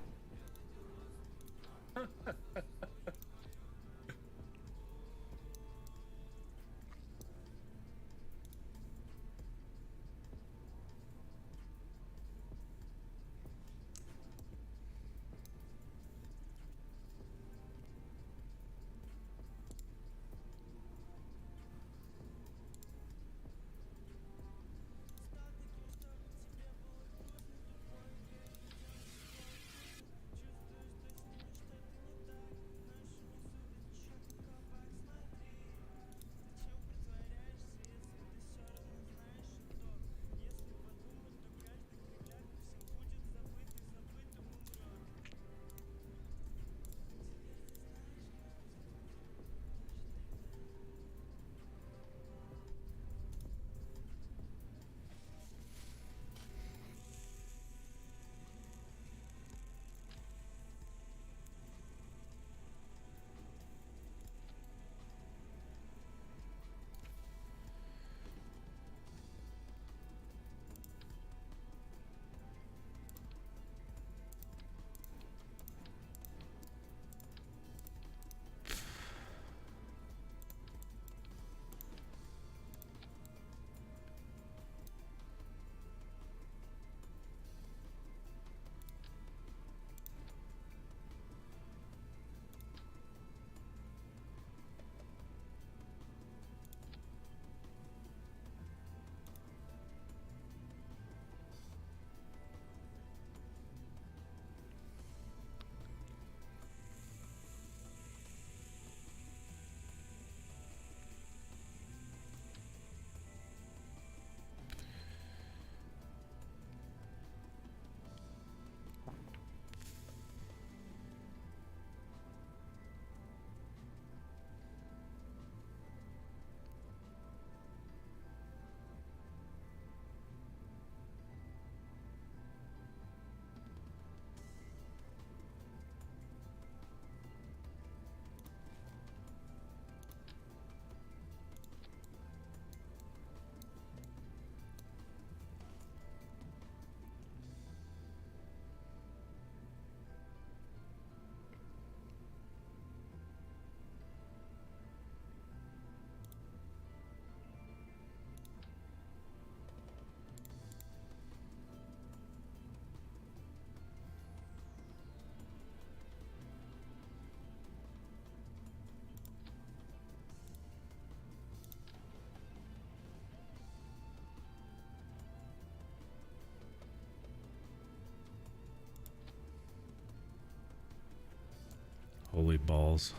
Holy balls.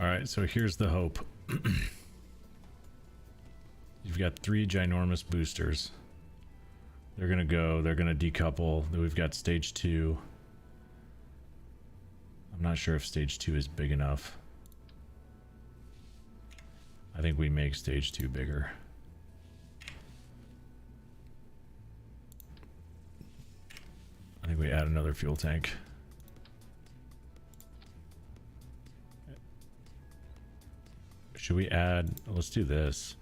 All right, so here's the hope. You've got 3 ginormous boosters. They're gonna decouple. Then we've got stage 2. I'm not sure if stage 2 is big enough. I think we make stage 2 bigger. I think we add another fuel tank. Should we add, let's do this.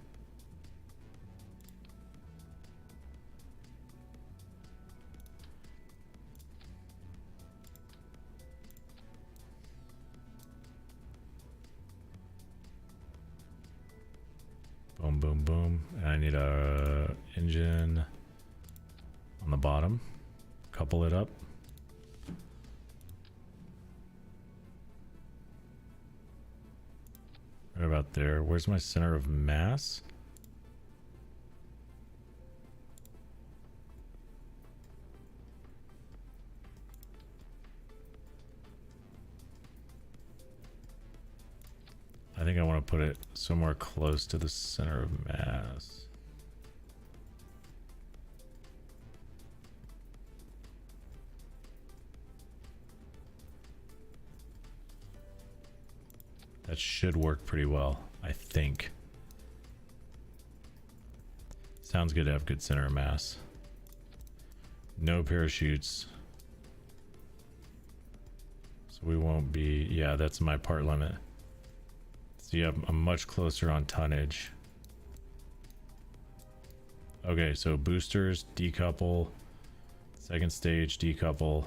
Boom, boom, boom. And I need a engine on the bottom. Couple it up. Right about there. Where's my center of mass? I think I want to put it somewhere close to the center of mass. That should work pretty well, I think. Sounds good to have good center of mass. No parachutes. So we won't be, yeah, that's my part limit. So yeah, I'm much closer on tonnage. Okay, so boosters, decouple, second stage, decouple,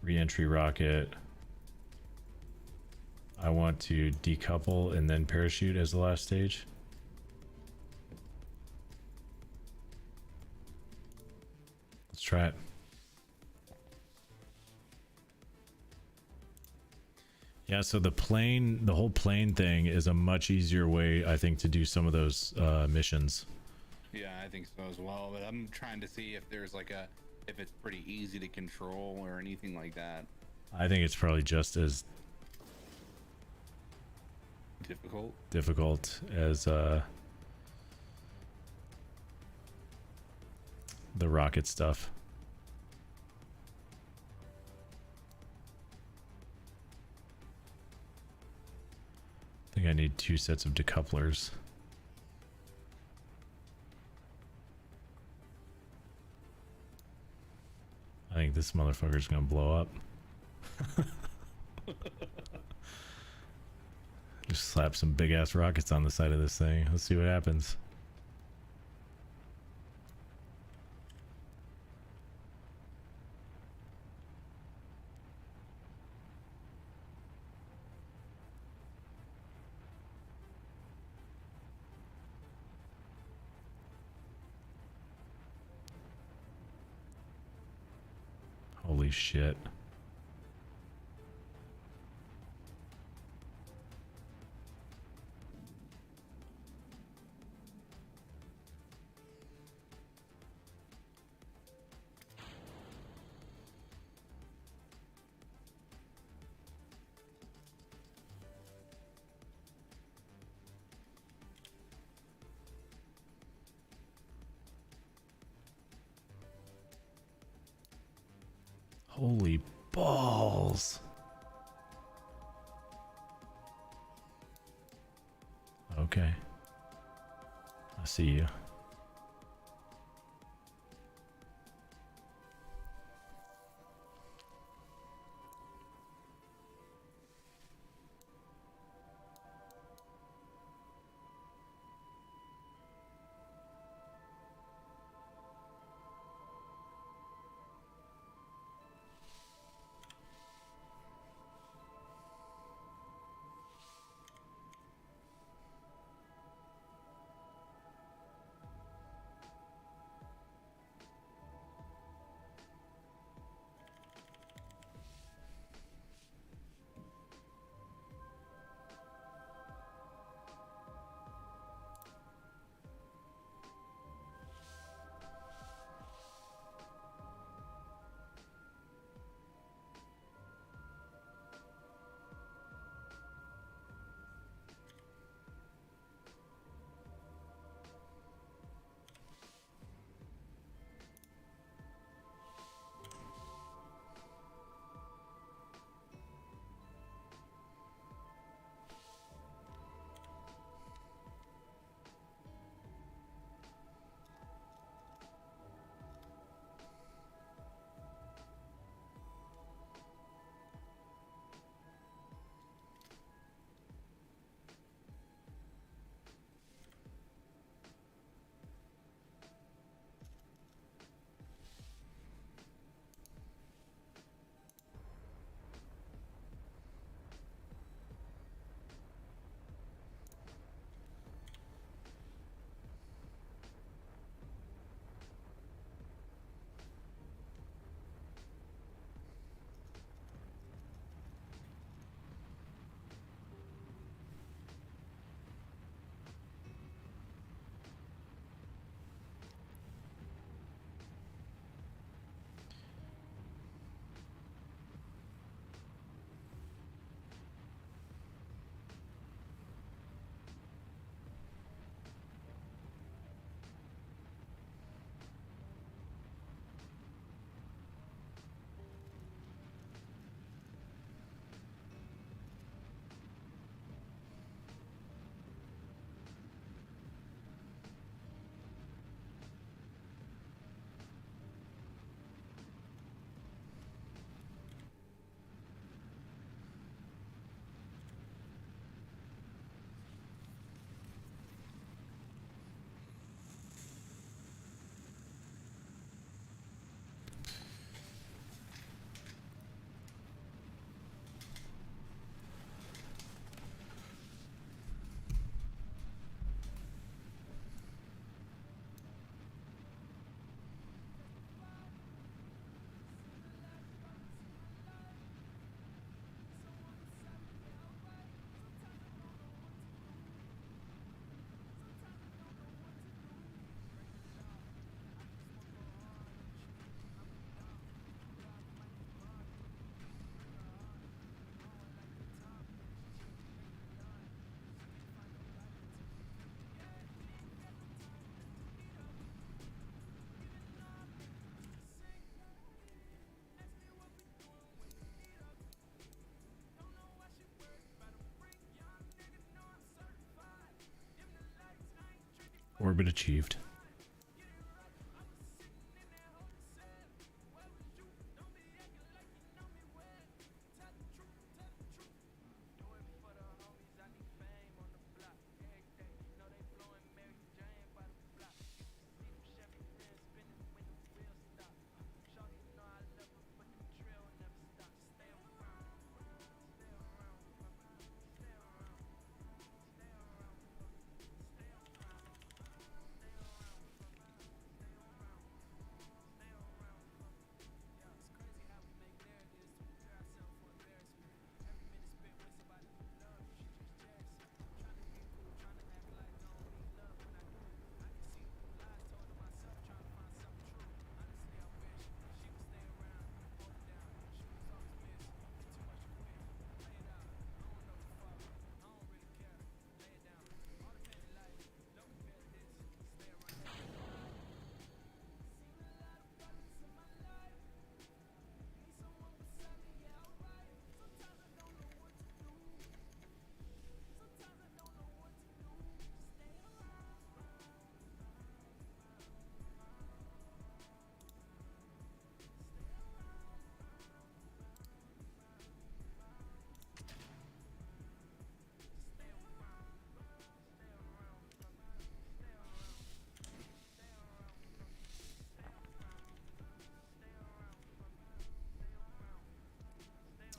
re-entry rocket. I want to decouple and then parachute as the last stage. Let's try it. Yeah, so the whole plane thing is a much easier way, I think, to do some of those missions. Yeah, I think so as well. But I'm trying to see if there's like if it's pretty easy to control or anything like that. I think it's probably just as difficult as the rocket stuff. I think I need 2 sets of decouplers. I think this motherfucker's gonna blow up. Just slap some big ass rockets on the side of this thing. Let's see what happens. Holy shit. Holy balls. Okay. I see you. Orbit achieved.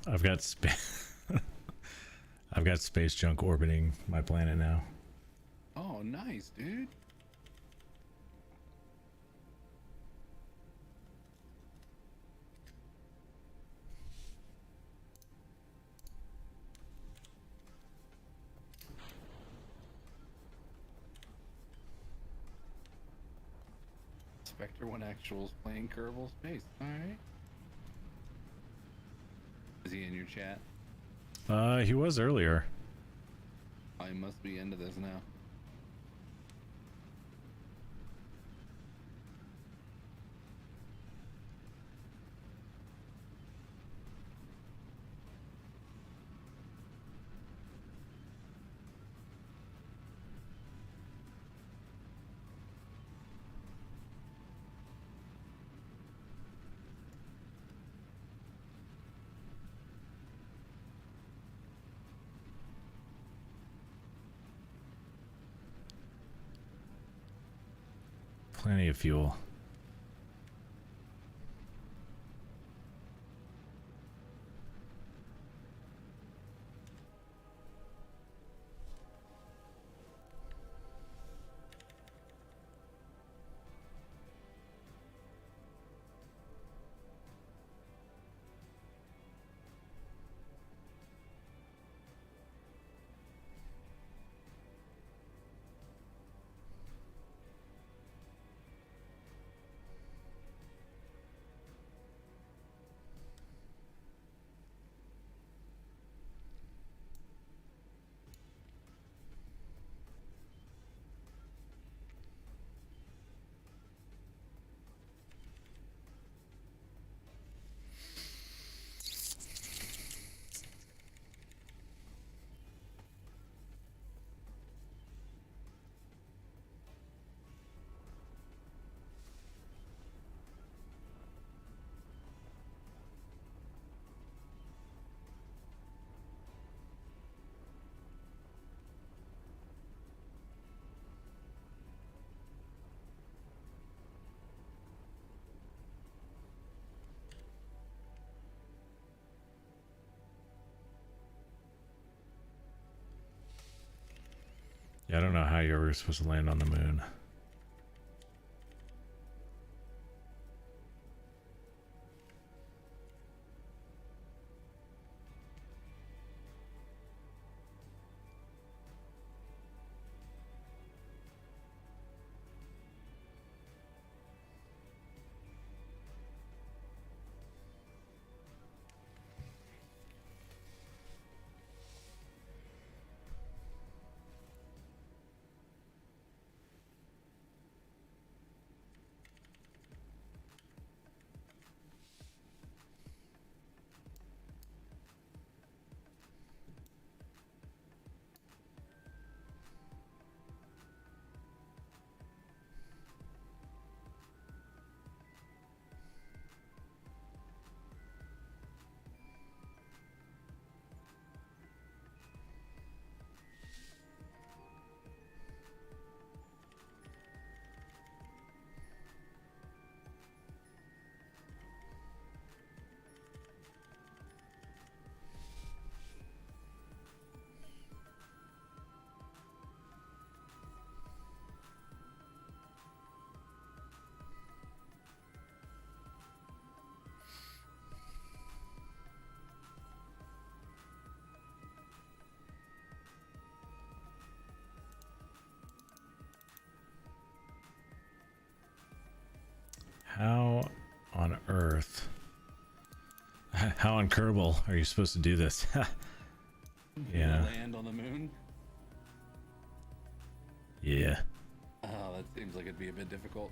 I've got I've got space junk orbiting my planet now. Oh, nice, dude. Spectre 1 Actual's playing Kerbal Space. Alright. Is he in your chat? He was earlier. I must be into this now. Plenty of fuel. Yeah, I don't know how you were supposed to land on the moon. How on earth? How on Kerbal are you supposed to do this? Yeah. Land on the moon? Yeah. Oh, that seems like it'd be a bit difficult.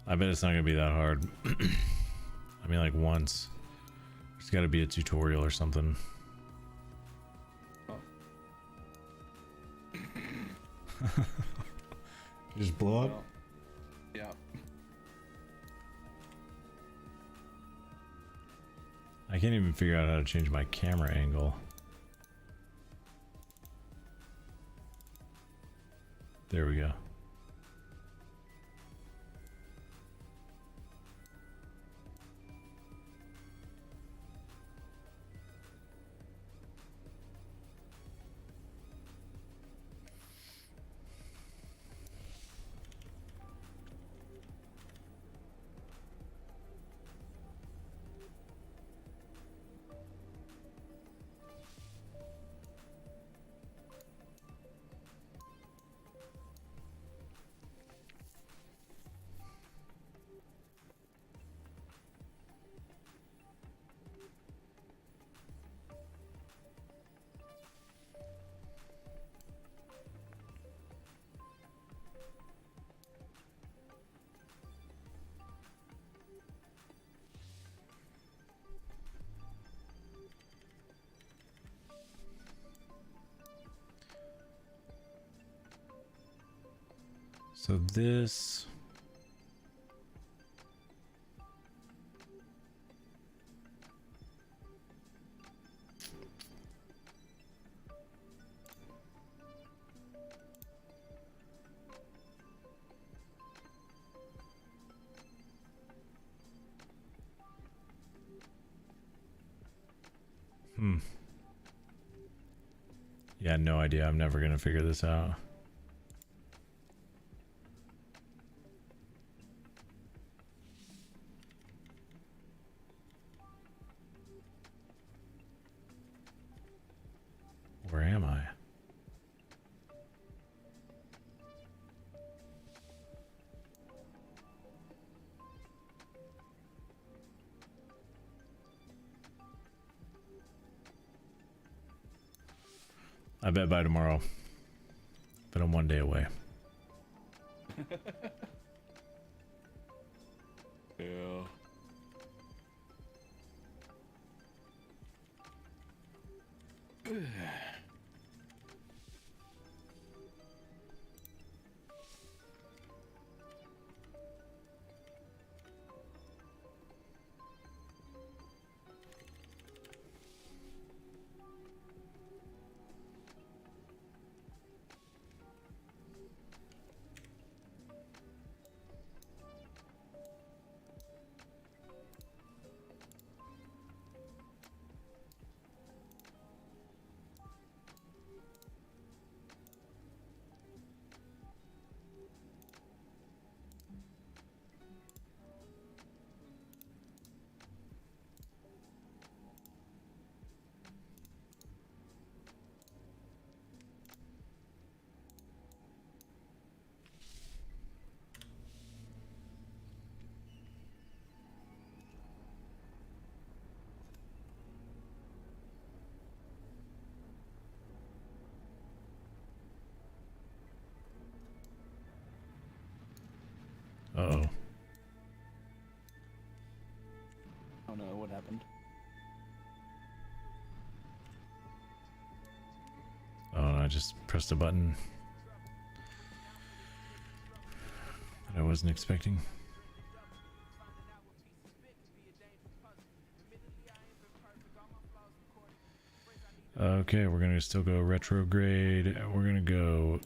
I bet it's not gonna be that hard. I mean, like once. There's got to be a tutorial or something. Just blow up? Well, yeah. I can't even figure out how to change my camera angle. There we go. So this... Yeah, no idea. I'm never gonna figure this out. Where am I? I bet by tomorrow. But I'm one day away. Yeah. Uh-oh. Oh no, what happened? Oh, I just pressed a button that I wasn't expecting. Okay, we're gonna still go retrograde. We're gonna go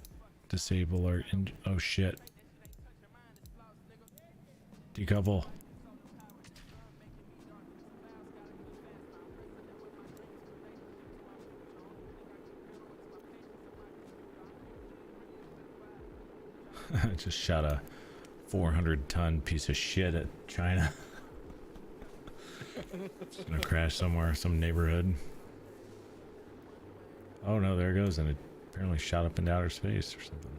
disable our oh shit. Decouple. Just shot a 400-ton piece of shit at China. It's gonna crash somewhere, some neighborhood. Oh no, there it goes, and it apparently shot up into outer space or something.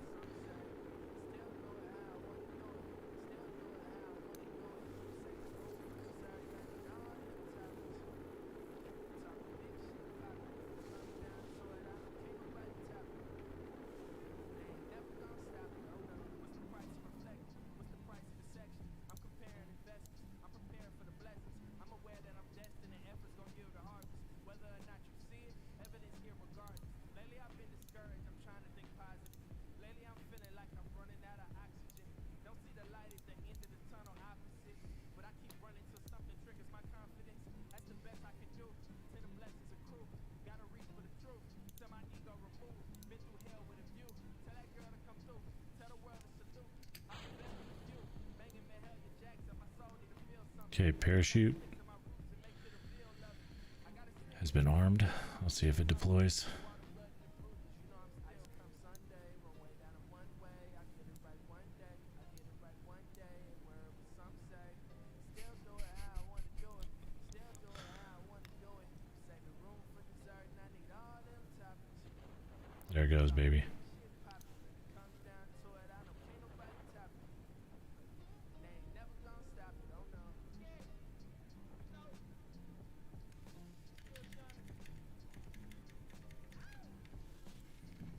Okay, parachute has been armed. I'll see if it deploys. There it goes, baby.